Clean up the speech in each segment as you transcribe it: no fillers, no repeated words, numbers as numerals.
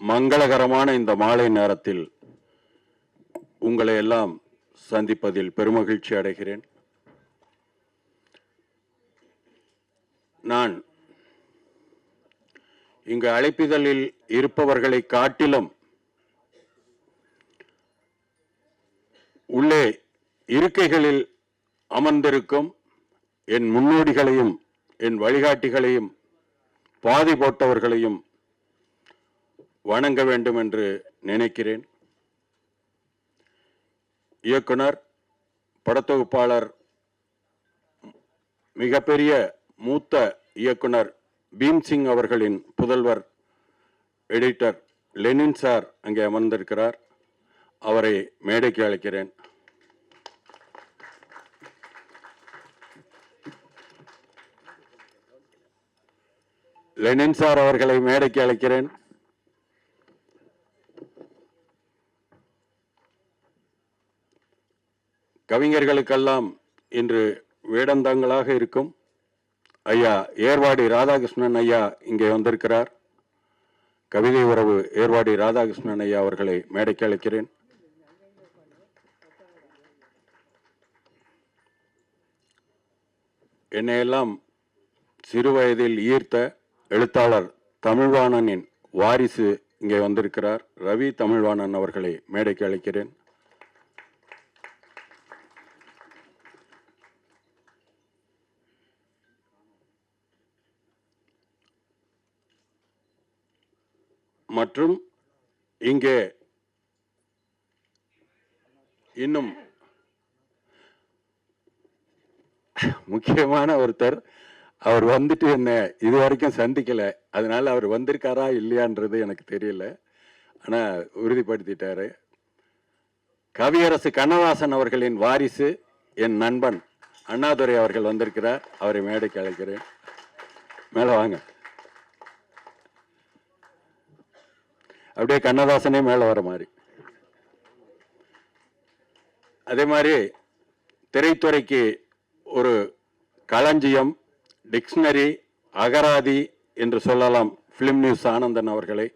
மங்களகரமான இந்த மாலை நேரத்தில் உங்களை எல்லாம் சந்திப்பதில் பெருமகிழ்ச்சி அடைகிறேன். நான் இங்கு அழைப்பிதழில் இருப்பவர்களை காட்டிலும் உள்ளே இருக்கைகளில் அமர்ந்திருக்கும் என் முன்னோடிகளையும் என் வழிகாட்டிகளையும் பாதி போட்டவர்களையும் வணங்க வேண்டும் என்று நினைக்கிறேன். இயக்குனர், படத்தொகுப்பாளர், மிகப்பெரிய மூத்த இயக்குனர் பீம்சிங் அவர்களின் புதல்வர் எடிட்டர் லெனின் சார் அங்கே அமர்ந்திருக்கிறார். அவரை மேடைக்கு அழைக்கிறேன். லெனின் சார் அவர்களை மேடைக்கு அழைக்கிறேன். கவிஞர்களுக்கெல்லாம் இன்று வேடந்தாங்களாக இருக்கும் ஐயா ஏர்வாடி ராதாகிருஷ்ணன் ஐயா இங்கே வந்திருக்கிறார். கவிதை உறவு ஏர்வாடி ராதாகிருஷ்ணன் ஐயா அவர்களை மேடைக்கு அழைக்கிறேன். என்னையெல்லாம் சிறு வயதில் ஈர்த்த எழுத்தாளர் தமிழ்வாணனின் வாரிசு இங்கே வந்திருக்கிறார். ரவி தமிழ்வாணன் அவர்களை மேடைக்கு அழைக்கிறேன். மற்றும் இங்கே இன்னும் முக்கியமான ஒருத்தர், அவர் வந்துட்டு என்ன இதுவரைக்கும் சந்திக்கல, அதனால அவர் வந்திருக்காரா இல்லையான்றது எனக்கு தெரியல, ஆனா உறுதிப்படுத்திட்டாரு. கவியரசு கண்ணதாசன் அவர்களின் வாரிசு என் நண்பன் அண்ணாதுரை அவர்கள் வந்திருக்கிறார். அவரை மேடைக்கு அழைக்கிறேன். மேல வாங்க. அப்படியே கண்ணதாசனே மேல வர மாதிரி. அதே மாதிரி திரைத்துறைக்கு ஒரு களஞ்சியம், டிக்ஷனரி, அகராதி என்று சொல்லலாம் பிலிம் நியூஸ் ஆனந்தன் அவர்களை.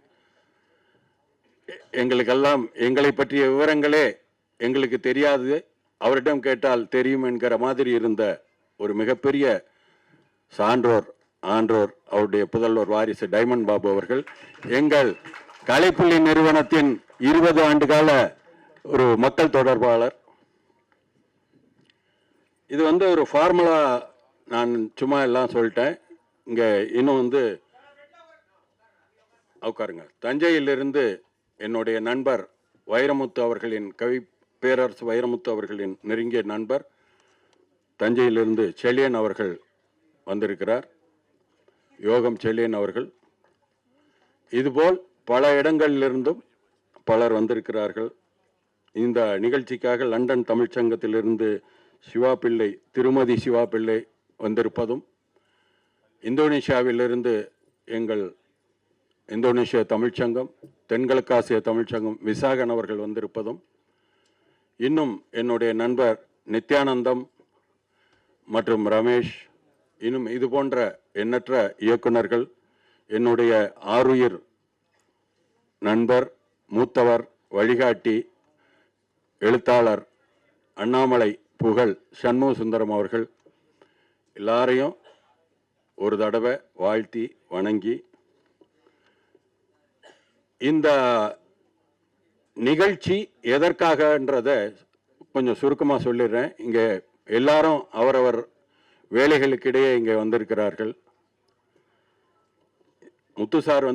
எங்களுக்கெல்லாம் எங்களை பற்றிய விவரங்களே எங்களுக்கு தெரியாது, அவரிடம் கேட்டால் தெரியும் என்கிற மாதிரி இருந்த ஒரு மிகப்பெரிய சான்றோர் ஆன்றோர் அவருடைய புதல்வர் வாரிசு டைமண்ட் பாபு அவர்கள் எங்கள் கலைப்புள்ளி நிறுவனத்தின் 20 ஆண்டு கால ஒரு மக்கள் தொடர்பாளர். இது ஒரு ஃபார்முலா, நான் சும்மா எல்லாம் சொல்லிட்டேன். இங்கே இன்னும் உட்காருங்க. தஞ்சையிலிருந்து என்னுடைய நண்பர் வைரமுத்து அவர்களின் கவி பேரரசு வைரமுத்து அவர்களின் நெருங்கிய நண்பர் தஞ்சையிலிருந்து செழியன் அவர்கள் வந்திருக்கிறார். யோகம் செழியன் அவர்கள். இதுபோல் பல இடங்களிலிருந்தும் பலர் வந்திருக்கிறார்கள். இந்த நிகழ்ச்சிக்காக லண்டன் தமிழ்ச்சங்கத்திலிருந்து சிவா பிள்ளை, திருமதி சிவா பிள்ளை வந்திருப்பதும், இந்தோனேஷியாவிலிருந்து எங்கள் இந்தோனேஷிய தமிழ்ச்சங்கம், தென்கிழக்காசிய தமிழ்ச்சங்கம் விசாகன் அவர்கள் வந்திருப்பதும், இன்னும் என்னுடைய நண்பர் நித்யானந்தம் மற்றும் ரமேஷ், இன்னும் இது போன்ற எண்ணற்ற இயக்குனர்கள், என்னுடைய ஆருயிர் நண்பர், மூத்தவர், வழிகாட்டி, எழுத்தாளர் அண்ணாமலை புகழ் சண்முக சுந்தரம் அவர்கள் எல்லாரையும் ஒரு தடவை வாழ்த்தி வணங்கி, இந்த நிகழ்ச்சி எதற்காகன்றத கொஞ்சம் சுருக்கமாக சொல்லிடுறேன். இங்கே எல்லாரும் அவரவர் வேலைகளுக்கிடையே இங்கே வந்திருக்கிறார்கள். முத்து சார்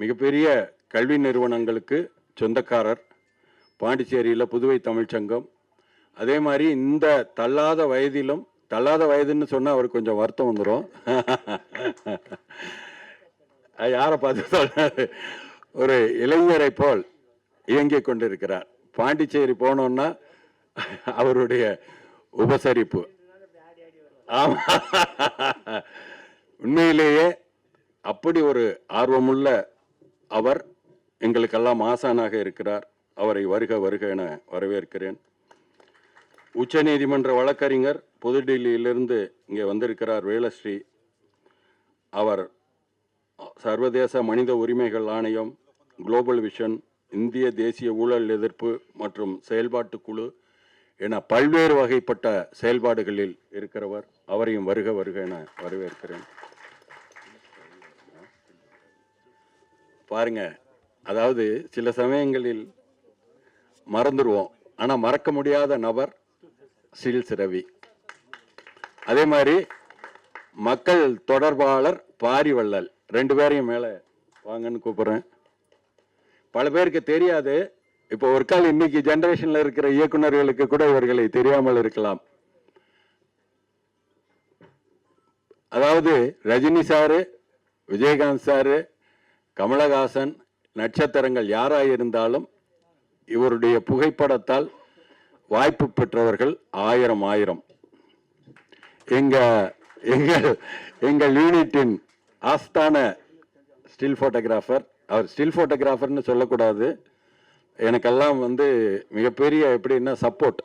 மிகப்பெரிய கல்வி நிறுவனங்களுக்கு சொந்தக்காரர். பாண்டிச்சேரியில் புதுவை தமிழ்ச்சங்கம். அதே மாதிரி இந்த தள்ளாத வயதிலும், தள்ளாத வயதுன்னு சொன்னால் அவருக்கு கொஞ்சம் வருத்தம் வந்துடும். யாரை பார்த்து சொன்னார், ஒரு இளைஞரை போல் இயங்கிக் கொண்டிருக்கிறார். பாண்டிச்சேரி போனோன்னா அவருடைய உபசரிப்பு. ஆமா, உண்மையிலேயே அப்படி ஒரு ஆர்வமுள்ள அவர் எங்களுக்கெல்லாம் ஆசானாக இருக்கிறார். அவரை வருக வருக என வரவேற்கிறேன். உச்ச நீதிமன்ற வழக்கறிஞர், புதுடில்லியிலிருந்து இங்கே வந்திருக்கிறார் வேலஸ்ரீ. அவர் சர்வதேச மனித உரிமைகள் ஆணையம், குளோபல் விஷன், இந்திய தேசிய ஊழல் எதிர்ப்பு மற்றும் செயல்பாட்டு குழு என பல்வேறு வகைப்பட்ட செயல்பாடுகளில் இருக்கிறவர். அவரையும் வருக வருக என வரவேற்கிறேன். பாருங்க, அதாவது சில சமயங்களில் மறந்துடுவோம், ஆனால் மறக்க முடியாத நபர் ஸ்டில்ஸ் ரவி. அதே மாதிரி மக்கள் தொடர்பாளர் பாரிவள்ளல், 2 பேரையும் மேலே வாங்கன்னு கூப்பிட்றேன். பல பேருக்கு தெரியாது. இப்போ ஒரு கால் இன்னைக்கு ஜெனரேஷன்ல இருக்கிற இயக்குநர்களுக்கு கூட இவர்களை தெரியாமல் இருக்கலாம். அதாவது ரஜினி சாரு, விஜயகாந்த் சாரு, கமலஹாசன், நட்சத்திரங்கள் யாராயிருந்தாலும் இவருடைய புகைப்படத்தால் வாய்ப்பு பெற்றவர்கள் ஆயிரம். எங்கள் யூனிட்டின் ஆஸ்தான ஸ்டில் போட்டோகிராஃபர். அவர் ஸ்டில் போட்டோகிராஃபர்னு சொல்லக்கூடாது, எனக்கெல்லாம் மிகப்பெரிய எப்படின்னா சப்போர்ட்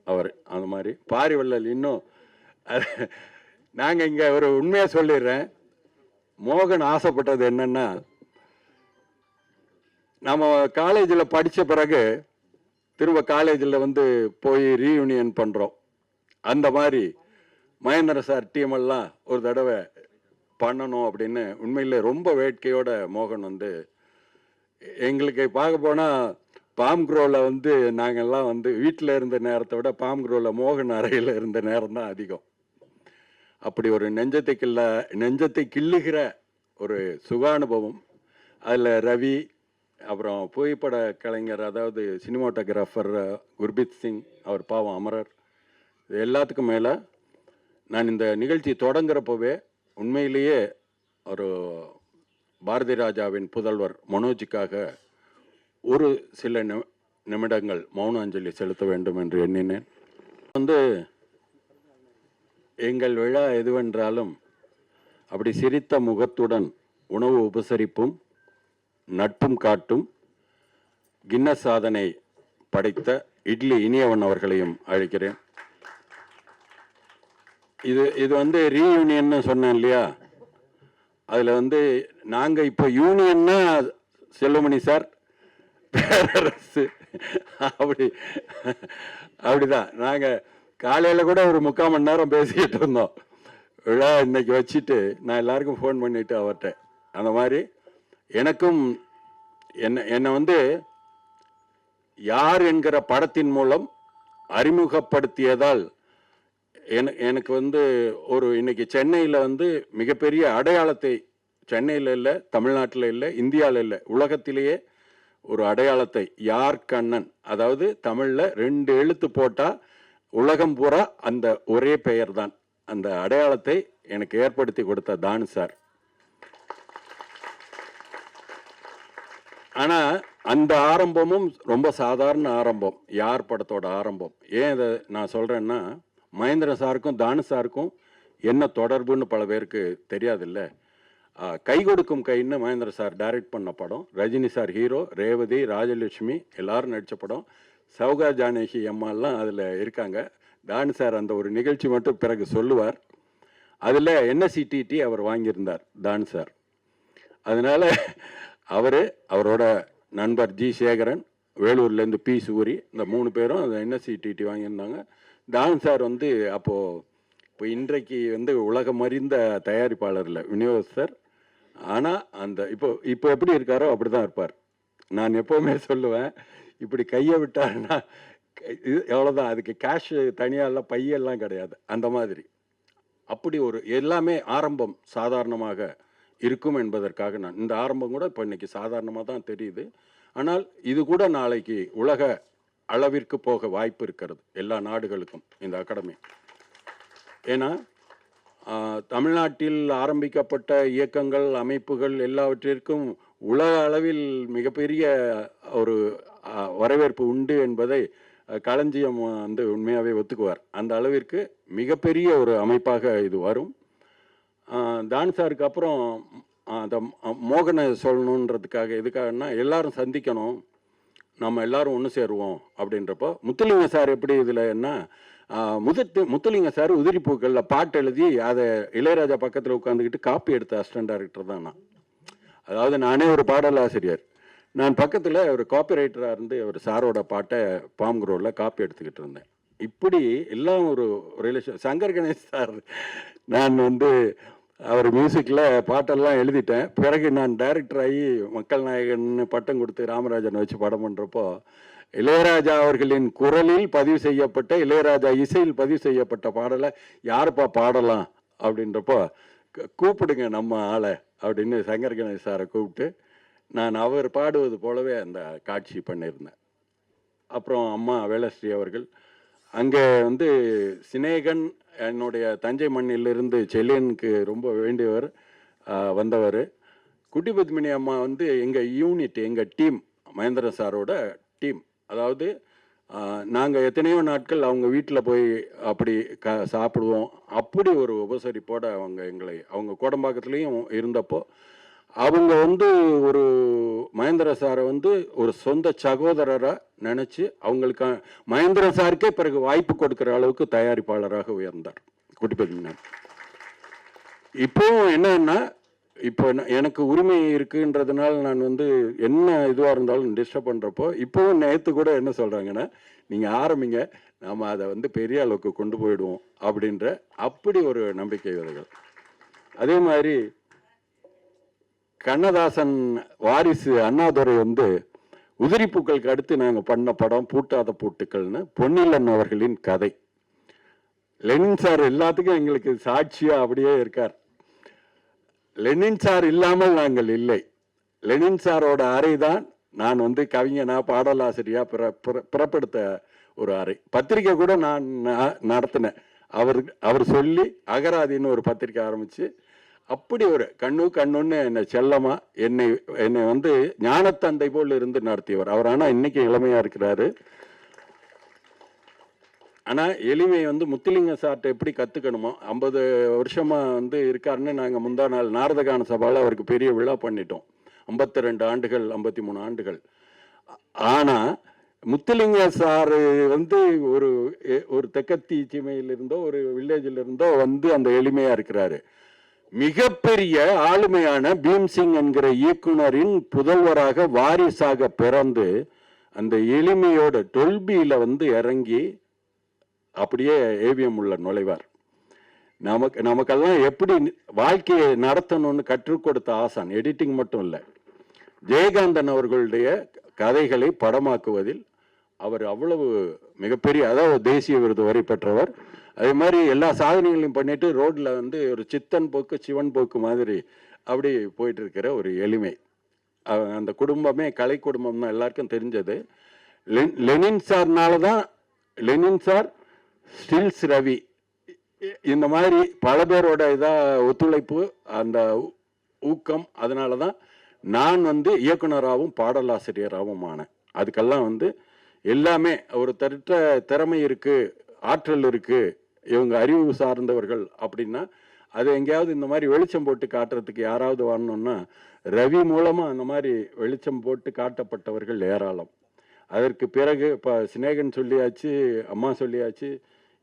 அவர். அந்த மாதிரி பாரிவள்ளல் இன்னும் நாங்கள் இங்கே ஒரு உண்மையாக சொல்லிடுறேன். மோகன் ஆசைப்பட்டது என்னன்னா, நம்ம காலேஜில் படித்த பிறகு திரும்ப காலேஜில் போய் ரீயூனியன் பண்ணுறோம். அந்த மாதிரி மகேந்திர சார் டீம் எல்லாம் ஒரு தடவை பண்ணணும் அப்படின்னு உண்மையில் ரொம்ப வேட்கையோட மோகன் எங்களுக்கு பார்க்க போனால் பாம் குரோவில் நாங்கள்லாம் வீட்டில் இருந்த நேரத்தை விட பாம் குரோவில் மோகன் அறையில் இருந்த நேரம் தான் அதிகம். அப்படி ஒரு நெஞ்சத்தை கிள்ளுகிற ஒரு சுகானுபவம். அதில் ரவி, அப்புறம் புகைப்பட கலைஞர், அதாவது சினிமாட்டோகிராஃபர் குர்பீத் சிங், அவர் பாவம் அமரர். இது எல்லாத்துக்கும் மேலே நான் இந்த நிகழ்ச்சி தொடங்குறப்பவே உண்மையிலேயே ஒரு பாரதி ராஜாவின் புதல்வர் மனோஜுக்காக ஒரு சில நிமிடங்கள் மௌன அஞ்சலி செலுத்த வேண்டும் என்று எண்ணினேன். எங்கள் விழா எதுவென்றாலும் அப்படி சிரித்த முகத்துடன் உணவு உபசரிப்பும் நட்பும் காட்டும் கின்னஸ் சாதனை படைத்த இட்லி இனியவன் அவர்களையும் அழைக்கிறேன். இது ரீயூனியன் சொன்னேன் இல்லையா, அதில் நாங்கள் இப்போ யூனியன்னா செல்வமணி சார், பேரரசு, அப்படிதான். நாங்கள் காலையில் கூட ஒரு 3/4 மணி நேரம் பேசிக்கிட்டு இருந்தோம். விழா இன்னைக்கு வச்சுட்டு நான் எல்லாருக்கும் ஃபோன் பண்ணிட்டு அவர்கிட்ட. அந்த மாதிரி எனக்கும் என்னை யார் என்கிற படத்தின் மூலம் அறிமுகப்படுத்தியதால் எனக்கு ஒரு இன்னைக்கு சென்னையில் மிகப்பெரிய அடையாளத்தை, சென்னையில் இல்லை, தமிழ்நாட்டில் இல்லை, இந்தியாவில் இல்லை, உலகத்திலேயே ஒரு அடையாளத்தை, யார் கண்ணன், அதாவது தமிழில் 2 எழுத்து போட்டால் உலகம் பூரா அந்த ஒரே பெயர் தான், அந்த அடையாளத்தை எனக்கு ஏற்படுத்தி கொடுத்த தானு சார். ஆனால் அந்த ஆரம்பமும் ரொம்ப சாதாரண ஆரம்பம். யார் படத்தோட ஆரம்பம். ஏன் இதை நான் சொல்கிறேன்னா, மகேந்திர சாருக்கும் தானு சாருக்கும் என்ன தொடர்புன்னு பல பேருக்கு தெரியாதில்ல. கை கொடுக்கும் கைன்னு மகேந்திர சார் டைரக்ட் பண்ண படம், ரஜினி சார் ஹீரோ, ரேவதி, ராஜலட்சுமி எல்லாரும் நடித்த படம், சௌகா ஜானகி அம்மாலாம் அதில் இருக்காங்க. தானு சார் அந்த ஒரு நிகழ்ச்சி மட்டும் பிறகு சொல்லுவார். அதில் NSCTT அவர் வாங்கியிருந்தார் தானு சார். அதனால் அவரோட நண்பர் ஜி சேகரன், வேலூர்லேருந்து பி சூரி, இந்த 3 பேரும் அந்த NSCTT வாங்கியிருந்தாங்க. தானு சார் அப்போது இப்போ இன்றைக்கு உலகம் அறிந்த தயாரிப்பாளர் இல்லை, விநியோகஸ்தர். ஆனால் அந்த இப்போ எப்படி இருக்காரோ அப்படி தான் இருப்பார். நான் எப்போவுமே சொல்லுவேன், இப்படி கையை விட்டாருன்னா எவ்வளோதான், அதுக்கு கேஷ் தனியாலாம் பையெல்லாம் கிடையாது. அந்த மாதிரி அப்படி ஒரு எல்லாமே ஆரம்பம் சாதாரணமாக இருக்கும் என்பதற்காக நான் இந்த ஆரம்பம் கூட இப்போ இன்னைக்கு சாதாரணமாக தான் தெரியுது. ஆனால் இது கூட நாளைக்கு உலக அளவிற்கு போக வாய்ப்பு இருக்கிறது, எல்லா நாடுகளுக்கும் இந்த அகாடமி. ஏன்னா தமிழ்நாட்டில் ஆரம்பிக்கப்பட்ட இயக்கங்கள், அமைப்புகள் எல்லாவற்றிற்கும் உலக அளவில் மிகப்பெரிய ஒரு வரவேற்பு உண்டு என்பதை களஞ்சியம் உண்மையாகவே ஒத்துக்குவார். அந்த அளவிற்கு மிகப்பெரிய ஒரு அமைப்பாக இது வரும். தானு சாருக்கு அப்புறம் அந்த மோகனை சொல்லணுன்றதுக்காக எதுக்காகனா, எல்லாரும் சந்திக்கணும், நம்ம எல்லாரும் ஒன்று சேருவோம் அப்படின்றப்போ, முத்துலிங்க சார் எப்படி இதில் என்ன முத்துலிங்க சார் உதிரிப்பூக்களில் பாட்டு எழுதி அதை இளையராஜா பக்கத்தில் உட்காந்துக்கிட்டு காப்பி எடுத்த அசிஸ்டன்ட் டைரக்டர் தான் நான். அதாவது நானே ஒரு பாடலாசிரியர். நான் பக்கத்தில் ஒரு காப்பிரைட்டராக இருந்து ஒரு சாரோட பாட்டை பாம் குரோவில் காப்பி எடுத்துக்கிட்டு இருந்தேன். இப்படி எல்லாம் ஒரு ரிலேஷன். சங்கர் கணேஷ் சார், நான் வந்து அவர் மியூசிக்கில் பாட்டெல்லாம் எழுதிட்டேன். பிறகு நான் டைரக்டர் ஆகி மக்கள் நாயகன் பட்டம் கொடுத்து ராமராஜனை வச்சு படம் பண்ணுறப்போ, இளையராஜா அவர்களின் குரலில் பதிவு செய்யப்பட்ட, இளையராஜா இசையில் பதிவு செய்யப்பட்ட பாடலை யாருப்பா பாடலாம் அப்படின்றப்போ, கூப்பிடுங்க நம்ம ஆளை அப்படின்னு சங்கர் கணேஷ் சாரை கூப்பிட்டு நான் அவர் பாடுவது போலவே அந்த காட்சி பண்ணியிருந்தேன். அப்புறம் அம்மா வேலஸ்ரீ அவர்கள் அங்கே வந்து சினேகன், என்னுடைய தஞ்சை மண்ணிலிருந்து செல்லியனுக்கு ரொம்ப வேண்டியவர் வந்தவர். குட்டி பத்மினி அம்மா வந்து எங்கள் யூனிட், எங்கள் டீம், மகேந்திர சாரோட டீம். அதாவது நாங்கள் எத்தனையோ நாட்கள் அவங்க வீட்டில் போய் அப்படி சாப்பிடுவோம். அப்படி ஒரு உபசரிப்போடு அவங்க கோடம்பாக்கத்துலேயும் இருந்தப்போ அவங்க வந்து ஒரு மகேந்திர சாரை வந்து ஒரு சொந்த சகோதரராக நினச்சி அவங்களுக்கு மகேந்திர சாருக்கே பிறகு வாய்ப்பு கொடுக்குற அளவுக்கு தயாரிப்பாளராக உயர்ந்தார் குட்டிப்பதினார். இப்போவும் என்னன்னா, இப்போ எனக்கு உரிமை இருக்குன்றதுனால நான் வந்து என்ன இதுவாக இருந்தாலும் டிஸ்டர்ப் பண்ணுறப்போ, இப்போவும் நேற்று கூட என்ன சொல்கிறாங்கன்னா, நீங்கள் ஆரம்பிங்க, நாம் அதை வந்து பெரிய அளவுக்கு கொண்டு போயிடுவோம் அப்படின்ற அப்படி ஒரு நம்பிக்கை விதைகள். அதே மாதிரி கண்ணதாசன் வாரிசு அண்ணாதுரை வந்து உதிரிப்பூக்களுக்கு அடுத்து நாங்கள் பண்ண படம் பூட்டாத பூட்டுக்கள்னு பொன்னிலன் அவர்களின் கதை. லெனின் சார் எல்லாத்துக்கும் எங்களுக்கு சாட்சியாக அப்படியே இருக்கார். லெனின் சார் இல்லாமல் நாங்கள் இல்லை. லெனின் சாரோட அறை தான் நான் வந்து கவிஞனா பாடலாசிரியா பிறப்படுத்த ஒரு அறை. பத்திரிக்கை கூட நான் நடத்தினேன். அவர் சொல்லி அகராதின்னு ஒரு பத்திரிக்கை ஆரம்பித்து அப்படி ஒரு கண்ணுன்னு என்னை செல்லமா என்னை வந்து ஞானத்தந்தை போல் இருந்து நடத்தியவர் அவர். ஆனால் இன்னைக்கு இளமையாக இருக்கிறாரு. ஆனால் எளிமை வந்து முத்துலிங்க சார்ட்ட எப்படி கற்றுக்கணுமோ, 50 வருஷமாக வந்து இருக்காருன்னு நாங்கள் முந்தா நாள் நாரதகான சபாவில் அவருக்கு பெரிய விழா பண்ணிட்டோம். 52 ஆண்டுகள் 53 ஆண்டுகள். ஆனால் முத்துலிங்க சார் வந்து ஒரு தெக்கத்தி சீமையிலிருந்தோ ஒரு வில்லேஜில் இருந்தோ வந்து அந்த எளிமையாக இருக்கிறாரு. மிகப்பெரிய ஆளுமையான பீம்சிங் என்கிற இயக்குனரின் புதல்வராக வாரிசாக பிறந்து அந்த எளிமையோட 12Bல வந்து இறங்கி அப்படியே ஏவிஎம் உள்ள நுழைவார். நமக்கெல்லாம் எப்படி வாழ்க்கையை நடத்தணும்னு கற்றுக் கொடுத்த ஆசான். எடிட்டிங் மட்டும் இல்லை, ஜெயகாந்தன் அவர்களுடைய கதைகளை படமாக்குவதில் அவர் அவ்வளவு மிகப்பெரிய, அதாவது தேசிய விருது வரை பெற்றவர். அதே மாதிரி எல்லா சாதனைகளையும் பண்ணிட்டு ரோட்ல வந்து ஒரு சித்தன் போக்கு சிவன் போக்கு மாதிரி அப்படி போயிட்டு இருக்கிற ஒரு எளிமை. அந்த குடும்பமே கலை குடும்பம் தான், எல்லாருக்கும் தெரிஞ்சது. லெனின் சார்னால தான், லெனின் சார், ஸ்டில்ஸ் ரவி, இந்த மாதிரி பல பேரோட ஒத்துழைப்பு, அந்த ஊக்கம், அதனால தான் நான் வந்து இயக்குனராகவும் பாடலாசிரியராகவும் ஆனேன். அதுக்கெல்லாம் வந்து எல்லாமே ஒரு திறமை இருக்கு, ஆற்றல் இருக்கு, இவங்க அறிவு சார்ந்தவர்கள் அப்படின்னா அதை எங்கேயாவது இந்த மாதிரி வெளிச்சம் போட்டு காட்டுறதுக்கு யாராவது வரணும்னா ரவி மூலமாக அந்த மாதிரி வெளிச்சம் போட்டு காட்டப்பட்டவர்கள் ஏராளம். அதற்கு பிறகு இப்போ சினேகன் சொல்லியாச்சு, அம்மா சொல்லியாச்சு,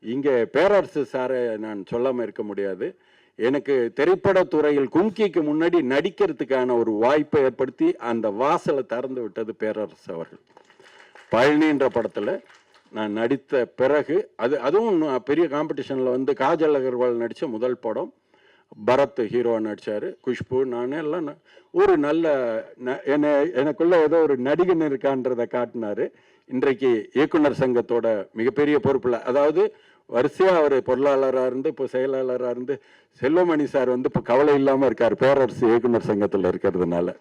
இங்கே பேரரசு சாரை நான் சொல்லாமல் இருக்க முடியாது. எனக்கு திரைப்படத்துறையில் கும்கிக்கு முன்னாடி நடிக்கிறதுக்கான ஒரு வாய்ப்பை ஏற்படுத்தி அந்த வாசலை திறந்து விட்டது பேரரசு அவர்கள். பழனின்ற படத்தில் நான் நடித்த பிறகு அதுவும் பெரிய காம்படிஷனில் வந்து காஜல் அகர்வால் நடித்த முதல் படம். பரத் ஹீரோவாக நடித்தார், குஷ்பு, நான் எல்லாம் ஒரு நல்ல எனக்குள்ள ஏதோ ஒரு நடிகன் இருக்கான்றதை காட்டினார். இன்றைக்கு இயக்குனர் சங்கத்தோட மிகப்பெரிய பொறுப்பில், அதாவது வரிசையாக அவர் பொருளாளராக இருந்து இப்போ செயலாளராக இருந்து செல்வமணி சார் வந்து இப்போ கவலை இல்லாமல் இருக்கார் பேரரசு இயக்குனர் சங்கத்தில் இருக்கிறதுனால.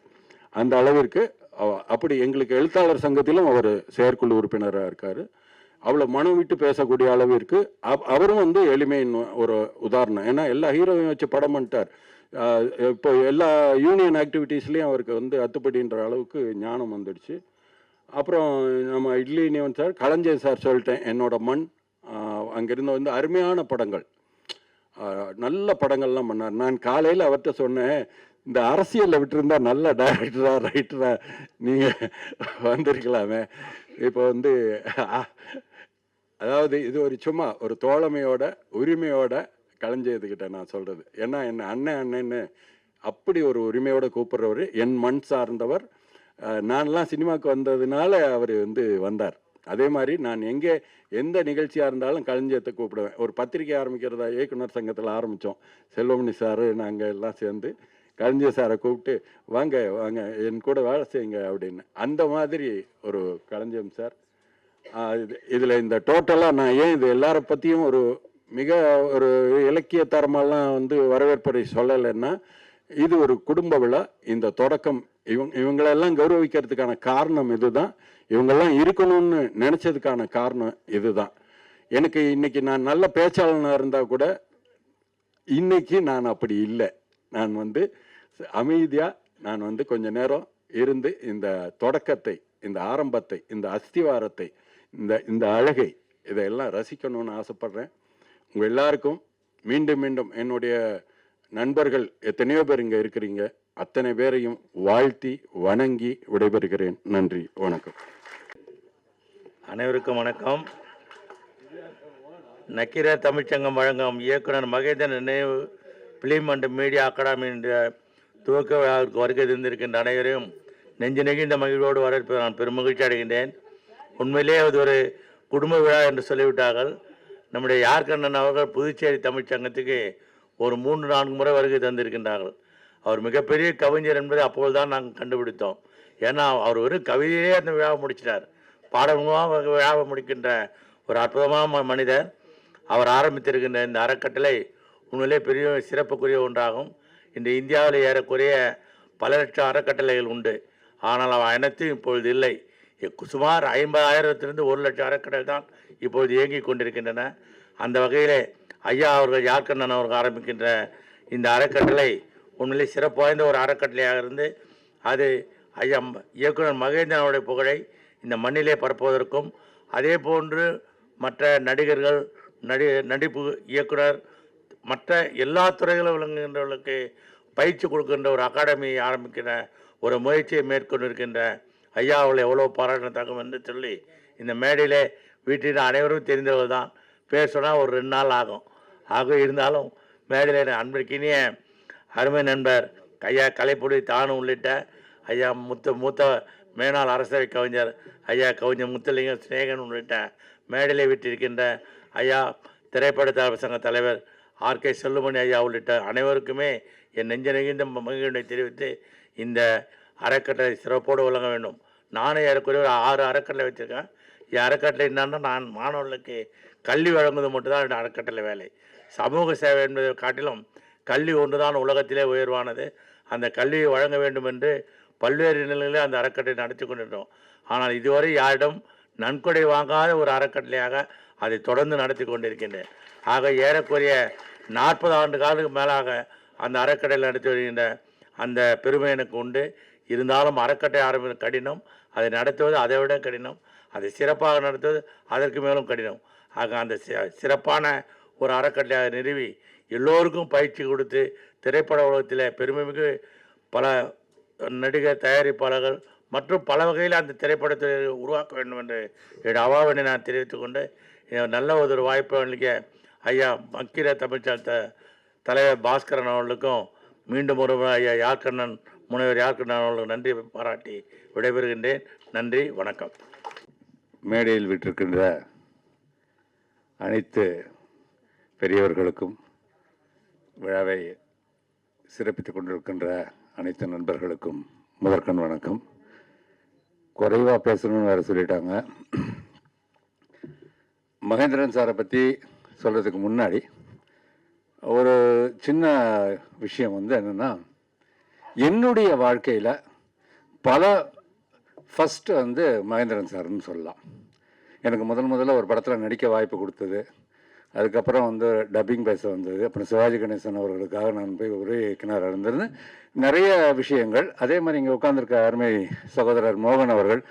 அந்த அளவிற்கு அப்படி எங்களுக்கு எழுத்தாளர் சங்கத்திலும் அவர் செயற்குழு உறுப்பினராக இருக்கார். அவ்வளோ மனம் விட்டு பேசக்கூடிய அளவிற்கு அவரும் வந்து எளிமையின் ஒரு உதாரணம். ஏன்னா எல்லா ஹீரோவையும் வச்சு படம் பண்ணிட்டார். இப்போ எல்லா யூனியன் ஆக்டிவிட்டீஸ்லேயும் அவருக்கு வந்து அத்துப்படின்ற அளவுக்கு ஞானம் வந்துடுச்சு. அப்புறம் நம்ம இட்லி நிவன் சார், கலைஞர் சார் சொல்லிட்டேன், என்னோட மண். அங்கேருந்து வந்து அருமையான படங்கள், நல்ல படங்கள்லாம் பண்ணார். நான் காலையில் அவர்கிட்ட சொன்னேன், இந்த அரசியலில் விட்டுருந்தா நல்ல டைரக்டரா ரைட்டரா நீங்கள் வந்திருக்கலாமே. இப்போ வந்து அதாவது இது ஒரு சும்மா ஒரு தோழமையோட உரிமையோட கலைஞ்சதுக்கிட்ட நான் சொல்கிறது. ஏன்னா என்ன அண்ணன்னு அப்படி ஒரு உரிமையோடு கூப்பிட்றவர், என் மண் சார்ந்தவர். நான்லாம் சினிமாவுக்கு வந்ததுனால அவர் வந்தார். அதே மாதிரி நான் எந்த நிகழ்ச்சியாக இருந்தாலும் களஞ்சியத்தை கூப்பிடுவேன். ஒரு பத்திரிக்கை ஆரம்பிக்கிறதா இயக்குனர் சங்கத்தில் ஆரம்பித்தோம். செல்வமணி சார் நாங்கள் எல்லாம் சேர்ந்து களஞ்சிய சாரை கூப்பிட்டு வாங்க வாங்க என் கூட வேலை செய்யுங்க அப்படின்னு. அந்த மாதிரி ஒரு களஞ்சியம் சார். இதில் இந்த டோட்டலாக நான் ஏன் இது எல்லாரை பற்றியும் மிக ஒரு இலக்கிய தரமெல்லாம் வரவேற்புரை சொல்லலைன்னா, இது ஒரு குடும்ப விழா. இந்த தொடக்கம் இவங்களெல்லாம் கௌரவிக்கிறதுக்கான காரணம் இதுதான். இவங்கெல்லாம் இருக்கணும்னு நினைச்சதுக்கான காரணம் இதுதான். எனக்கு இன்னைக்கு நான் நல்ல பேச்சாளனாக இருந்தால் கூட இன்னைக்கு நான் அப்படி இல்லை. நான் அமைதியாக நான் கொஞ்ச நேரம் இருந்து இந்த தொடக்கத்தை, இந்த ஆரம்பத்தை, இந்த அஸ்திவாரத்தை, இந்த அழகை இதையெல்லாம் ரசிக்கணும்னு ஆசைப்படுறேன். உங்கள் எல்லாருக்கும் மீண்டும் மீண்டும் என்னுடைய நண்பர்கள் எத்தனையோ பேர் இங்கே இருக்கிறீங்க, அத்தனை பேரையும் வாழ்த்தி வணங்கி விடைபெறுகிறேன். நன்றி, வணக்கம். அனைவருக்கும் வணக்கம். நக்கீர தமிழ்ச்சங்கம் வழங்கும் இயக்குனர் மகேந்திரன் நினைவு பிலிம் அண்ட் மீடியா அகாடமி என்ற துவக்க விழாவிற்கு வருகை தந்திருக்கின்ற அனைவரையும் நெஞ்சு நெகிழ்ந்த மகிழ்வோடு வரவேற்பது நான் பெருமகிழ்ச்சி அடைகின்றேன். உண்மையிலே அது ஒரு குடும்ப விழா என்று சொல்லிவிட்டார்கள். நம்முடைய யார்கண்ணன் அவர்கள் புதுச்சேரி தமிழ்ச்சங்கத்துக்கு ஒரு 3-4 முறை வருகை தந்திருக்கின்றார்கள். அவர் மிகப்பெரிய கவிஞர் என்பதை அப்போதுதான் நாங்கள் கண்டுபிடித்தோம். ஏன்னா அவர் ஒரு கவிதையே அந்த விழாவை முடிச்சிட்டார். பாடமாக விழாவை முடிக்கின்ற ஒரு அற்புதமான மனிதர். அவர் ஆரம்பித்திருக்கின்ற இந்த அறக்கட்டளை உண்மையிலே பெரிய சிறப்புக்குரிய ஒன்றாகும். இன்று இந்தியாவில் ஏறக்குறைய பல லட்சம் அறக்கட்டளைகள் உண்டு. ஆனால் அவை அனைத்தும் இப்பொழுது இல்லை. சுமார் 50,000 1 லட்சம் அறக்கட்டளை தான் இப்பொழுது இயங்கி கொண்டிருக்கின்றன. அந்த வகையிலே ஐயா அவர்கள் யார்கண்ணன் அவர்கள் ஆரம்பிக்கின்ற இந்த அறக்கட்டளை உண்மையிலே சிறப்பு வாய்ந்த ஒரு அறக்கட்டளையாக இருந்து அது ஐயா இயக்குனர் மகேந்திரனுடைய புகழை இந்த மண்ணிலே பரப்புவதற்கும், அதே போன்று மற்ற நடிகர்கள், நடிப்பு இயக்குனர், மற்ற எல்லா துறைகளும் விளங்குகின்றவர்களுக்கு பயிற்சி கொடுக்கின்ற ஒரு அகாடமியை ஆரம்பிக்கிற ஒரு முயற்சியை மேற்கொண்டிருக்கின்ற ஐயா அவளை எவ்வளோ பாராட்டத்தகும் என்று சொல்லி இந்த மேடையிலே வீட்டில் அனைவரும் தெரிந்தவர்கள் தான். பேர் சொன்னால் ஒரு 2 நாள் ஆகும். இருந்தாலும் மேடையில் அன்பிற்கினிய அருமை நண்பர் ஐயா கலைப்புடி தானும் உள்ளிட்ட ஐயா மூத்த மேனாள் அரசவை கவிஞர் ஐயா கவிஞர் முத்துலிங்கம் சிநேகன் உள்ளிட்ட மேடையிலே விட்டிருக்கின்ற ஐயா திரைப்பட சங்க தலைவர் ஆர்கே செல்லுமணி ஐயா உள்ளிட்ட அனைவருக்குமே என் நெஞ்ச நெகிழ்ந்த மகிழ்ச்சியை தெரிவித்து இந்த அறக்கட்டளை சிறப்போடு வழங்க வேண்டும். நானே ஏறக்குறைய ஒரு 6 அறக்கட்டளை வச்சுருக்கேன். என் அறக்கட்டளை என்னன்னா, நான் மாணவர்களுக்கு கல்வி வழங்குவது மட்டும்தான் என் அறக்கட்டளை வேலை. சமூக சேவை என்பதை காட்டிலும் கல்வி ஒன்றுதான் உலகத்திலே உயர்வானது. அந்த கல்வியை வழங்க வேண்டும் என்று பல்வேறு நிலைகளிலே அந்த அறக்கட்டளை நடத்தி கொண்டிருந்தோம். ஆனால் இதுவரை யாரிடம் நன்கொடை வாங்காத ஒரு அறக்கட்டளையாக அதை தொடர்ந்து நடத்தி கொண்டிருக்கின்றேன். ஆக ஏறக்குறைய 40 ஆண்டு காலத்துக்கு மேலாக அந்த அறக்கட்டளை நடத்தி வருகின்ற அந்த பெருமை எனக்கு உண்டு. இருந்தாலும் அறக்கட்டளை ஆரம்பிக்க கடினம், அதை நடத்துவது அதை விட கடினம், அதை சிறப்பாக நடத்துவது அதற்கு மேலும் கடினம். ஆக அந்த சிறப்பான ஒரு அறக்கட்டளையாக நிறுவி எல்லோருக்கும் பயிற்சி கொடுத்து திரைப்பட உலகத்தில் பெருமைமிகு பல நடிகர், தயாரிப்பாளர்கள் மற்றும் பல வகையில் அந்த திரைப்படத்தை உருவாக்க வேண்டும் என்று என்னுடைய அவாவினை நான் தெரிவித்துக்கொண்டு நல்ல ஒரு வாய்ப்பை அளிக்க ஐயா மக்கிர தமிழ்ச்சங்க தலைவர் பாஸ்கரன் அவர்களுக்கும் மீண்டும் ஒரு ஐயா யார்கண்ணன் முனைவர் யார்கண்ணன் அவர்களுக்கு நன்றி பாராட்டி விடைபெறுகின்றேன். நன்றி, வணக்கம். மேடையில் விட்டிருக்கின்ற அனைத்து பெரியவர்களுக்கும், விழாவை சிறப்பித்துக் கொண்டிருக்கின்ற அனைத்து நண்பர்களுக்கும் முதற்கண் வணக்கம். குறைவாக பேசணும்னு வேறு சொல்லிட்டாங்க. மகேந்திரன் சாரை பற்றி சொல்கிறதுக்கு முன்னாடி ஒரு சின்ன விஷயம் என்னென்னா, என்னுடைய வாழ்க்கையில் பல ஃபஸ்ட்டு மகேந்திரன் சார்னு சொல்லலாம். எனக்கு முதல்ல ஒரு படத்தில் நடிக்க வாய்ப்பு கொடுத்தது. அதுக்கப்புறம் டப்பிங் பேச வந்தது. அப்புறம் சிவாஜி கணேசன் அவர்களுக்காக நான் போய் ஒரே இயக்குனராக இருந்திருந்து நிறைய விஷயங்கள். அதே மாதிரி இங்கே உட்காந்துருக்க அருமை சகோதரர் மோகன் அவர்கள்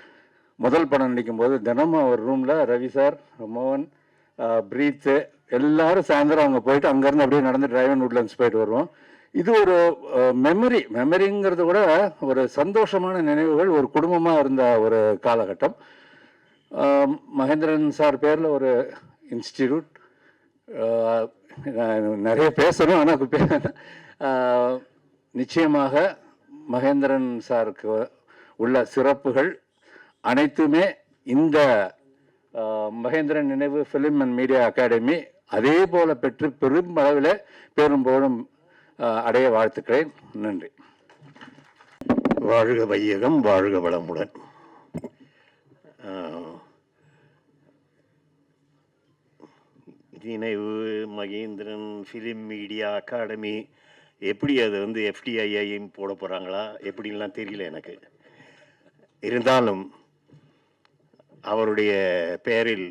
முதல் படம் நடிக்கும்போது தினமும் அவர் ரூமில் ரவி சார், மோகன், பிரீத்து எல்லாரும் சாயந்தரம் அவங்க போயிட்டு அங்கேருந்து அப்படியே நடந்து டிரைவன் உட்லண்ட்ஸ் போயிட்டு வருவோம். இது ஒரு மெமரிங்கிறது கூட ஒரு சந்தோஷமான நினைவுகள், ஒரு குடும்பமாக இருந்த ஒரு காலகட்டம். மகேந்திரன் சார் பேரில் ஒரு இன்ஸ்டிடியூட், நிறைய பேசணும். ஆனால் நிச்சயமாக மகேந்திரன் சாருக்கு உள்ள சிறப்புகள் அனைத்துமே இந்த மகேந்திரன் நினைவு ஃபிலிம் அண்ட் மீடியா அகாடமி அதே போல பெற்று பெரும் அளவில் பெரும்போழும் அடைய வாழ்த்துக்கிறேன். நன்றி. வாழ்க வையகம், வாழ்க வளமுடன். நினைவு மகேந்திரன் ஃபிலிம் மீடியா அகாடமி எப்படி அது வந்து எஃப்டிஐஐன்னு போட போகிறாங்களா எப்படின்லாம் தெரியல எனக்கு. இருந்தாலும் அவருடைய பெயரில்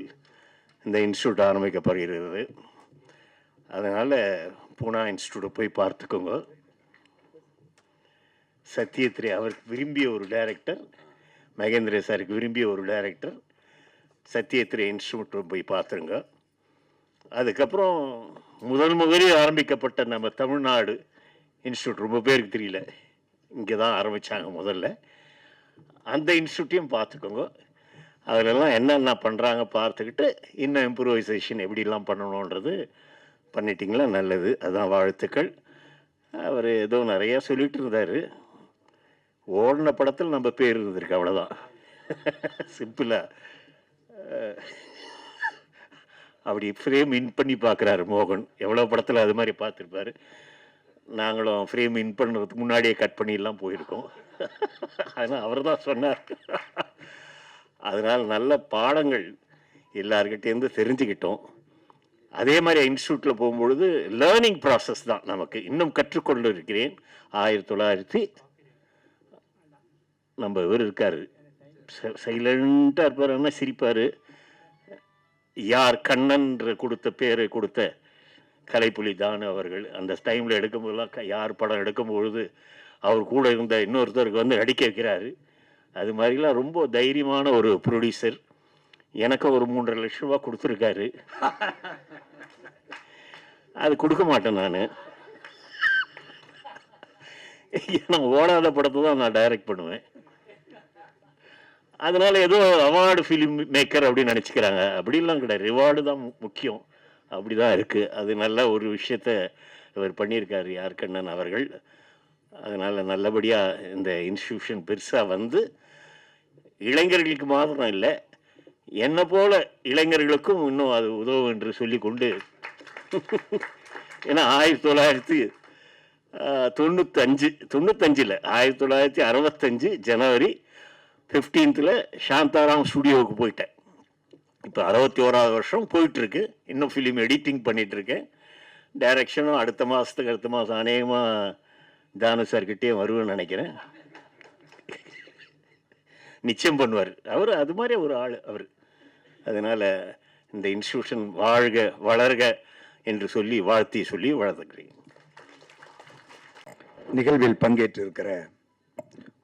இந்த இன்ஸ்டியூட் ஆரம்பிக்கப்படுகிறது. அதனால் பூனா இன்ஸ்டியூட்டை போய் பார்த்துக்கோங்க. சத்யத்ரே அவருக்கு விரும்பிய ஒரு டைரக்டர், மகேந்திர சாருக்கு விரும்பிய ஒரு டைரக்டர். சத்யத்ரே இன்ஸ்டியூட்டை போய் பார்த்துருங்க. அதுக்கப்புறம் முதலில் ஆரம்பிக்கப்பட்ட நம்ம தமிழ்நாடு இன்ஸ்டியூட் ரொம்ப பேருக்கு தெரியல, இங்கே தான் ஆரம்பித்தாங்க முதல்ல. அந்த இன்ஸ்டியூட்டையும் பார்த்துக்கோங்க. அதிலெல்லாம் என்னென்ன பண்ணுறாங்க பார்த்துக்கிட்டு இன்னும் இம்ப்ரூவைசேஷன் எப்படிலாம் பண்ணணுன்றது பண்ணிட்டிங்களா நல்லது. அதுதான் வாழ்த்துக்கள். அவர் ஏதோ நிறையா சொல்லிகிட்டு இருந்தார். ஓடின படத்தில் நம்ம பேர் இருந்திருக்கு, அவ்வளோதான். சிம்பிளாக அப்படி ஃப்ரேம் இன் பண்ணி பார்க்குறாரு மோகன். எவ்வளோ படத்தில் அது மாதிரி பார்த்துருப்பாரு. நாங்களும் ஃப்ரேம் இன் பண்ணுறதுக்கு முன்னாடியே கட் பண்ணிலாம் போயிருக்கோம். அதனால் அவர் தான் சொன்னார். அதனால் நல்ல பாடங்கள் எல்லார்கிட்டேருந்து தெரிஞ்சுக்கிட்டோம். அதே மாதிரி இன்ஸ்டியூட்டில் போகும்பொழுது லேர்னிங் ப்ராசஸ் தான் நமக்கு. இன்னும் கற்றுக்கொண்டு இருக்கிறேன். 1900 நம்ம இவர் இருக்கார், சைலண்ட்டாக இருப்பார், ஆனால் சிரிப்பார். யார் கண்ணன்ற கொடுத்த பேரை கொடுத்த கலைப்புலி தானு அவர்கள் அந்த டைமில் எடுக்கும்போதெல்லாம் யார் படம் எடுக்கும்பொழுது அவர் கூட இருந்த இன்னொருத்தருக்கு வந்து நடிக்க வைக்கிறாரு. அது மாதிரிலாம் ரொம்ப தைரியமான ஒரு ப்ரொடியூசர். எனக்கு ஒரு 3.5 லட்சம் ரூபா கொடுத்துருக்காரு. அது கொடுக்க மாட்டேன் நான். ஏன்னா ஓடாத படத்தை தான் நான் டைரக்ட் பண்ணுவேன். அதனால ஏதோ அவார்டு ஃபிலிம் மேக்கர் அப்படின்னு நினச்சிக்கிறாங்க. அப்படிலாம் கிடையாது. ரிவார்டு தான் முக்கியம். அப்படி தான் இருக்குது. அது நல்ல ஒரு விஷயத்த இவர் பண்ணியிருக்காரு யார் கண்ணன் அவர்கள். அதனால் நல்லபடியாக இந்த இன்ஸ்டியூஷன் பெருசாக வந்து இளைஞர்களுக்கு மாத்திரம் இல்லை, என்னை போல இளைஞர்களுக்கும் இன்னும் அது உதவும் என்று சொல்லி கொண்டு, ஏன்னா 1995 1965 ஜனவரி 15 சாந்தாராம் ஸ்டுடியோவுக்கு போயிட்டேன். இப்போ 61வது வருஷம் போயிட்டுருக்கு. இன்னும் ஃபிலிம் எடிட்டிங் பண்ணிகிட்ருக்கேன். டைரக்ஷனும் அடுத்த மாதம் அநேகமாக தானு சார்கிட்டே வருவேன்னு நினைக்கிறேன். நிச்சயம் பண்ணுவார் அவர். அது மாதிரி ஒரு ஆள் அவர். அதனால் இந்த இன்ஸ்டியூஷன் வாழ்க வளர்க என்று சொல்லி வாழ்த்துக்கிறேன். நிகழ்வில் பங்கேற்றிருக்கிற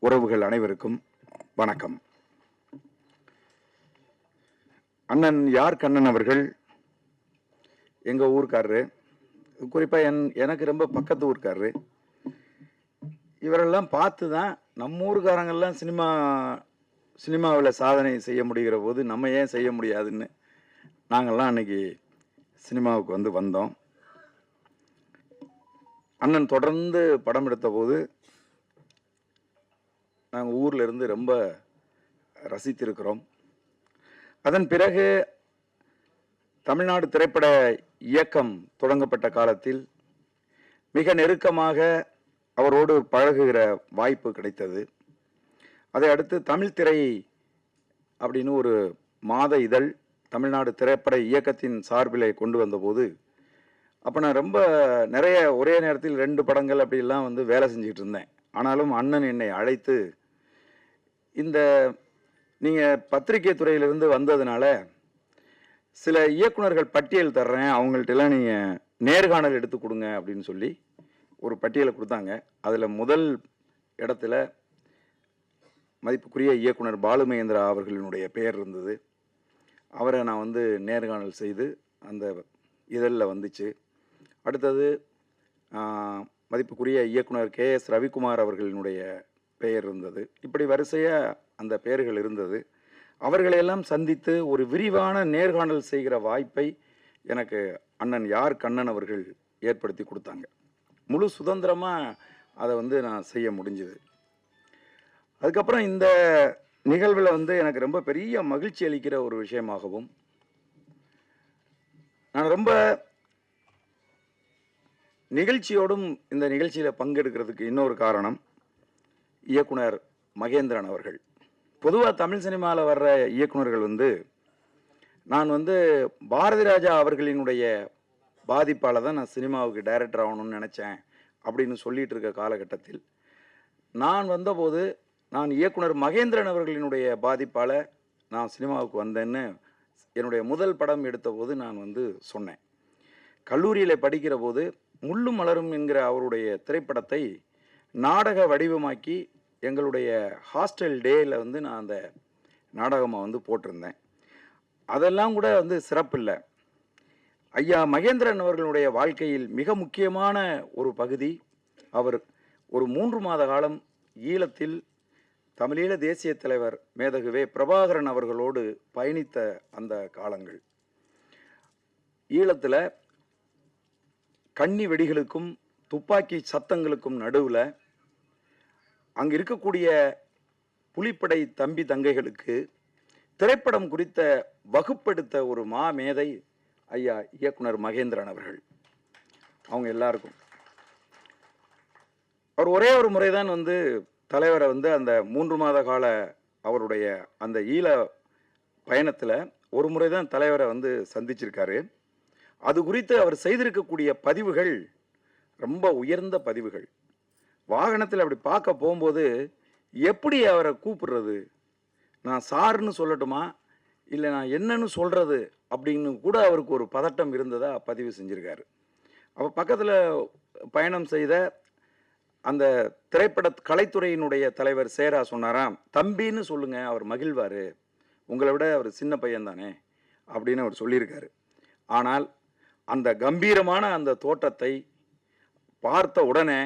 உறவுகள் அனைவருக்கும் வணக்கம். அண்ணன் யார் கண்ணன் அவர்கள் எங்கள் ஊர்க்காரரு, குறிப்பாக எனக்கு ரொம்ப பக்கத்து ஊர்க்காரரு. இவரெல்லாம் பார்த்து தான் நம்ம ஊருக்காரங்கெல்லாம் சினிமாவில் சாதனை செய்ய முடிகிற போது நம்ம ஏன் செய்ய முடியாதுன்னு நாங்கள்லாம் அன்றைக்கி சினிமாவுக்கு வந்தோம். அண்ணன் தொடர்ந்து படம் எடுத்த போது நாங்கள் ஊரில் இருந்து ரொம்ப ரசித்திருக்கிறோம். அதன் பிறகு தமிழ்நாடு திரைப்பட இயக்கம் தொடங்கப்பட்ட காலத்தில் மிக நெருக்கமாக அவரோடு பழகுகிற வாய்ப்பு கிடைத்தது. அதை அடுத்து தமிழ் திரை அப்படின்னு ஒரு மாத இதழ் தமிழ்நாடு திரைப்பட இயக்கத்தின் சார்பில் கொண்டு வந்தபோது அப்போ நான் ரொம்ப நிறைய ஒரே நேரத்தில் 2 படங்கள் அப்படிலாம் வேலை செஞ்சுக்கிட்டு இருந்தேன். ஆனாலும் அண்ணன் என்னை அழைத்து, இந்த நீங்கள் பத்திரிகை துறையிலிருந்து வந்ததுனால சில இயக்குனர்கள் பட்டியல் தர்றேன், அவங்கள்ட்டெல்லாம் நீங்கள் நேர்காணல் எடுத்து கொடுங்க அப்படின்னு சொல்லி ஒரு பட்டியலை கொடுத்தாங்க. அதில் முதல் இடத்துல மதிப்புக்குரிய இயக்குனர் பாலுமகேந்திரா அவர்களினுடைய பெயர் இருந்தது. அவரை நான் நேர்காணல் செய்து அந்த இதழில் வந்துச்சு. அடுத்தது மதிப்புக்குரிய இயக்குனர் KS ரவிக்குமார் அவர்களினுடைய பெயர் இருந்தது. இப்படி வரிசையாக அந்த பெயர்கள் இருந்தது. அவர்களையெல்லாம் சந்தித்து ஒரு விரிவான நேர்காணல் செய்கிற வாய்ப்பை எனக்கு அண்ணன் யார் கண்ணன் அவர்கள் ஏற்படுத்தி கொடுத்தாங்க. முழு சுதந்திரமாக அதை நான் செய்ய முடிஞ்சுது. அதுக்கப்புறம் இந்த நிகழ்வில் வந்து எனக்கு ரொம்ப பெரிய மகிழ்ச்சி அளிக்கிற ஒரு விஷயமாகவும், நான் ரொம்ப நிகழ்ச்சியோடும் இந்த நிகழ்ச்சியில் பங்கெடுக்கிறதுக்கு இன்னொரு காரணம் இயக்குனர் மகேந்திரன் அவர்கள். பொதுவாக தமிழ் சினிமாவில் வர்ற இயக்குனர்கள் வந்து, நான் வந்து பாரதி ராஜா அவர்களினுடைய பாதிப்பால் தான் நான் சினிமாவுக்கு டைரக்டர் ஆகணும்னு நினச்சேன் அப்படின்னு சொல்லிட்டு இருக்க காலகட்டத்தில், நான் வந்தபோது நான் இயக்குனர் மகேந்திரன் அவர்களினுடைய பாதிப்பால் நான் சினிமாவுக்கு வந்தேன்னு என்னுடைய முதல் படம் எடுத்தபோது நான் வந்து சொன்னேன். கல்லூரியில் படிக்கிற போது முள்ளும் மலரும் என்கிற அவருடைய திரைப்படத்தை நாடக வடிவமாக்கி எங்களுடைய ஹாஸ்டல் டேயில் வந்து நான் அந்த நாடகமாக வந்து போட்டிருந்தேன். அதெல்லாம் கூட வந்து சிறப்பில்லை. ஐயா மகேந்திரன் அவர்களுடைய வாழ்க்கையில் மிக முக்கியமான ஒரு பகுதி, அவர் ஒரு 3 மாத காலம் ஈழத்தில் தமிழீழ தேசிய தலைவர் மேதகுவே பிரபாகரன் அவர்களோடு பயணித்த அந்த காலங்கள். ஈழத்தில் கன்னி வெடிகளுக்கும் துப்பாக்கி சத்தங்களுக்கும் நடுவில் அங்கே இருக்கக்கூடிய புலிப்படை தம்பி தங்கைகளுக்கு திரைப்படம் குறித்த வகுப்பெடுத்த ஒரு மாமேதை ஐயா இயக்குனர் மகேந்திரன் அவர்கள். அவங்க எல்லாருக்கும் அவர் ஒரே ஒரு முறைதான் வந்து தலைவரை வந்து அந்த 3 மாத கால அவருடைய அந்த ஈழ பயணத்தில் ஒரு முறை தான் தலைவரை வந்து சந்திச்சிருக்காரு. அது குறித்து அவர் செய்திருக்கக்கூடிய பதிவுகள் ரொம்ப உயர்ந்த பதிவுகள். வாகனத்தில் அப்படி பார்க்க போகும்போது எப்படி அவரை கூப்பிடுறது, நான் சார்னு சொல்லட்டுமா இல்லை நான் என்னன்னு சொல்கிறது அப்படின்னு கூட அவருக்கு ஒரு பதட்டம் இருந்ததா பதிவு செஞ்சுருக்காரு. அப்போ பக்கத்தில் பயணம் செய்த அந்த திரைப்பட கலைத்துறையினுடைய தலைவர் சேரா சொன்னாராம், தம்பின்னு சொல்லுங்க, அவர் மகிழ்வார், உங்களை விட அவர் சின்ன பையன் தானே அப்படின்னு அவர் சொல்லியிருக்காரு. ஆனால் அந்த கம்பீரமான அந்த தோற்றத்தை பார்த்த உடனே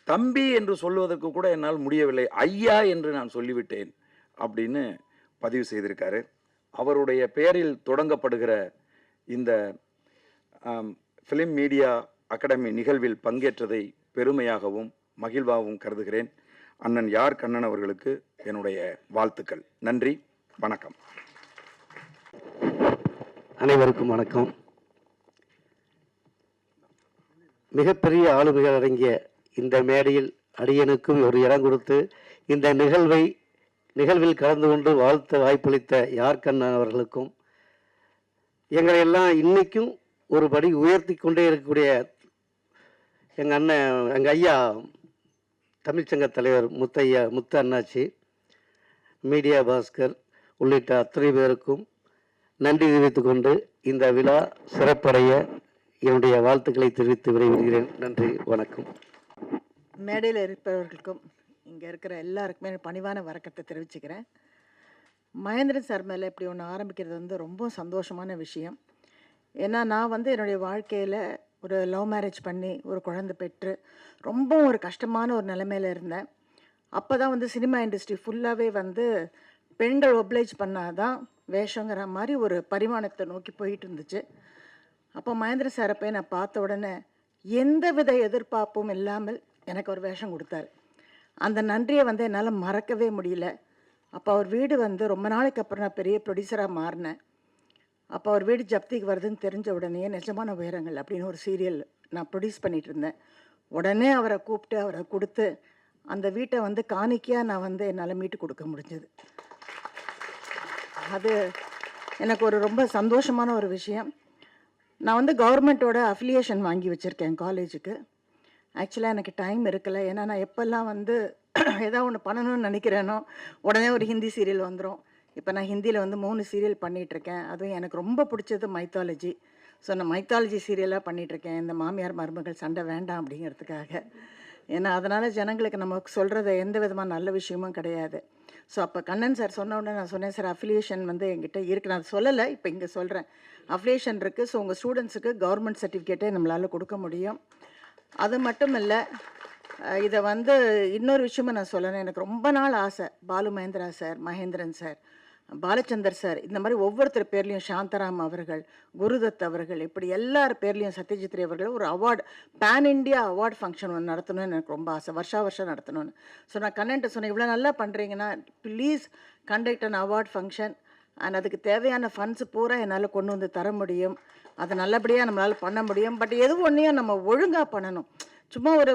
தம்பி என்று சொல்வதற்கு கூட என்னால் முடியவில்லை, ஐயா என்று நான் சொல்லிவிட்டேன் அப்படின்னு பதிவு செய்திருக்காரு. அவருடைய பெயரில் தொடங்கப்படுகிற இந்த ஃபிலிம் மீடியா அகாடமி நிகழ்வில் பங்கேற்றதை பெருமையாகவும் மகிழ்வாகவும் கருதுகிறேன். அண்ணன் யார் கண்ணன் அவர்களுக்கு என்னுடைய வாழ்த்துக்கள். நன்றி, வணக்கம். அனைவருக்கும் வணக்கம். மிகப்பெரிய ஆளுமைகள் அடங்கிய இந்த மேடையில் அடியனுக்கும் ஒரு இடம் கொடுத்து இந்த நிகழ்வில் கலந்து கொண்டு வாழ்த்த வாய்ப்பளித்த யார் கண்ணன் அவர்களுக்கும், எங்களை எல்லாம் இன்னைக்கும் ஒரு படி உயர்த்தி கொண்டே இருக்கக்கூடிய எங்கள் அண்ணன், எங்கள் ஐயா தமிழ்ச்சங்க தலைவர் முத்து அண்ணாச்சி, மீடியா பாஸ்கர் உள்ளிட்ட அத்தனை பேருக்கும் நன்றி தெரிவித்துக் கொண்டு இந்த விழா சிறப்படைய என்னுடைய வாழ்த்துக்களை தெரிவித்து விடைபெறுகிறேன். நன்றி, வணக்கம். மேடையில் இருப்பவர்களுக்கும் இங்கே இருக்கிற எல்லாருக்குமே பணிவான வணக்கத்தை தெரிவிச்சுக்கிறேன். மகேந்திரன் சார் மேலே இப்படி ஒன்று ஆரம்பிக்கிறது வந்து ரொம்ப சந்தோஷமான விஷயம். ஏன்னா நான் வந்து என்னுடைய வாழ்க்கையில் ஒரு லவ் மேரேஜ் பண்ணி ஒரு குழந்தை பெற்று ரொம்ப ஒரு கஷ்டமான ஒரு நிலைமையில் இருந்தேன். அப்போ தான் வந்து சினிமா இண்டஸ்ட்ரி ஃபுல்லாகவே வந்து பெண்கள் ஒப்ளைஜ் பண்ணாதான் வேஷங்கிற மாதிரி ஒரு பரிமாணத்தை நோக்கி போயிட்டு இருந்துச்சு. அப்போ மகேந்திர சாரை போய் நான் பார்த்த உடனே எந்த வித எதிர்பார்ப்பும் இல்லாமல் எனக்கு ஒரு வேஷம் கொடுத்தாரு. அந்த நன்றியை வந்து என்னால் மறக்கவே முடியல. அப்போ அவர் வீடு வந்து ரொம்ப நாளைக்கு அப்புறம் நான் பெரிய ப்ரொடியூசராக மாறினேன். அப்போ அவர் வீடு ஜப்திக்கு வருதுன்னு தெரிஞ்ச உடனே நிஜமான உயரங்கள் அப்படின்னு ஒரு சீரியல் நான் ப்ரொடியூஸ் பண்ணிகிட்டு இருந்தேன். உடனே அவரை கூப்பிட்டு அவரை கொடுத்து அந்த வீட்டை வந்து காணிக்கையாக நான் வந்து என்னால் மீட்டு கொடுக்க முடிஞ்சது. அது எனக்கு ஒரு ரொம்ப சந்தோஷமான ஒரு விஷயம். நான் வந்து கவர்மெண்ட்டோட அஃபிலியேஷன் வாங்கி வச்சுருக்கேன் காலேஜுக்கு. ஆக்சுவலாக எனக்கு டைம் இருக்கலை. ஏன்னா நான் எப்போல்லாம் வந்து ஏதாவது ஒன்று பண்ணணும்னு நினைக்கிறேனோ உடனே ஒரு ஹிந்தி சீரியல் வந்துடும். இப்போ நான் ஹிந்தியில் வந்து 3 சீரியல் பண்ணிகிட்ருக்கேன். அதுவும் எனக்கு ரொம்ப பிடிச்சது மைத்தாலஜி. ஸோ நான் மைத்தாலஜி சீரியலாக பண்ணிகிட்ருக்கேன். இந்த மாமியார் மருமகள் சண்டை வேண்டாம் அப்படிங்கிறதுக்காக. ஏன்னா அதனால் ஜனங்களுக்கு நமக்கு சொல்கிறது எந்த விதமான நல்ல விஷயமும் கிடையாது. ஸோ அப்போ கண்ணன் சார் சொன்ன உடனே நான் சொன்னேன், சார் அஃபிலியேஷன் வந்து என்கிட்ட இருக்குது. நான் சொல்லலை, இப்போ இங்கே சொல்கிறேன். அஃபிலியேஷன் இருக்குது. ஸோ உங்கள் ஸ்டூடெண்ட்ஸுக்கு கவர்மெண்ட் சர்டிஃபிகேட்டே நம்மளால் கொடுக்க முடியும். அது மட்டும் இல்லை, இதை வந்து இன்னொரு விஷயமும் நான் சொல்லணும். எனக்கு ரொம்ப நாள் ஆசை, Balu Mahendra sir, Mahendran sir Balachander sir, இந்த மாதிரி ஒவ்வொருத்தர் பேர்லையும் சாந்தராம் அவர்கள், குருதத் அவர்கள், இப்படி எல்லார் பேர்லையும் சத்யஜித் ரே அவர்கள் ஒரு award, pan India award function ஒன்று நடத்தணும்னு எனக்கு ரொம்ப ஆசை, வருஷம் நடத்தணும்னு. ஸோ நான் கண்ணன்ட்ட சொன்னேன், இவ்வளோ நல்லா பண்ணுறீங்கன்னா please conduct an award function and அதுக்கு தேவையான ஃபண்ட்ஸ் பூரா என்னால் கொண்டு வந்து தர முடியும், அதை நல்லபடியாக நம்மளால் பண்ண முடியும். பட் எது ஒன்றையும் நம்ம ஒழுங்காக பண்ணணும். சும்மா ஒரு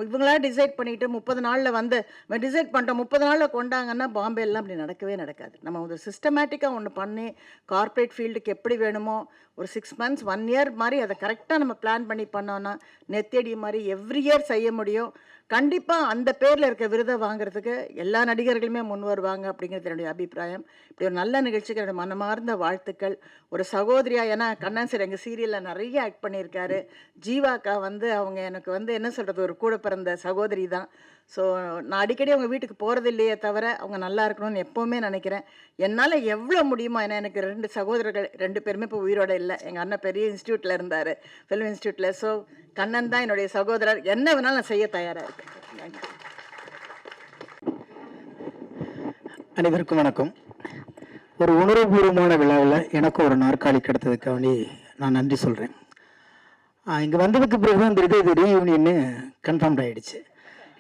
இவங்களா டிசைட் பண்ணிட்டு 30 நாளில் வந்து டிசைட் பண்ணிட்டோம் 30 நாளில் கொண்டாங்கன்னா பாம்பேலாம் அப்படி நடக்கவே நடக்காது. நம்ம ஒரு சிஸ்டமேட்டிக்காக ஒன்று பண்ணி கார்ப்பரேட் ஃபீல்டுக்கு எப்படி வேணுமோ ஒரு 6 months 1 year மாதிரி அதை கரெக்டாக நம்ம பிளான் பண்ணி பண்ணோன்னா நெத்தடி மாதிரி எவ்ரி இயர் செய்ய முடியும். கண்டிப்பாக அந்த பேரில் இருக்க விருதை வாங்குறதுக்கு எல்லா நடிகர்களுமே முன் வருவாங்க அப்படிங்கிறது என்னுடைய அபிப்பிராயம். இப்படி ஒரு நல்ல நிகழ்ச்சிக்கு என்னுடைய மனமார்ந்த வாழ்த்துக்கள். ஒரு சகோதரியாக, ஏன்னா கண்ணன் சார் எங்கள் சீரியலில் நிறைய ஆக்ட் பண்ணியிருக்காரு. ஜீவாக்கா வந்து அவங்க எனக்கு வந்து என்ன சொல்கிறது, ஒரு கூட பிறந்த சகோதரி தான். ஸோ நான் அடிக்கடி அவங்க வீட்டுக்கு போகிறது இல்லையே தவிர அவங்க நல்லா இருக்கணும்னு எப்போவுமே நினைக்கிறேன். என்னால் எவ்வளோ முடியுமோ, ஏன்னா எனக்கு 2 சகோதரர்கள், 2 பேருமே இப்போ உயிரோட இல்லை. எங்கள் அண்ணன் பெரிய இன்ஸ்டியூட்டில் இருந்தார், ஃபிலிம் இன்ஸ்டியூட்டில். ஸோ கண்ணன் தான் என்னுடைய சகோதரர். என்ன வேணாலும் நான் செய்ய தயாராக இருக்கேன். தேங்க்யூ. அனைவருக்கும் வணக்கம். ஒரு உணர்வுபூர்வமான விழாவில் எனக்கு ஒரு நாற்காலி கிடைத்ததுக்காண்டி நான் நன்றி சொல்கிறேன். இங்கே வந்ததுக்கு பிறகு தான் தெரியுது இது ரீயூனியன்னு கன்ஃபார்ம் ஆகிடுச்சு.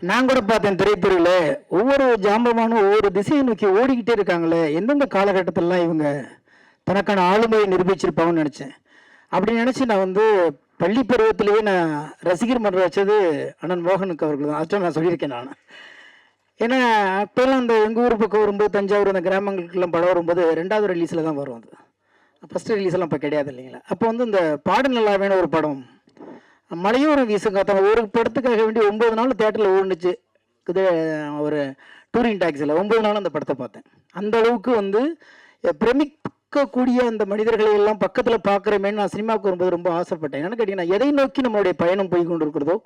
நான் கூட பார்த்தேன் திரைத்துறையில் ஒவ்வொரு ஜாம்பவானும் ஒவ்வொரு திசையை நோக்கி ஓடிக்கிட்டே இருக்காங்களே, எந்தெந்த காலகட்டத்திலலாம் இவங்க தனக்கான ஆளுமையை நிரூபிச்சிருப்பாங்கன்னு நினச்சேன். அப்படி நினச்சி நான் வந்து பள்ளி பருவத்திலேயே நான் ரசிகர் மன்றம் வச்சது அண்ணன் மோகனுக்கு அவர்கள் தான். அதான் நான் சொல்லியிருக்கேன் நான். ஏன்னா அப்போல்லாம் அந்த எங்கள் ஊர் பக்கம் வரும்போது தஞ்சாவூர் அந்த கிராமங்களுக்கெல்லாம் படம் வரும்போது 2வது ரிலீஸில் தான் வரும். அது ஃபஸ்ட்டு ரிலீஸெல்லாம் இப்போ கிடையாது இல்லைங்களா. அப்போ வந்து இந்த பாடு நல்லா வேணும் ஒரு படம், மலையோரம் வீசுங்காத்த ஒரு படத்துக்காக வேண்டி 9 நாள் தேட்டரில் ஓடுனுச்சு. இது ஒரு டூரிங் டாக்ஸியில் 9 நாள் அந்த படத்தை பார்த்தேன். அந்த அளவுக்கு வந்து பிரமிக்கக்கூடிய அந்த மனிதர்களை எல்லாம் பக்கத்தில் பார்க்குறமேன்னு நான் சினிமாவுக்கு வரும்போது ரொம்ப ஆசைப்பட்டேன். என்னென்னு கேட்டிங்கன்னா, எதை நோக்கி நம்மளுடைய பயணம் போய் கொண்டு இருக்கிறதோ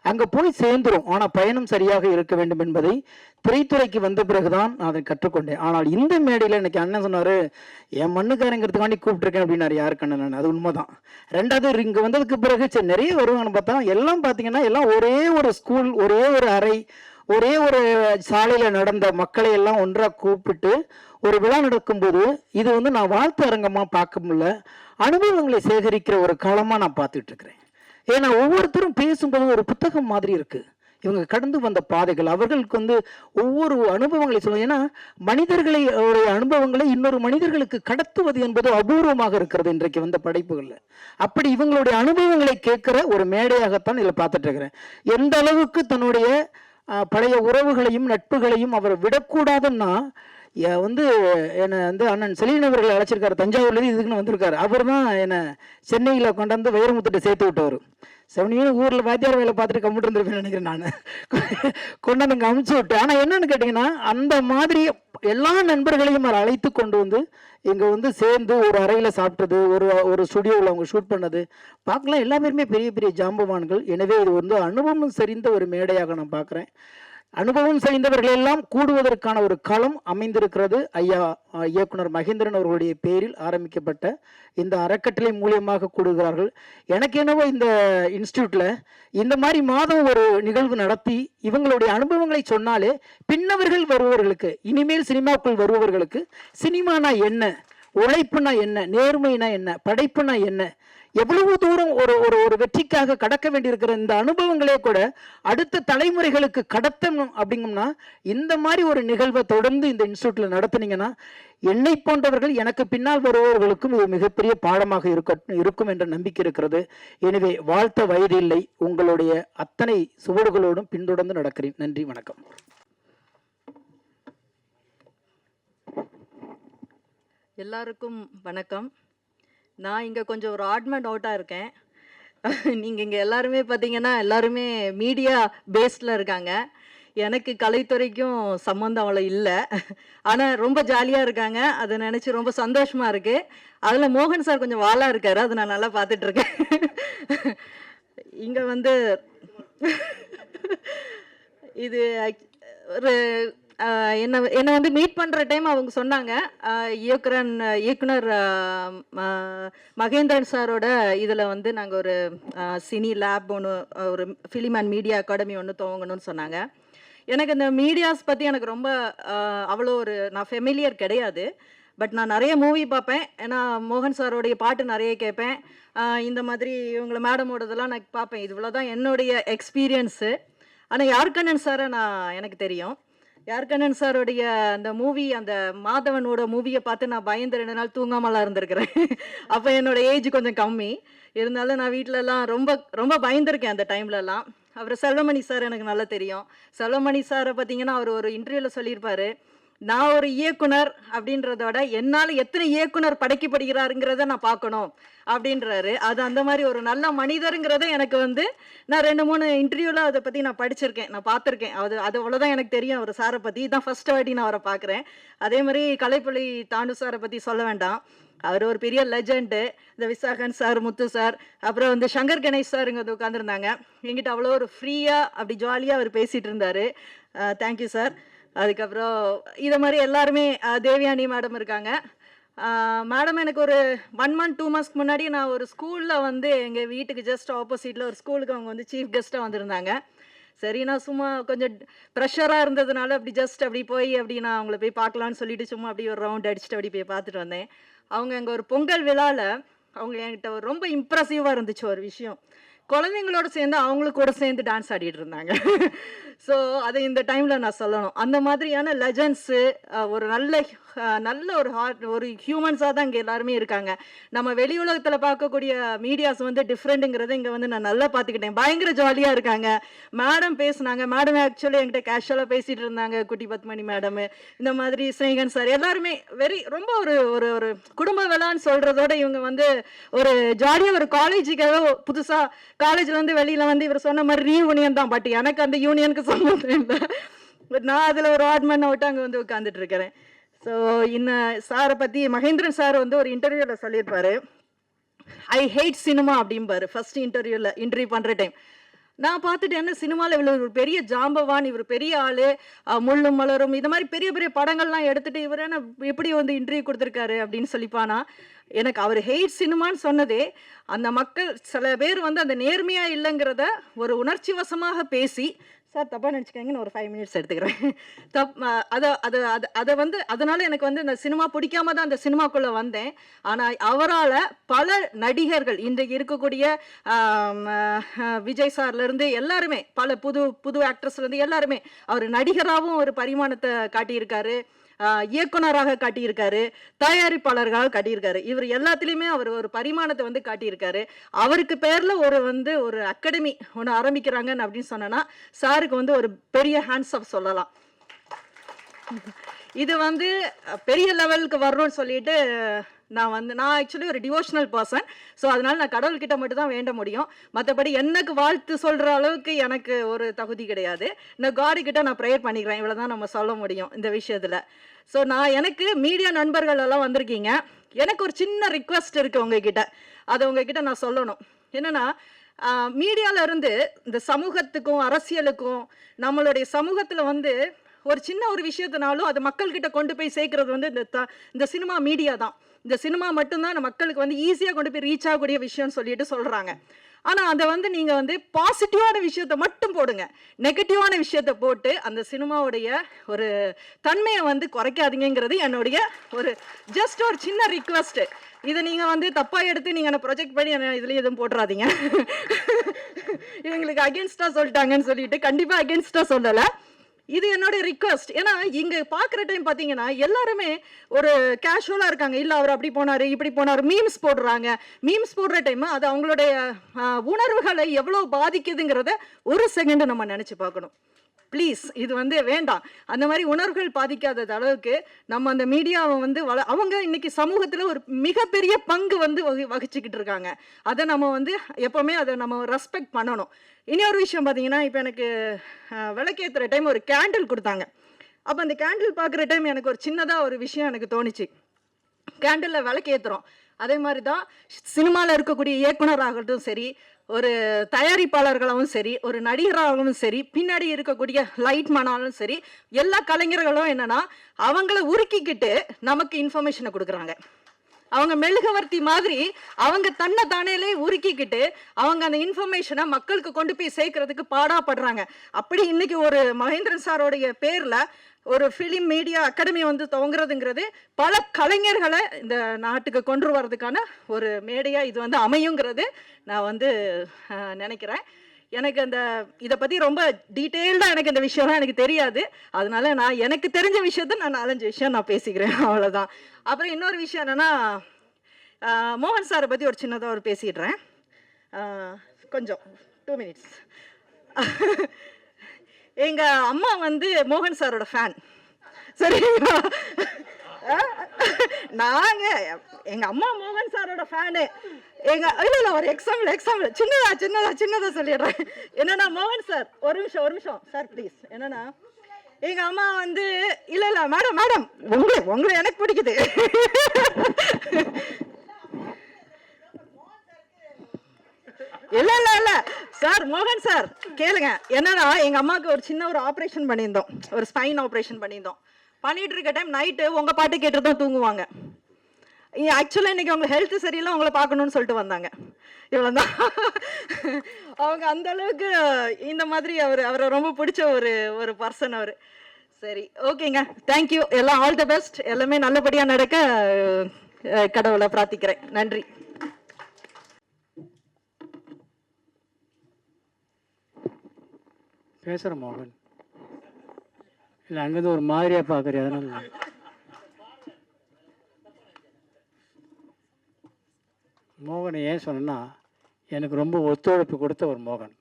அங்கே போய் சேர்ந்துடும். ஆனால் பயணம் சரியாக இருக்க வேண்டும் என்பதை திரைத்துறைக்கு வந்த பிறகுதான் நான் அதை கற்றுக்கொண்டேன். ஆனால் இந்த மேடையில் இன்னைக்கு அண்ணன் சொன்னார், என் மண்ணுக்காரங்கிறதுக்காண்டி கூப்பிட்டுருக்கேன் அப்படின்னாரு. யாருக்கு அண்ணன்? அது உண்மைதான். 2வது இங்கே வந்ததுக்கு பிறகு சரி நிறைய வருவாங்கன்னு பார்த்தா எல்லாம் பார்த்தீங்கன்னா எல்லாம் ஒரே ஒரு ஸ்கூல், ஒரே ஒரு அறை, ஒரே ஒரு சாலையில் நடந்த மக்களை எல்லாம் ஒன்றாக கூப்பிட்டு ஒரு விழா நடக்கும்போது இது வந்து நான் வாழ்த்து அரங்கமாக பார்க்க முடியல, அனுபவங்களை சேகரிக்கிற ஒரு காலமாக நான் பார்த்துட்டு இருக்கிறேன். ஏன்னா ஒவ்வொருத்தரும் பேசும்போது ஒரு புத்தகம் மாதிரி இருக்குது. இவங்க கடந்து வந்த பாதைகள், அவர்களுக்கு வந்து ஒவ்வொரு அனுபவங்களை சொல்லுவாங்க. ஏன்னா மனிதர்களை அனுபவங்களை இன்னொரு மனிதர்களுக்கு கடத்துவது என்பது அபூர்வமாக இருக்கிறது இன்றைக்கு வந்த படைப்புகளில். அப்படி இவங்களுடைய அனுபவங்களை கேட்குற ஒரு மேடையாகத்தான் இதில் பார்த்துட்டு இருக்கிறேன். எந்த அளவுக்கு தன்னுடைய பழைய உறவுகளையும் நட்புகளையும் அவர் விடக்கூடாதுன்னா வந்து என்னை வந்து அண்ணன் செலீன் அவர்கள் அழைச்சிருக்காரு. தஞ்சாவூர்லேருந்து இதுக்குன்னு வந்திருக்காரு. அவர் தான் என்னை சென்னையில் கொண்டாந்து வைரமுத்துட்டு சேர்த்து விட்டவர். 7 years ஊரில் வாத்தியார் வேலை பார்த்துட்டு கம்ப்யூட்டர் இருந்திருப்பேன்னு நினைக்கிறேன் நான். கொண்டாந்து அங்கே அமுச்சு விட்டு. ஆனால் என்னன்னு கேட்டிங்கன்னா, அந்த மாதிரி எல்லா நண்பர்களையும் அவர் அழைத்து கொண்டு வந்து இங்கே வந்து சேர்ந்து ஒரு அறையில் சாப்பிட்டது, ஒரு ஸ்டுடியோவில் அவங்க ஷூட் பண்ணது பார்க்கலாம். எல்லா பேருமே பெரிய பெரிய ஜாம்பவான்கள். எனவே இது வந்து அனுபவம் செறிந்த ஒரு மேடையாக நான் பார்க்குறேன். அனுபவம் செய்தவர்கள் எல்லாம் கூடுவதற்கான ஒரு களம் அமைந்திருக்கிறது. ஐயா இயக்குனர் மகேந்திரன் அவர்களுடைய பேரில் ஆரம்பிக்கப்பட்ட இந்த அறக்கட்டளை மூலியமாக கூடுகிறார்கள். எனக்கு என்னவோ இந்த இன்ஸ்டியூட்டில் இந்த மாதிரி மாதம் ஒரு நிகழ்வு நடத்தி இவங்களுடைய அனுபவங்களை சொன்னாலே பின்னவர்கள் வருபவர்களுக்கு, இனிமேல் சினிமாவுக்குள் வருபவர்களுக்கு சினிமானா என்ன, உழைப்புனா என்ன, நேர்மைனா என்ன, படைப்புனா என்ன, எவ்வளவு தூரம் ஒரு ஒரு வெற்றிக்காக கடக்க வேண்டியிருக்கிற இந்த அனுபவங்களே கூட அடுத்த தலைமுறைகளுக்கு கடத்தணும். அப்படிங்கம்னா இந்த மாதிரி ஒரு நிகழ்வை தொடர்ந்து இந்த இன்ஸ்டியூட்டில் நடத்துனீங்கன்னா என்னை போன்றவர்கள், எனக்கு பின்னால் வருபவர்களுக்கும் இது மிகப்பெரிய பாடமாக இருக்கும் என்ற நம்பிக்கை இருக்கிறது. எனவே வாழ்த்த வயது இல்லை, உங்களுடைய அத்தனை சுவடுகளோடும் பின்தொடர்ந்து நடக்கிறேன். நன்றி, வணக்கம். எல்லாருக்கும் வணக்கம். நான் இங்கே கொஞ்சம் ஒரு ஆட்மெண்ட் அவுட்டாக இருக்கேன். நீங்கள் இங்கே எல்லாருமே பார்த்தீங்கன்னா எல்லாருமே மீடியா பேஸ்டில் இருக்காங்க. எனக்கு கலைத்துறைக்கும் சம்மந்தம் அவ்வளோ இல்லை. ஆனால் ரொம்ப ஜாலியாக இருக்காங்க. அதை நினச்சி ரொம்ப சந்தோஷமாக இருக்குது. அதில் மோகன் சார் கொஞ்சம் வாலாக இருக்கார், அதை நான் நல்லா பார்த்துட்ருக்கேன். இங்கே வந்து இது ஒரு என்னை வந்து மீட் பண்ணுற டைம் அவங்க சொன்னாங்க, இயக்குனர் மகேந்திரன் சாரோட இதில் வந்து நாங்கள் ஒரு சினி லேப் ஒன்று, ஒரு ஃபிலிம் அண்ட் மீடியா அகாடமி ஒன்று துவங்கணும்னு சொன்னாங்க. எனக்கு இந்த மீடியாஸ் பற்றி எனக்கு ரொம்ப அவ்வளோ நான் ஃபெமிலியர் கிடையாது. பட் நான் நிறைய மூவி பார்ப்பேன். ஏன்னா மோகன் சாரோடைய பாட்டு நிறைய கேட்பேன். இந்த மாதிரி இவங்களை மேடமோடதெல்லாம் நான் பார்ப்பேன். இது இவ்வளோதான் என்னுடைய எக்ஸ்பீரியன்ஸு. ஆனால் யார்கண்ணன் சாரை எனக்கு தெரியும். யார்கண்ணன் சாருடைய அந்த மூவி, அந்த மாதவனோட மூவியை பார்த்து நான் பயந்து 2 நாள் தூங்காமலாம் இருந்திருக்கிறேன். அப்போ என்னோட ஏஜ் கொஞ்சம் கம்மி இருந்தாலும் நான் வீட்டிலலாம் ரொம்ப ரொம்ப பயந்துருக்கேன் அந்த டைம்லலாம். அப்புறம் செல்வமணி சார் எனக்கு நல்லா தெரியும். செல்வமணி சாரை பார்த்தீங்கன்னா அவர் ஒரு இன்டர்வியூவில் சொல்லியிருப்பார், நான் ஒரு இயக்குனர் அப்படின்றத விட என்னால் எத்தனை இயக்குனர் படைக்கப்படுகிறாருங்கிறத நான் பார்க்கணும் அப்படின்றாரு. அது அந்த மாதிரி ஒரு நல்ல மனிதருங்கிறத எனக்கு நான் 2-3 இன்டர்வியூவில் அதை பற்றி நான் படிச்சிருக்கேன், நான் பார்த்துருக்கேன். அது அவ்வளோதான் எனக்கு தெரியும் அவர் சாரை பற்றி. இதுதான் ஃபர்ஸ்ட் வாட்டி நான் அவரை பார்க்குறேன். அதே மாதிரி கலைப்புலி தாண்டு சாரை பற்றி சொல்ல வேண்டாம், அவர் ஒரு பெரிய லெஜண்டு. இந்த விசாகன் சார், முத்து சார், அப்புறம் சங்கர் கணேஷ் சார் இங்கே உட்காந்துருந்தாங்க. எங்கிட்ட அவ்வளோ ஒரு ஃப்ரீயாக அப்படி ஜாலியாக அவர் பேசிகிட்டு இருந்தார். Thank you sir. அதுக்கப்புறம் இதை மாதிரி எல்லாருமே தேவயானி மேடம் இருக்காங்க. மேடம் எனக்கு ஒரு 1 month 2 months முன்னாடி நான் ஒரு ஸ்கூலில் எங்கள் வீட்டுக்கு ஜஸ்ட் ஆப்போசிட்டில் ஒரு ஸ்கூலுக்கு அவங்க சீஃப் கெஸ்ட்டாக வந்திருந்தாங்க. சரி, நான் சும்மா கொஞ்சம் ப்ரெஷராக இருந்ததுனால அப்படி ஜஸ்ட் அப்படி போய் நான் அவங்கள போய் பார்க்கலான்னு சொல்லிட்டு சும்மா அப்படி ஒரு ரவுண்ட் அடிச்சுட்டு அப்படி போய் பார்த்துட்டு வந்தேன். அவங்க அங்கே ஒரு பொங்கல் விழாவில் அவங்க என்கிட்ட ரொம்ப இம்ப்ரெசிவாக இருந்துச்சு ஒரு விஷயம். குழந்தைங்களோட சேர்ந்து அவங்களுக்கு கூட சேர்ந்து டான்ஸ் ஆடிட்டு இருந்தாங்க. ஸோ அதை இந்த டைமில் நான் சொல்லணும். அந்த மாதிரியான லெஜண்ட்ஸு ஒரு நல்ல ஒரு ஹியூமன்ஸாக தான் இங்கே எல்லாருமே இருக்காங்க. நம்ம வெளி உலகத்தில் பார்க்கக்கூடிய மீடியாஸ் டிஃப்ரெண்ட்டுங்கிறத இங்கே நான் நல்லா பார்த்துக்கிட்டேன். பயங்கர ஜாலியாக இருக்காங்க. மேடம் பேசுனாங்க. மேடம் ஆக்சுவலி என்கிட்ட கேஷுவலாக பேசிகிட்டு இருந்தாங்க. குட்டி பத்மணி மேடம், இந்த மாதிரி ஸ்னேகன் சார், எல்லாருமே ரொம்ப ஒரு ஒரு ஒரு குடும்ப விழான்னு சொல்கிறதோட இவங்க ஒரு ஜாலியாக ஒரு காலேஜுக்காக புதுசாக காலேஜ்லேருந்து வெளியில் இவர் சொன்ன மாதிரி ரீயூனியன் தான். பட் எனக்கு அந்த யூனியனுக்கு சம்மந்தம் இல்லை. பட் நான் அதில் ஒரு ஆட்மன் அவுட்டு அங்கே உட்காந்துட்டு இருக்கிறேன். ஸோ இன்னும் சாரை பற்றி மகேந்திரன் சார் ஒரு இன்டர்வியூவில் சொல்லியிருப்பார், ஐ ஹேட் சினிமா அப்படிம்பாரு. ஃபர்ஸ்ட் இன்டர்வியூ பண்ணுற டைம் நான் பார்த்துட்டு, என்ன சினிமாவில் இவ்வளோ ஒரு பெரிய ஜாம்பவான், இவர் பெரிய ஆள், முள்ளும் மலரும் இது மாதிரி பெரிய பெரிய படங்கள்லாம் எடுத்துகிட்டு இவர் என்ன எப்படி இன்டர்வியூ கொடுத்துருக்காரு அப்படின்னு சொல்லிப்பானா. எனக்கு அவர் ஹெய்ட் சினிமான்னு சொன்னதே அந்த மக்கள் சில பேர் அந்த நேர்மையாக இல்லைங்கிறத ஒரு உணர்ச்சி வசமாக பேசி, சார் தப்பாக நினச்சிக்கங்கன்னு ஒரு 5 minutes எடுத்துக்கிறேன். அதனால் எனக்கு இந்த சினிமா பிடிக்காம தான் அந்த சினிமாக்குள்ளே வந்தேன். ஆனால் அவரால் பல நடிகர்கள் இன்றைக்கு இருக்கக்கூடிய விஜய் சார்லேருந்து எல்லாருமே, பல புது ஆக்ட்ரஸ்லேருந்து எல்லாருமே அவர் நடிகராகவும் ஒரு பரிமாணத்தை காட்டியிருக்காரு, இயக்குனராக காட்டியிருக்காரு, தயாரிப்பாளர்களாக காட்டியிருக்காரு. இவர் எல்லாத்துலேயுமே அவர் ஒரு பரிமாணத்தை காட்டியிருக்காரு. அவருக்கு பேரில் ஒரு அகாடமி ஒன்று ஆரம்பிக்கிறாங்கன்னு அப்படின்னு சொன்னோன்னா சாருக்கு ஒரு பெரிய ஹேண்ட்ஸ் ஆஃப் சொல்லலாம். இது பெரிய லெவலுக்கு வரணும்னு சொல்லிட்டு நான் ஆக்சுவலி ஒரு டிவோஷனல் பர்சன். ஸோ அதனால் நான் கடவுள்கிட்ட மட்டும் தான் வேண்ட முடியும். மற்றபடி எனக்கு வாழ்த்து சொல்கிற அளவுக்கு எனக்கு ஒரு தகுதி கிடையாது. நான் காடுகிட்ட நான் ப்ரேயர் பண்ணிக்கிறேன். இவ்வளோ தான் நம்ம சொல்ல முடியும் இந்த விஷயத்தில். ஸோ எனக்கு மீடியா நண்பர்கள் எல்லாம் வந்திருக்கீங்க. எனக்கு ஒரு சின்ன ரிக்வெஸ்ட் இருக்குது உங்ககிட்ட. அதை உங்ககிட்ட நான் சொல்லணும். என்னென்னா, மீடியாவில் இருந்து இந்த சமூகத்துக்கும் அரசியலுக்கும் நம்மளுடைய சமூகத்தில் ஒரு சின்ன ஒரு விஷயத்தினாலும் அது மக்கள்கிட்ட கொண்டு போய் சேர்க்கறது இந்த சினிமா மீடியா தான். இந்த சினிமா மட்டும்தான் மக்களுக்கு ஈஸியாக கொண்டு போய் ரீச் ஆகக்கூடிய விஷயம்னு சொல்லிட்டு சொல்கிறாங்க. ஆனால் அதை நீங்கள் பாசிட்டிவான விஷயத்த மட்டும் போடுங்க, நெகட்டிவான விஷயத்த போட்டு அந்த சினிமாவுடைய ஒரு தன்மையை குறைக்காதீங்கிறது என்னுடைய ஒரு ஜஸ்ட் ஒரு சின்ன ரிக்வெஸ்ட்டு. இதை நீங்கள் தப்பாக எடுத்து நீங்கள் ப்ரொஜெக்ட் பண்ணி இதுலேயும் எதுவும் போட்டுறாதீங்க. இவங்களுக்கு அகேன்ஸ்டாக சொல்லிட்டாங்கன்னு சொல்லிட்டு கண்டிப்பாக அகேன்ஸ்டாக சொல்லலை. இது என்னோட ரிக்வெஸ்ட். ஏன்னா இங்கே பார்க்குற டைம் பார்த்தீங்கன்னா எல்லாருமே ஒரு கேஷுவலாக இருக்காங்க. இல்லை அவர் அப்படி போனார் இப்படி போனார், மீம்ஸ் போடுறாங்க. மீம்ஸ் போடுற டைம் அது அவங்களுடைய உணர்வுகளை எவ்வளோ பாதிக்குதுங்கிறத ஒரு செகண்டு நம்ம நினச்சி பார்க்கணும். ப்ளீஸ், இது வேண்டாம். அந்த மாதிரி உணர்வுகள் பாதிக்காத அளவுக்கு நம்ம அந்த மீடியாவை அவங்க இன்னைக்கு சமூகத்தில் ஒரு மிகப்பெரிய பங்கு வகிச்சுக்கிட்டு இருக்காங்க. அதை நம்ம எப்போவுமே அதை நம்ம ரெஸ்பெக்ட் பண்ணணும். இன்னொரு விஷயம் பார்த்தீங்கன்னா, இப்போ எனக்கு விளக்கேற்றுற டைம் ஒரு கேண்டில் கொடுத்தாங்க. அப்போ அந்த கேண்டில் பார்க்குற டைம் எனக்கு ஒரு சின்னதாக ஒரு விஷயம் எனக்கு தோணுச்சு. கேண்டிலில் விளக்கேற்றுறோம். அதே மாதிரி தான் சினிமாவில் இருக்கக்கூடிய இயக்குனராகட்டும் சரி, ஒரு தயாரிப்பாளர்களாகவும் சரி, ஒரு நடிகராகவும் சரி, பின்னாடி இருக்கக்கூடிய லைட் மேனாலும் சரி, எல்லா கலைஞர்களும் என்னன்னா அவங்கள உருக்கிக்கிட்டு நமக்கு இன்ஃபர்மேஷனை கொடுக்குறாங்க. அவங்க மெழுகுவர்த்தி மாதிரி அவங்க தன்னை தானேலே உருக்கிக்கிட்டு அவங்க அந்த இன்ஃபர்மேஷனை மக்களுக்கு கொண்டு போய் சேர்க்கறதுக்கு பாடாப்படுறாங்க. அப்படி இன்னைக்கு ஒரு மகேந்திரன் சாரோடைய பேரில் ஒரு ஃபிலிம் மீடியா அகாடமி வந்து துவங்குறதுங்கிறது பல கலைஞர்களை இந்த நாட்டுக்கு கொண்டு வர்றதுக்கான ஒரு மேடையாக இது வந்து அமையுங்கிறது நான் வந்து நினைக்கிறேன். எனக்கு இதை பற்றி ரொம்ப டீட்டெயில்டாக எனக்கு இந்த விஷயம்லாம் எனக்கு தெரியாது. அதனால நான் எனக்கு தெரிஞ்ச விஷயத்த நான் 4-5 விஷயம் நான் பேசிக்கிறேன், அவ்வளோதான். அப்புறம் இன்னொரு விஷயம் என்னென்னா, மோகன் சாரை பற்றி ஒரு சின்னதாக ஒரு பேசிடுறேன். கொஞ்சம் 2 மினிட்ஸ். எங்கள் அம்மா வந்து மோகன் சாரோட ஃபேன், சரிங்களா? எங்கள் அம்மா மோகன் சாரோட ஃபேனு. இல்லை ஒரு எக்ஸாம்பிள் சின்னதாக சொல்லிடுறேன். என்னன்னா, மோகன் சார் ஒரு நிமிஷம் சார் ப்ளீஸ். என்னன்னா, எங்கள் அம்மா வந்து இல்லை மேடம் உங்களை எனக்கு பிடிக்குது. இல்லை சார், மோகன் சார் கேளுங்க. என்னன்னா, எங்கள் அம்மாவுக்கு ஒரு சின்ன ஒரு ஆப்ரேஷன் பண்ணியிருந்தோம், ஒரு ஸ்பைன் ஆப்ரேஷன் பண்ணியிருந்தோம். பண்ணிட்டு இருக்க டைம் நைட்டு உங்கள் பாட்டு கேட்டு தான் தூங்குவாங்க. ஆக்சுவலாக இன்றைக்கி அவங்க ஹெல்த் சரியில்லை, உங்களை பார்க்கணுன்னு சொல்லிட்டு வந்தாங்க. இவ்வளோதான். அவங்க அந்த அளவுக்கு இந்த மாதிரி அவரை ரொம்ப பிடிச்ச ஒரு பர்சன் அவர். சரி, ஓகேங்க, தேங்க்யூ. எல்லாம் ஆல் தி பெஸ்ட். எல்லாமே நல்லபடியாக நடக்க கடவுளை பிரார்த்திக்கிறேன். நன்றி. பேசுகிறேன் மோகன். இல்லை, அங்கேருந்து ஒரு மாதிரியாக பார்க்குறேன், அதனால. மோகனை ஏன் சொன்னேன்னா, எனக்கு ரொம்ப ஒத்துழைப்பு கொடுத்த ஒரு மோகன்.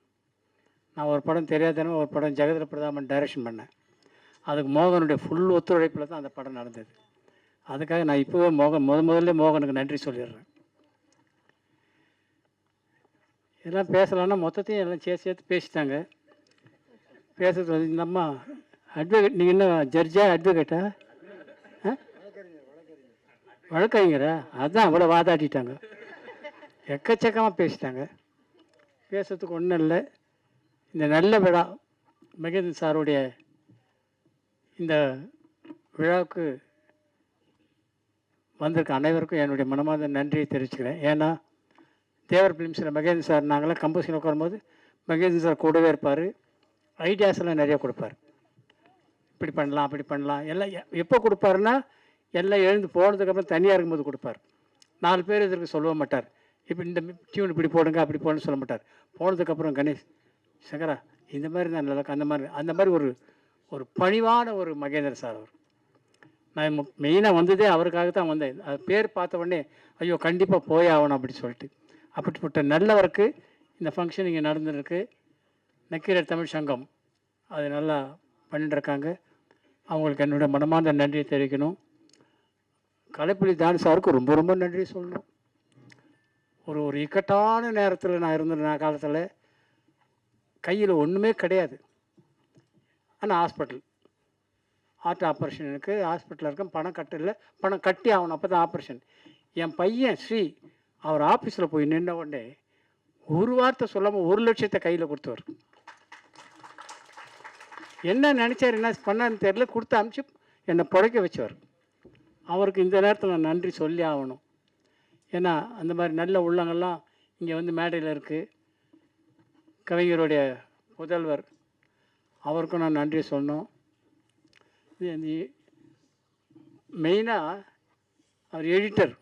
நான் ஒரு படம் தெரியாதனமாக ஒரு படம் ஜெகதர பிரதாமன் டைரக்ஷன் பண்ணேன். அதுக்கு மோகனுடைய ஃபுல் ஒத்துழைப்பில் தான் அந்த படம் நடந்தது. அதுக்காக நான் இப்போவே முதல்ல மோகனுக்கு நன்றி சொல்லிடுறேன். இதெல்லாம் பேசலான்னா மொத்தத்தையும் எல்லாம் சேர்த்து பேசிட்டாங்க. பேசுறது வந்து இந்த அம்மா அட்வொகேட். நீங்கள் என்ன ஜட்ஜா அட்வொகேட்டா? வழக்கறிஞரா? அதுதான் அவ்வளோ வாதாட்டிட்டாங்க, எக்கச்சக்கமாக பேசிட்டாங்க. பேசுறதுக்கு ஒன்றும் இல்லை. இந்த நல்ல விழா மகேந்திரன் சாருடைய இந்த விழாவுக்கு வந்திருக்க அனைவருக்கும் என்னுடைய மனமார்ந்த நன்றியை தெரிவிச்சுக்கிறேன். ஏன்னா தேவர் ஃபிலிம்ஸில் மகேந்திரன் சார் நாங்களாம் கம்போசிஷன் உட்காரும்போது மகேந்திரன் சார் கூடவே இருப்பார். ஐடியாஸ்லாம் நிறையா கொடுப்பார். இப்படி பண்ணலாம் அப்படி பண்ணலாம் எல்லாம். எப்போ கொடுப்பாருன்னா, எல்லாம் எழுந்து போனதுக்கப்புறம் தனியாக இருக்கும்போது கொடுப்பார். 4 பேர் இதற்கு சொல்ல மாட்டார். இப்போ இந்த டியூன் இப்படி போடுங்க அப்படி போடுன்னு சொல்ல மாட்டார். போனதுக்கப்புறம் கணேஷ் சங்கரா இந்த மாதிரி தான் நல்லா அந்த மாதிரி ஒரு பணிவான ஒரு மகேந்திரன் சார் அவர். நான் மெயினாக வந்ததே அவருக்காக தான் வந்தேன். அது பேர் பார்த்த உடனே ஐயோ கண்டிப்பாக போய் ஆகணும் அப்படி சொல்லிட்டு. அப்படிப்பட்ட நல்லவருக்கு இந்த ஃபங்க்ஷன் இங்கே நடந்துருக்கு. நக்கீரர் தமிழ் சங்கம் அது நல்லா பண்ணிட்டுருக்காங்க. அவங்களுக்கு என்னுடைய மனமார்ந்த நன்றியை தெரிவிக்கணும். கலைப்புலி தான் சாருக்கு ரொம்ப ரொம்ப நன்றி சொல்லணும். ஒரு இக்கட்டான நேரத்தில் நான் இருந்த காலத்தில் கையில் ஒன்றுமே கிடையாது. ஆனால் ஹாஸ்பிட்டல் ஹார்ட் ஆப்ரேஷன் எனக்கு ஹாஸ்பிட்டலில் இருக்கேன். பணம் கட்டி ஆகணும், அப்போ தான் ஆப்ரேஷன். என் பையன் ஸ்ரீ அவர் ஆஃபீஸில் போய் நின்ன உடனே ஒரு வார்த்தை சொல்லாமல் 1 லட்சத்தை கையில் கொடுத்தவர். என்ன நினச்சார், என்ன பண்ணான்னு தெரியல, கொடுத்து அனுப்பிச்சு என்னை புழைக்க வச்சவர். அவருக்கு இந்த நேரத்தில் நான் நன்றி சொல்லி ஆகணும். ஏன்னா அந்த மாதிரி நல்ல உள்ளங்கள்லாம் இங்கே வந்து மேடையில் இருக்குது. கவிஞருடைய புதல்வர் அவருக்கும் நான் நன்றி சொல்லணும். மெயினாக அவர் எடிட்டர்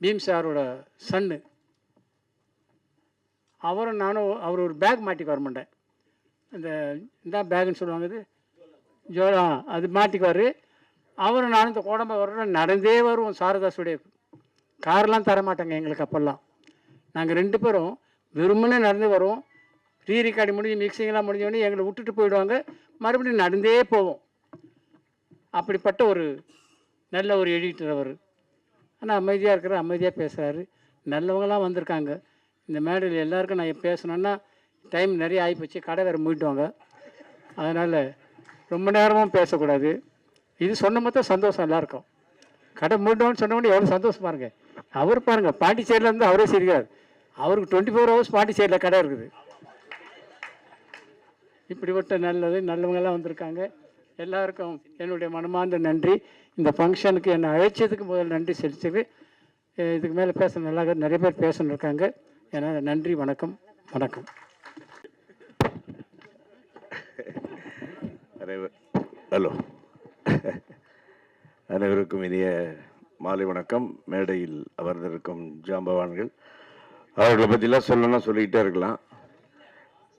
பீம் சாரோட சன்னு, அவரும் நானும் அவர் ஒரு பேக் மாட்டிக்கு வர மாட்டேன். இந்த பேக்குன்னு சொல்லுவாங்க, இது ஜோரம், அது மாட்டிக்குவார். அவரும் நானும் இந்த கோடம்பை வர்றோம், நடந்தே வருவோம். சாரதாஸுடைய காரெலாம் தரமாட்டாங்க எங்களுக்கு அப்போல்லாம். நாங்கள் 2 பேரும் வெறுமனே நடந்து வருவோம். ரீரெக்கார்டு முடிஞ்சு மிக்சிங்கெல்லாம் முடிஞ்சோடனே எங்களை விட்டுட்டு போயிடுவாங்க. மறுபடியும் நடந்தே போவோம். அப்படிப்பட்ட ஒரு நல்ல ஒரு எடிட்டர் அவர். ஆனால் அமைதியாக இருக்கிற, அமைதியாக பேசுகிறாரு. நல்லவங்களாம் வந்திருக்காங்க. இந்த மேடையில் எல்லாருக்கும் நான் பேசணுன்னா டைம் நிறைய ஆகிப்போச்சு, கடை வேறு மூடிட்டுவாங்க. அதனால் ரொம்ப நேரமும் பேசக்கூடாது. இது சொன்ன மொத்தம் சந்தோஷம் எல்லாருக்கும். கடை மூடிட்டோன்னு சொன்னோடனே எவ்வளோ சந்தோஷம் பாருங்கள். அவர் பாருங்கள், பாண்டிச்சேரியில் இருந்து அவரே சிரிக்கிறார். அவருக்கு 24 ஹவர்ஸ் பாண்டிச்சேரியில் கடை இருக்குது. இப்படிப்பட்ட நல்லவங்கெல்லாம் வந்திருக்காங்க. எல்லாருக்கும் என்னுடைய மனமார்ந்த நன்றி. இந்த ஃபங்க்ஷனுக்கு என்னை அழைச்சதுக்கு முதல் நன்றி செலுத்துக்கு. இதுக்கு மேலே பேச நிறைய பேர் பேசணும் இருக்காங்க. ஏன்னா நன்றி, வணக்கம். ஹலோ, அனைவருக்கும் இனிய மாலை வணக்கம். மேடையில் அமர்ந்திருக்கும் ஜாம்பவான்கள், அவர்களை பற்றிலாம் சொல்லணும்னா சொல்லிக்கிட்டே இருக்கலாம்.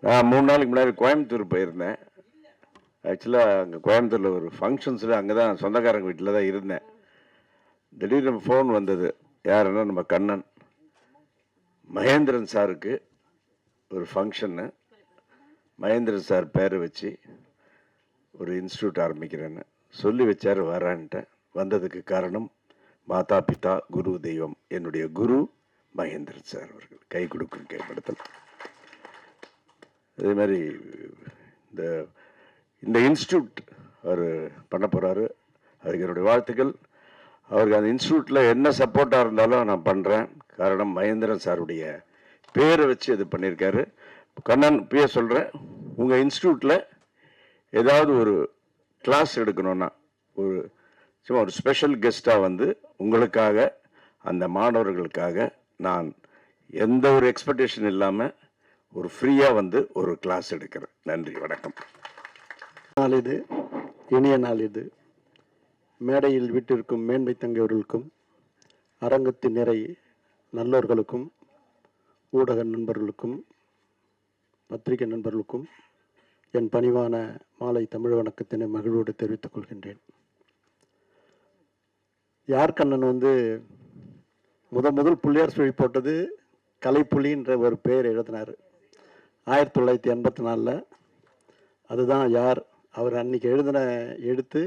நான் 3 நாளைக்கு முன்னாடி கோயம்புத்தூர் போயிருந்தேன். ஆக்சுவலாக அங்கே கோயம்புத்தூரில் ஒரு ஃபங்க்ஷன்ஸில் அங்கே தான் சொந்தக்காரங்க வீட்டில் தான் இருந்தேன். திடீர்னு ஃபோன் வந்தது. யாருன்னா நம்ம கண்ணன் மகேந்திரன் சாருக்கு ஒரு ஃபங்க்ஷன்னு, மகேந்திரன் சார் பேரை வச்சு ஒரு இன்ஸ்டியூட் ஆரம்பிக்கிறேன்னு சொல்லி வச்சார். வரான்ட்டேன். வந்ததுக்கு காரணம் மாதா பிதா குரு தெய்வம். என்னுடைய குரு மகேந்திரன் சார் அவர்கள். கை கொடுக்கும் கைப்படுத்தல். அதே மாதிரி இந்த இன்ஸ்டியூட் அவர் பண்ண போகிறாரு. அதுக்கு என்னுடைய வாழ்த்துக்கள். அவருக்கு அந்த இன்ஸ்டியூட்டில் என்ன சப்போர்ட்டாக இருந்தாலும் நான் பண்ணுறேன். காரணம் மகேந்திரன் சாருடைய பேரை வச்சு இது பண்ணியிருக்காரு. கண்ணன் இப்பயே சொல்கிறேன், உங்கள் இன்ஸ்டியூட்டில் ஏதாவது ஒரு கிளாஸ் எடுக்கணுன்னா சும்மா ஒரு ஸ்பெஷல் கெஸ்ட்டாக வந்து உங்களுக்காக, அந்த மாணவர்களுக்காக நான் எந்த ஒரு எக்ஸ்பெக்டேஷன் இல்லாமல் ஒரு ஃப்ரீயாக வந்து ஒரு கிளாஸ் எடுக்கிறேன். நன்றி, வணக்கம். நாள் இது, இனிய நாள் இது. மேடையில் வீட்டிற்கும் மேன்மை தங்கியவர்களுக்கும், அரங்கத்தின் நிறை நல்லோர்களுக்கும், ஊடக நண்பர்களுக்கும், பத்திரிகை நண்பர்களுக்கும் என் பணிவான மாலை தமிழ் வணக்கத்தினை மகிழ்வோடு தெரிவித்துக் கொள்கின்றேன். யார் கண்ணன் வந்து முதல் புள்ளியார் சுழி போட்டது கலைப்புலின்ற ஒரு பெயர் எழுதினார் 1984. அதுதான் யார். அவர் அன்னைக்கு எழுதின எழுத்து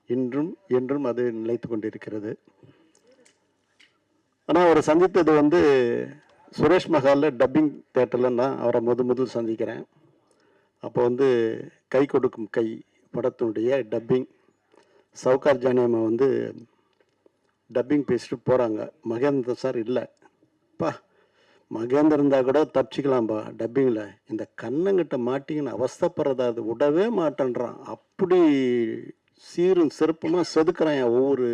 இன்றும் என்றும் அது நிலைத்து கொண்டிருக்கிறது. ஆனால் அவரை சந்தித்தது வந்து சுரேஷ் மஹாலில் டப்பிங் தேட்டரில் நான் அவரை முதல் சந்திக்கிறேன். அப்போ வந்து கை கொடுக்கும் கை படத்தினுடைய டப்பிங் சவுகார் ஜானியம்மா வந்து டப்பிங் பேசிட்டு போகிறாங்க. மகேந்திரன் சார் இல்லைப்பா, மகேந்திரன் இருந்தால் கூட தப்பிச்சிக்கலாம்ப்பா டப்பிங்கில், இந்த கண்ணங்கிட்ட மாட்டிங்கன்னு அவஸ்தப்படுறதா, அது விடவே மாட்டேன்றான். அப்படி சீரும் சிறப்புமாக செதுக்குறான் ஒவ்வொரு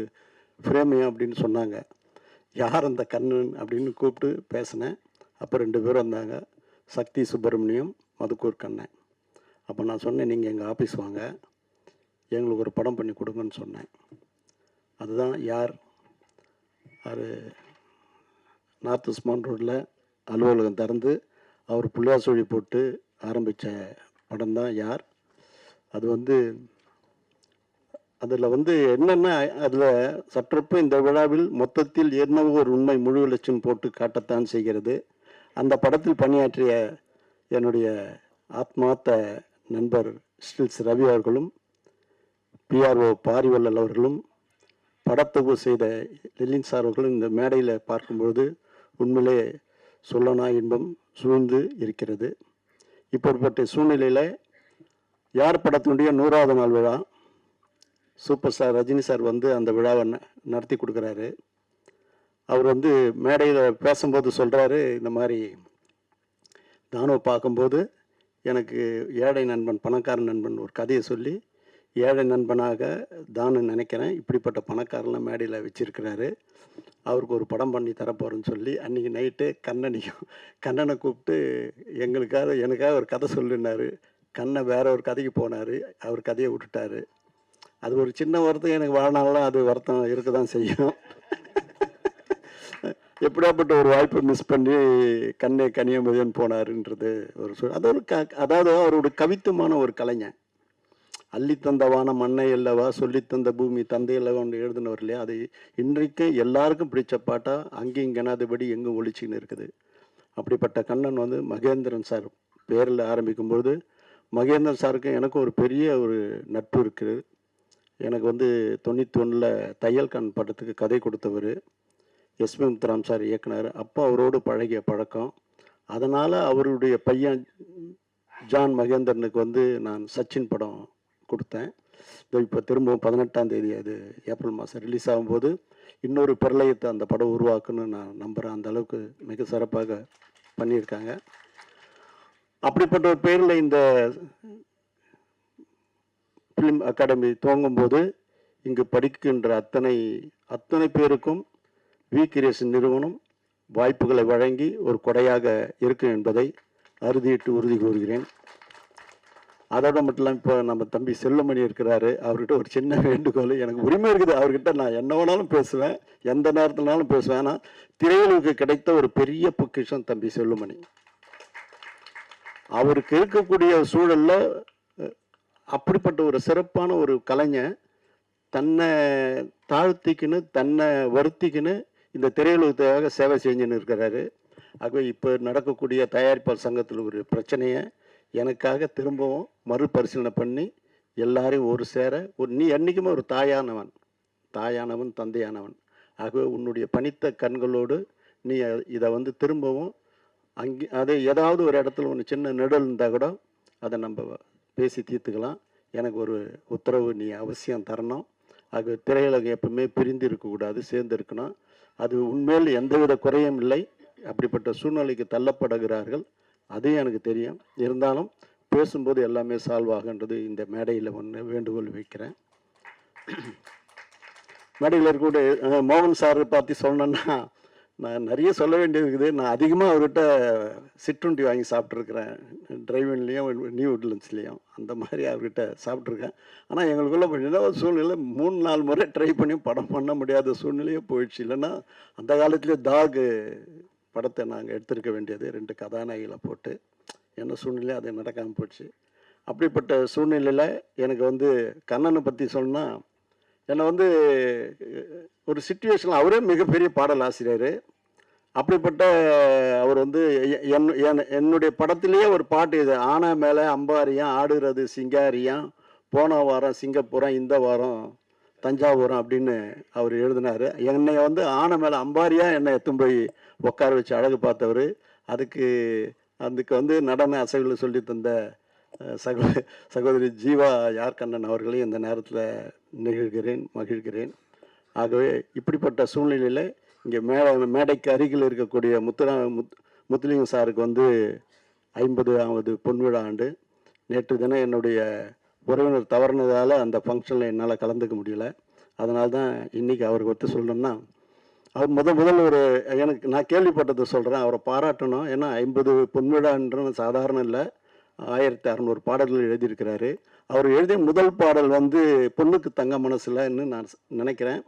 ஃப்ரேமையும் அப்படின்னு சொன்னாங்க. யார் அந்த கண்ணன் அப்படின்னு கூப்பிட்டு பேசினேன். அப்போ 2 பேரும் வந்தாங்க, சக்தி சுப்பிரமணியம், மதுக்கூர் கண்ணன். அப்போ நான் சொன்னேன், நீங்கள் எங்கள் ஆஃபீஸ் வாங்க, எங்களுக்கு ஒரு படம் பண்ணி கொடுங்கன்னு சொன்னேன். அதுதான் யார். அது நார்த் உஸ்மான் ரோட்டில் அலுவலகம் திறந்து அவர் புள்ளியார் சுழி போட்டு ஆரம்பித்த படம் தான் யார். அது வந்து அதில் வந்து என்னென்ன, அதில் சற்றப்ப இந்த விழாவில் மொத்தத்தில் என்னவோ ஒரு உண்மை முழு லட்சம் போட்டு காட்டத்தான் செய்கிறது. அந்த படத்தில் பணியாற்றிய என்னுடைய ஆத்மார்த்த நண்பர் ஸ்டில்ஸ் ரவி அவர்களும், பிஆர்ஓ பாரிவல்லல் அவர்களும், படத்தொகு செய்த லெலின் சார் அவர்களும் இந்த மேடையில் பார்க்கும்பொழுது உண்மையிலே சொல்லனா இன்பம் சூழ்ந்து இருக்கிறது. இப்படிப்பட்ட சூழ்நிலையில் யார் படத்தினுடைய 100வது நாள் விழா, சூப்பர் ஸ்டார் ரஜினி சார் வந்து அந்த விழாவை நடத்தி கொடுக்குறாரு. அவர் வந்து மேடையில் பேசும்போது சொல்கிறாரு, இந்த மாதிரி தானோ பார்க்கும்போது எனக்கு ஏழை நண்பன் பணக்கார நண்பன் ஒரு கதையை சொல்லி, ஏழை நண்பனாக தானு நினைக்கிறேன், இப்படிப்பட்ட பணக்காரெலாம் மேடையில் வச்சுருக்கிறாரு, அவருக்கு ஒரு படம் பண்ணி தரப்போகிறேன்னு சொல்லி அன்றைக்கி நைட்டு கண்ணனை கூப்பிட்டு எனக்காக ஒரு கதை சொல்லினார். கண்ணை வேற ஒரு கதைக்கு போனார், அவர் கதையை விட்டுட்டார். அது ஒரு சின்ன வருத்தம் எனக்கு வாழ்நாளெலாம் அது வருத்தம் இருக்க தான் செய்யும். எப்படியாப்பட்ட ஒரு வாய்ப்பை மிஸ் பண்ணி கண்ணே கனியமதியன் போனாருன்றது ஒரு அது ஒரு அதாவது அவருடைய கவித்துவமான ஒரு கலைஞன். அள்ளித்தந்த வானம் மண்ணை அல்லவா, சொல்லித்தந்த பூமி தந்தை அல்லவா ஒன்று எழுதினவர் இல்லையா, அது இன்றைக்கும் எல்லாருக்கும் பிடிச்ச பாட்டாக அங்கேயும் கனாதபடி எங்கும் ஒழிச்சின்னு இருக்குது. அப்படிப்பட்ட கண்ணன் வந்து மகேந்திரன் சார் பேரில் ஆரம்பிக்கும்பொழுது, மகேந்திரன் சாருக்கு எனக்கும் ஒரு பெரிய ஒரு நட்பு இருக்குது. எனக்கு வந்து 91 தையல் கண் படத்துக்கு கதை கொடுத்தவர் எஸ்பி முத்துராம் சார் இயக்குனர். அப்போ அவரோடு பழகிய பழக்கம். அதனால் அவருடைய பையன் ஜான் மகேந்திரனுக்கு வந்து நான் சச்சின் படம் கொடுத்தேன். இப்போ திரும்பவும் 18ஆம் தேதி அது ஏப்ரல் மாதம் ரிலீஸ் ஆகும்போது இன்னொரு பிரளயத்தை அந்த படம் உருவாக்குன்னு நான் நம்புகிறேன். அந்த அளவுக்கு மிக சிறப்பாக பண்ணியிருக்காங்க. அப்படிப்பட்ட ஒரு பேரில் இந்த ஃபிலிம் அகாடமி துவங்கும்போது இங்கு படிக்கின்ற அத்தனை பேருக்கும் வி கிரியேஷன் நிறுவனம் வாய்ப்புகளை வழங்கி ஒரு கொடையாக இருக்கும் என்பதை அறுதியிட்டு உறுதி கூறுகிறேன். அதோட மட்டும் இல்லாமல் இப்போ நம்ம தம்பி செல்லுமணி இருக்கிறாரு, அவர்கிட்ட ஒரு சின்ன வேண்டுகோள். எனக்கு உரிமை இருக்குது அவர்கிட்ட, நான் என்ன வேணாலும் பேசுவேன், எந்த நேரத்துலனாலும் பேசுவேன். ஆனால் திரையுலகுக்கு கிடைத்த ஒரு பெரிய பொக்கிஷம் தம்பி செல்லுமணி. அவருக்கு இருக்கக்கூடிய சூழல்ல அப்படிப்பட்ட ஒரு சிறப்பான ஒரு கலைஞன் தன்னை தாழ்த்திக்கின்னு தன்னை வருத்திக்கின்னு இந்த திரையுலகத்துக்காக சேவை செஞ்சுன்னு இருக்கிறாரு. ஆகவே இப்போ நடக்கக்கூடிய தயாரிப்பாளர் சங்கத்தில் ஒரு பிரச்சனையை எனக்காக திரும்பவும் மறுபரிசீலனை பண்ணி எல்லாரையும் ஒரு சேர நீ என்றைக்குமே ஒரு தாயானவன் தந்தையானவன். ஆகவே உன்னுடைய பணித்த கண்களோடு நீ இதை வந்து திரும்பவும் அது ஏதாவது ஒரு இடத்துல ஒன்று சின்ன நெடல் இருந்தால் கூட அதை நம்ம பேசி தீர்த்துக்கலாம். எனக்கு ஒரு உத்தரவு நீ அவசியம் தரணும். ஆக திரையுலகம் எப்பவுமே பிரிந்து இருக்கக்கூடாது, சேர்ந்து இருக்கணும். அது உண்மையில் எந்தவித குறையும் இல்லை. அப்படிப்பட்ட சூழ்நிலைக்கு தள்ளப்படுகிறார்கள், அதையும் எனக்கு தெரியும். இருந்தாலும் பேசும்போது எல்லாமே சால்வ் ஆகுன்றது இந்த மேடையில் ஒன்று வேண்டுகோள் வைக்கிறேன். மேடையில் இருக்கக்கூடிய மோகன் சார் பற்றி சொல்லணுன்னா நான் நிறைய சொல்ல வேண்டியது இருக்குது. நான் அதிகமாக அவர்கிட்ட சிற்றுண்டி வாங்கி சாப்பிட்ருக்குறேன், டிரைவிங்லேயும் நியூ உட்லண்ட்ஸ்லேயும் அந்த மாதிரி அவர்கிட்ட சாப்பிட்ருக்கேன். ஆனால் எங்களுக்குள்ள ஏதோ ஒரு சூழ்நிலை 3-4 முறை ட்ரை பண்ணி படம் பண்ண முடியாத சூழ்நிலையே போயிடுச்சு. இல்லைன்னா அந்த காலத்துலேயே டாக் படத்தை நாங்கள் எடுத்திருக்க வேண்டியது 2 கதாநாயகிகளை போட்டு. என்ன சூழ்நிலை அது நடக்காமல் போச்சு. அப்படிப்பட்ட சூழ்நிலையில் எனக்கு வந்து கண்ணனை பற்றி சொன்னால், என்னை வந்து ஒரு சிச்சுவேஷனில் அவரே மிகப்பெரிய பாடல் ஆசிரியர். அப்படிப்பட்ட அவர் வந்து என்னுடைய படத்திலேயே ஒரு பாட்டு இது, ஆனை மேலே அம்பாரியாம் ஆடுறது சிங்காரியாம், போன வாரம் சிங்கப்பூரம் இந்த வாரம் தஞ்சாவூரம் அப்படின்னு அவர் எழுதினார். என்னை வந்து ஆனை மேலே அம்பாரியாக என்னை எத்தும் போய் உட்கார வச்சு அழகு பார்த்தவர். அதுக்கு வந்து நடன அசைவுகளை சொல்லி தந்த சகோதரி ஜீவா யார்கண்ணன் அவர்களையும் இந்த நேரத்தில் மகிழ்கிறேன். ஆகவே இப்படிப்பட்ட சூழ்நிலையில் இங்கே மேடைக்கு அருகில் இருக்கக்கூடிய முத்துலிங்கம் சாருக்கு வந்து 50வது பொன்விழா ஆண்டு. நேற்று தினம் என்னுடைய உறவினர் தவறுனதால் அந்த ஃபங்க்ஷனில் என்னால் கலந்துக்க முடியல. அதனால தான் இன்றைக்கி அவருக்கு ஒத்து சொல்லணும்னா, அவர் முதல் ஒரு நான் கேள்விப்பட்டதை சொல்கிறேன், அவரை பாராட்டணும். ஏன்னா 50 பொன்விழான்றது சாதாரண இல்லை, 1600 பாடல்கள் எழுதியிருக்கிறாரு. அவர் எழுதிய முதல் பாடல் வந்து பொண்ணுக்கு தங்க மனசுலன்னு நான் நினைக்கிறேன்.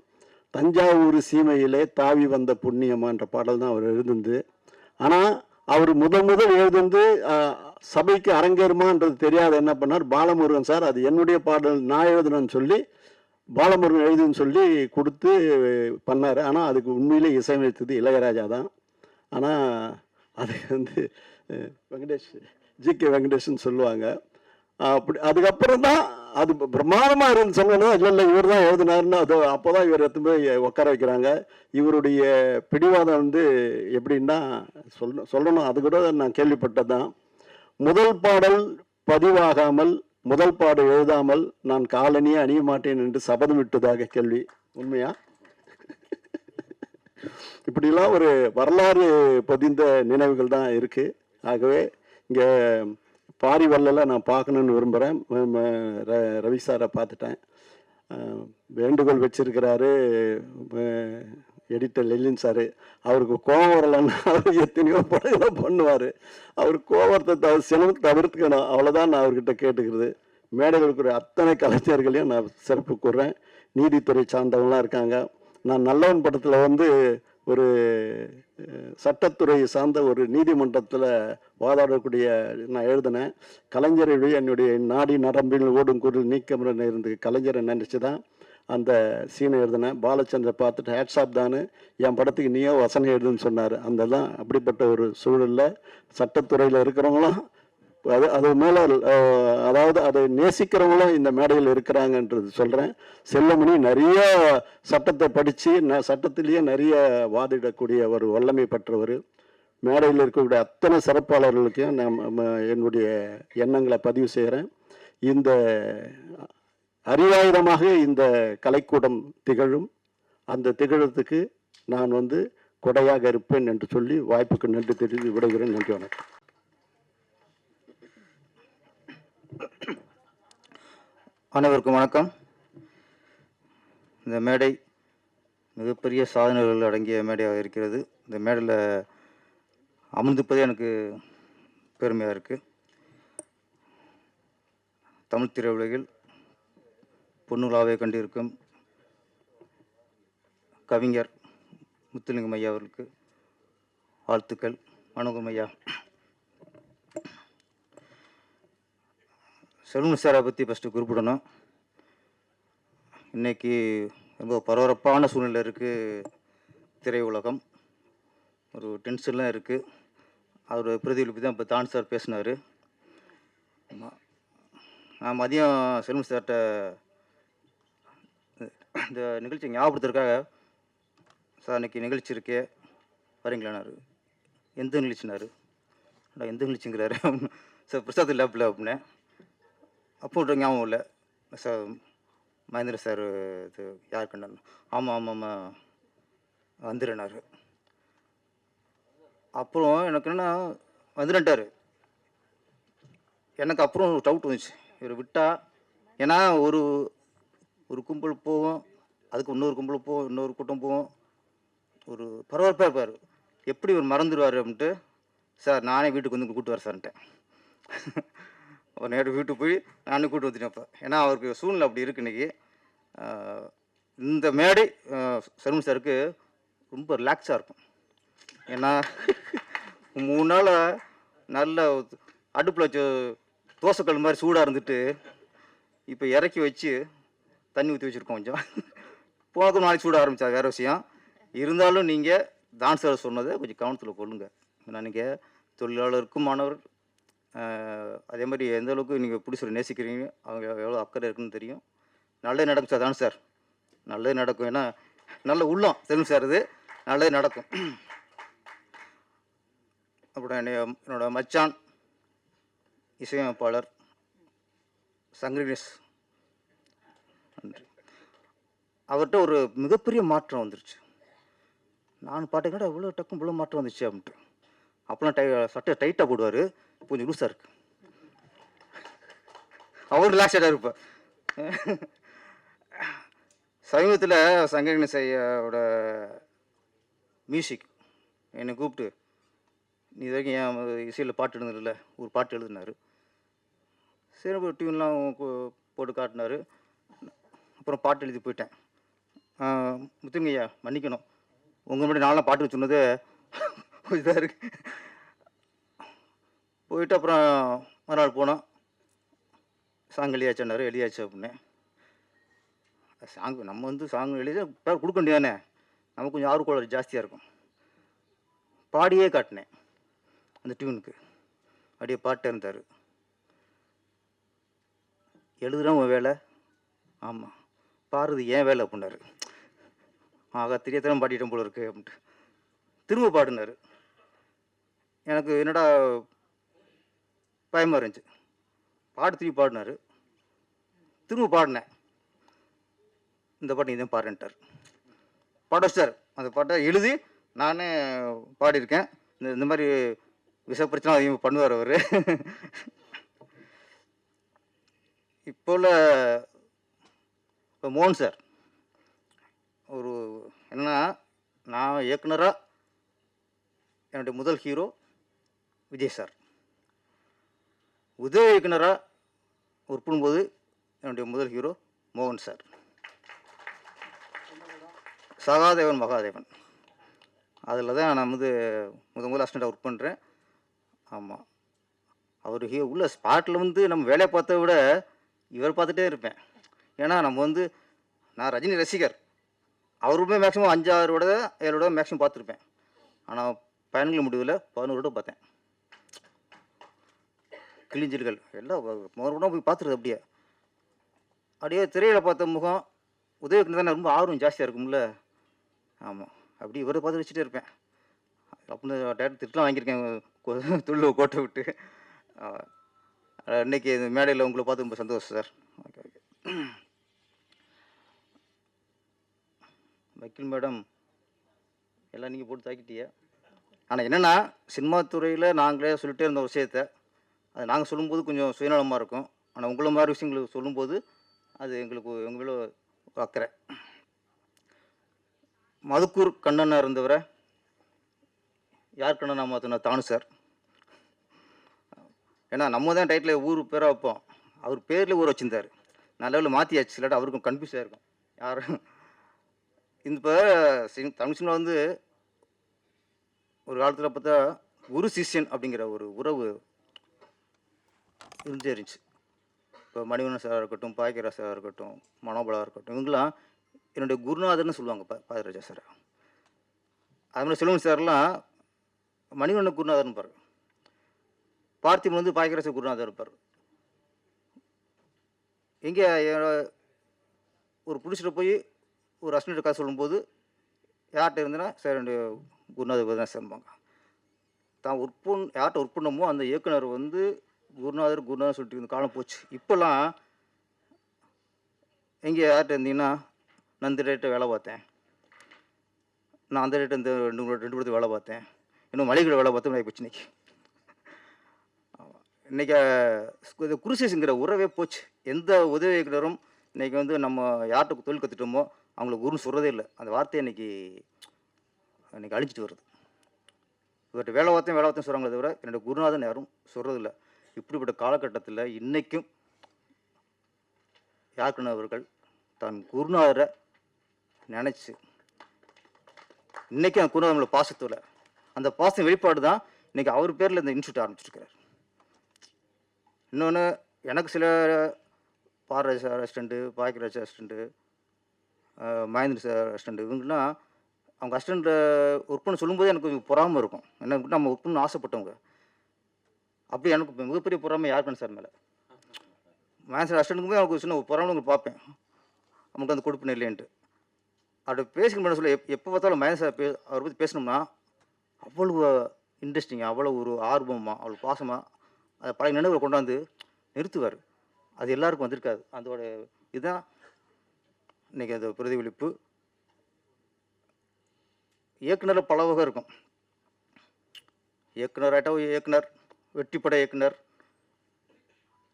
தஞ்சாவூர் சீமையிலே தாவி வந்த புண்ணியமான்ற பாடல் தான் அவர் எழுதுந்து. ஆனால் அவர் முதல் எழுதுந்து சபைக்கு அரங்கேறுமான்றது தெரியாத என்ன பண்ணார், பாலமுருகன் சார் அது என்னுடைய பாடல் நான் எழுதுனேன்னு சொல்லி பாலமுருகன் எழுதுன்னு சொல்லி கொடுத்து பண்ணார். ஆனால் அதுக்கு உண்மையிலே இசையமைத்தது இளையராஜா தான். ஆனால் அது வந்து ஜிகே வெங்கடேஷ்னு சொல்லுவாங்க. அப்படி அதுக்கப்புறம் தான் அது பிரமாதமாக இருந்து சொன்னோம். இல்லை இவர் தான் எழுதினாருன்னு அப்போ தான் இவர் எடுத்து போய் உட்கார வைக்கிறாங்க. இவருடைய பிடிவாதம் வந்து எப்படின்னா சொல்லணும், அது கூட நான் கேள்விப்பட்டது தான். முதல் பாடல் பதிவாகாமல், முதல் பாடல் எழுதாமல் நான் காலனியே அணிய மாட்டேன் என்று சபதம் விட்டதாக கேள்வி. உண்மையா? இப்படிலாம் ஒரு வரலாறு பதிந்த நினைவுகள் தான் இருக்குது. ஆகவே இங்கே பாரிவல்லில் நான் பார்க்கணுன்னு விரும்புகிறேன். ரவி சாரை பார்த்துட்டேன், வேண்டுகோள் வச்சிருக்கிறாரு எடிட்டர் லெலின் சார். அவருக்கு கோபம் வரலன்னா அவர் எத்தனையோ படங்களை பண்ணுவார். அவர் கோபத்தை சினம் தவிர்த்துக்கணும், அவ்வளோதான் நான் அவர்கிட்ட கேட்டுக்கிறது. மேடையில் இருக்கிற அத்தனை கலைஞர்களையும் நான் சிறப்பு கூறுறேன். நீதித்துறை சார்ந்தவங்களாம் இருக்காங்க. நான் நல்லவன் படத்தில் வந்து ஒரு சட்டத்துறை சார்ந்த ஒரு நீதிமன்றத்தில் வாதாடக்கூடிய நான் எழுதினேன். கலைஞருடைய என்னுடைய நாடி நரம்பில் ஓடும் குரல் நீக்கமுறை இருந்து கலைஞரை நினச்சி தான் அந்த சீனை எழுதினேன். பாலச்சந்திர பார்த்துட்டு ஹேட்ஸாப் தானு என் படத்துக்கு நீயோ வசனம் எழுதுன்னு சொன்னார். அந்த தான் அப்படிப்பட்ட ஒரு சூழலில் சட்டத்துறையில் இருக்கிறவங்களும் அது மேலே அதாவது அதை நேசிக்கிறவங்களும் இந்த மேடையில் இருக்கிறாங்கன்றது சொல்கிறேன். செல்லுமணி நிறைய சட்டத்தை படித்து சட்டத்திலேயே நிறைய வாதிடக்கூடிய ஒரு வல்லமை பெற்றவர். மேடையில் இருக்கக்கூடிய அத்தனை சிறப்பாளர்களுக்கும் என்னுடைய எண்ணங்களை பதிவு செய்கிறேன். இந்த அறிவாயுதமாக இந்த கலைக்கூடம் திகழும். அந்த திகழத்துக்கு நான் வந்து கொடையாக இருப்பேன் என்று சொல்லி வாய்ப்புக்கு நன்றி தெரிவித்து விடைகிறேன். நன்றி, வணக்கம். அனைவருக்கும் வணக்கம். இந்த மேடை மிகப்பெரிய சாதனைகள் அடங்கிய மேடையாக இருக்கிறது. இந்த மேடையில் அமர்ந்திருப்பதே எனக்கு பெருமையாக இருக்குது. தமிழ் திரையுலகில் பொன்னுலாவை கண்டிருக்கும் கவிஞர் முத்துலிங்கம் ஐயா அவர்களுக்கு வாழ்த்துக்கள். வணக்கம் ஐயா. செல்வன் சாரை பற்றி ஃபஸ்ட்டு குறிப்பிடணும். இன்றைக்கி ரொம்ப பரபரப்பான சூழ்நிலை இருக்குது திரையுலகம், ஒரு டென்ஷன்லாம் இருக்குது. அவர் பிரதிபலிப்பு தான் இப்போ தான் சார் பேசினார். நான் மதியம் செல்வன் சார்கிட்ட இந்த நிகழ்ச்சி ஞாபகப்படுத்துறதுக்காக, சார் இன்றைக்கி நிகழ்ச்சி இருக்கே வரீங்களானாரு. எந்த நிகழ்ச்சினாரு? எந்த நிகழ்ச்சிங்கிறாரு சார், பிரசாத் லேப்பில் அப்படின்னேன். அப்போ ஞாபகம் இல்லை சார். மகேந்திர சார் இது யார் கண்ணன்? ஆமாம் ஆமாம் ஆமாம் வந்துடுனாரு. அப்புறம் எனக்கு என்னென்னா வந்துட்டார். எனக்கு அப்புறம் டவுட் வந்துச்சு, இவர் விட்டா, ஏன்னா ஒரு ஒரு கும்பல் போவோம், அதுக்கு இன்னொரு கும்பல் போவோம், இன்னொரு கூட்டம் போவோம், ஒரு பரபரப்பாக இருப்பார். எப்படி இவர் மறந்துடுவார் அப்படின்ட்டு, சார் நானே வீட்டுக்கு வந்து கூப்பிட்டு வரேன் சார்ன்ட்டேன். ஒரு நேரம் வீட்டுக்கு போய் நானே கூப்பிட்டு வந்துட்டேன். அப்போ ஏன்னா அவருக்கு சூழ்நிலை அப்படி இருக்கு. இன்றைக்கி இந்த மேடை செல்வன் சாருக்கு ரொம்ப ரிலாக்ஸாக இருக்கும். ஏன்னா 3 நாள் நல்ல அடுப்பில் வச்ச தோசைக்கல் மாதிரி சூடாக இருந்துட்டு இப்போ இறக்கி வச்சு தண்ணி ஊற்றி வச்சுருக்கோம். கொஞ்சம் போனதும் நாளைக்கு சூட ஆரம்பித்தா வேறு விஷயம். இருந்தாலும் நீங்கள் தான் சார் சொன்னதை கொஞ்சம் கவனத்தில் கொள்ளுங்க. நான் நீங்கள் தொழிலாளருக்கும் மாணவர், அதே மாதிரி எந்த அளவுக்கு நீங்கள் பிடிச்சி நேசிக்கிறீங்க, அவங்க எவ்வளோ அக்கறை இருக்குன்னு தெரியும். நல்லது நடக்கும் சார். தான் சார் நல்லது நடக்கும். ஏன்னா நல்ல உள்ளம் செல்வன் சார், இது நல்லது நடக்கும். அப்புறம் என்னோட மச்சான் இசையமைப்பாளர் சங்கரினேஷ், நன்றி. அவர்கிட்ட ஒரு மிகப்பெரிய மாற்றம் வந்துருச்சு. நான் பாட்டுக்கிட்ட இவ்வளோ டக்கும் இவ்வளோ மாற்றம் வந்துச்சு அப்படின்ட்டு. அப்போலாம் சட்டை டைட்டாக போடுவார், கொஞ்சம் லூஸாக இருக்கு. அவரும் ரிலாக்ஸாக இருப்பார். சமீபத்தில் சங்கரினேஷ் ஐயாவோட மியூசிக் என்னை கூப்பிட்டு, நீ இது வரைக்கும் என் இசையில் பாட்டு எழுதுனதில்ல, ஒரு பாட்டு எழுதினார். சரி, ஒரு டியூன்லாம் போட்டு காட்டினார். அப்புறம் பாட்டு எழுதி போயிட்டேன். முத்துங்கய்யா மன்னிக்கணும், உங்கள் முன்னாடி நான்லாம் பாட்டு சொன்னது இதாக இருக்கு. போயிட்டு அப்புறம் மறுநாள் போனோம். சாங் எழுதியாச்சுன்னாரு. எழுதியாச்சு அப்படின்னேன். சாங் நம்ம வந்து சாங் எழுதி பேர் கொடுக்க வேண்டியதானே, நமக்கு கொஞ்சம் ஆர்வக்கோளம் ஜாஸ்தியாக இருக்கும். பாடியே காட்டினேன் அந்த டியூனுக்கு. அப்படியே பாட்டு இருந்தார். எழுதுகிறேன் உன் வேலை, ஆமாம் பாடுறது ஏன் வேலை அப்படின்னாரு. ஆகா தெரியாதான் பாடிட்டேன் போல இருக்கு அப்படின்ட்டு திரும்ப பாடினார். எனக்கு என்னடா பயமாக இருந்துச்சு. பாட்டு திரும்பி பாடினார். திரும்ப பாடினேன். இந்த பாட்டு இதான் பாடுறேன்ட்டார். பாட வச்சார். அந்த பாட்டை எழுதி நானே பாடியிருக்கேன். இந்த மாதிரி விஷ பிரச்சனை அதிகமாக பண்ணுவார் அவர். இப்போ மோகன் சார் ஒரு என்னென்னா, நான் இயக்குனராக என்னுடைய முதல் ஹீரோ விஜய் சார். உதவி இயக்குனராக ஒர்க் பண்ணும்போது என்னுடைய முதல் ஹீரோ மோகன் சார். சகாதேவன் மகாதேவன் அதில் தான் நான் வந்து முதல் அசிஸ்டண்ட்டாக ஒர்க் பண்ணுறேன். ஆமாம், அவர் உள்ள ஸ்பாட்டில் வந்து நம்ம வேலையை பார்த்த விட இவர் பார்த்துட்டே இருப்பேன். ஏன்னா நம்ம வந்து நான் ரஜினி ரசிகர். அவருமே மேக்ஸிமம் 5-6 விட 7 விட மேக்ஸிமம் பார்த்துருப்பேன். ஆனால் பயன்கள் முடிவில் 11 விட பார்த்தேன். கிளிஞ்சல்கள் எல்லாம் மறுபடியும் போய் பார்த்துருது. அப்படியே திரையில் பார்த்த முகம் உதவிக்கு தானே ரொம்ப ஆர்வம் ஜாஸ்தியாக இருக்கும்ல. ஆமாம், அப்படி இவரை பார்த்து வச்சுட்டே இருப்பேன். அப்படின்னு டேரக்டர் திட்டலாம் வாங்கியிருக்கேன் தொழில் கோட்டை விட்டு. இன்றைக்கி இந்த மேடையில் உங்களை பார்த்து ரொம்ப சந்தோஷம் சார். Okay okay. வக்கீல் மேடம் எல்லாம் நீங்கள் போட்டு தாக்கிட்டீங்க. ஆனால் என்னென்னா, சினிமா துறையில் நாங்களே சொல்லிட்டே இருந்த விஷயத்த அது நாங்கள் சொல்லும்போது கொஞ்சம் சுயநலமாக இருக்கும். ஆனால் உங்களை மாதிரி விஷயங்களுக்கு சொல்லும்போது அது எங்களுக்கு எங்கள் மேலே அக்கறை. மதுக்கூர் கண்ணனாக இருந்தவரை யார் கண்ணனா மாற்றினா தானு சார். ஏன்னா நம்ம தான் டைட்டில் ஊர் பேராக வைப்போம். அவர் பேரில் ஊற வச்சுருந்தார். நல்ல வேளை மாற்றியாச்சு, இல்லாட்டி அவருக்கும் கன்ஃபியூஸாக இருக்கும். யாரும் இந்த இப்போ தமிழ் சினிமா வந்து ஒரு காலத்தில் பார்த்தா குரு சிஷ்யன் அப்படிங்கிற ஒரு உறவு இருந்துச்சு. இப்போ மணிவண்ணன் சாராக இருக்கட்டும், பாக்கியராஜ் சாராக இருக்கட்டும், மனோபலாக இருக்கட்டும், இவங்கெல்லாம் என்னுடைய குருநாதர்னு சொல்லுவாங்க. பாரதிராஜா சார், அது மாதிரி செல்வன் சார்லாம் மணிவண்ணன் குருநாதர்னு பாரு, பார்த்திபன் வந்து பாக்கியராஜ குருநாதர் இருப்பார். எங்கே ஒரு புடிச்சிட்டு போய் ஒரு அஸ்டண்ட் கதை சொல்லும்போது யார்கிட்ட இருந்தேன்னா சார் என்னுடைய குருநாதர் தான் சேர்ப்பாங்க. தான் யார்கிட்ட ஒர்க் பண்ணமோ அந்த இயக்குனர் வந்து குருநாதர் சொல்லிட்டு இருந்த காலம் போச்சு. இப்போல்லாம் எங்கே யார்கிட்ட இருந்தீங்கன்னா, நான் இந்த டேட்டை வேலை பார்த்தேன், நான் அந்த டேட்டை இந்த ரெண்டு படத்துக்கு வேலை பார்த்தேன், இன்னும் மளிகை வேலை பார்த்தேன் போச்சு. இன்றைக்கி இது குருசேஷுங்கிற உறவே போச்சு. எந்த உதவி இயக்குனரும் இன்றைக்கி வந்து நம்ம யார்கிட்ட தொழில் கற்றுட்டோமோ அவங்களுக்கு குருன்னு சொல்கிறதே இல்லை. அந்த வார்த்தையை இன்றைக்கி அழிஞ்சிட்டு வருது. இவர்கிட்ட வேலை பார்த்தேன் சொல்கிறாங்களே தவிர என்னோட குருநாதன் யாரும் சொல்கிறதில்ல. இப்படிப்பட்ட காலகட்டத்தில் இன்றைக்கும் யாக்குனர் அவர்கள் தன் குருநாதரை நினச்சி இன்றைக்கும் அந்த குருநாதனோட பாசத்தில் அந்த பாசம் வெளிப்பாடு தான் இன்றைக்கி அவர் பேரில் இந்த இன்ஸ்டியூட் ஆரம்பிச்சிருக்கிறார். இன்னொன்று, எனக்கு சில பாரராஜ் sir assistant, Bhagyaraj assistant, Mahendra sir assistant, இவங்கெல்லாம் அவங்க அசிஸ்டண்ட்டை ஒர்க் பண்ண சொல்லும்போது எனக்கு கொஞ்சம் பொறாமல் இருக்கும். என்ன நம்ம ஒர்க் பண்ண ஆசைப்பட்டவங்க. அப்படி எனக்கு மிகப்பெரிய பொறாமை யாருக்குன்னு சார் மேலே. மகேந்திர சார் அசிஸ்டண்ட்டுக்குமே எனக்கு சின்ன பொறாமல் உங்களுக்கு பார்ப்பேன், நமக்கு அந்த கொடுப்பின இல்லைன்ட்டு. அப்படி பேசிக்கணும் பண்ண சொல்ல எப்போ பார்த்தாலும் மகேந்திர சார் அவரை பற்றி பேசணும்னா அவ்வளோ இன்ட்ரெஸ்டிங்காக, அவ்வளோ ஒரு ஆர்வமாக, அவ்வளோ பாசமாக அதை பழைய நினைவுகளை கொண்டாந்து நிறுத்துவார். அது எல்லாருக்கும் வந்திருக்காது. அதோட இதுதான் இன்றைக்கி அந்த பிரதிபலிப்பு. இயக்குனரில் பல வகை இருக்கும். இயக்குனர் இயக்குனர், வெற்றிப்பட இயக்குனர்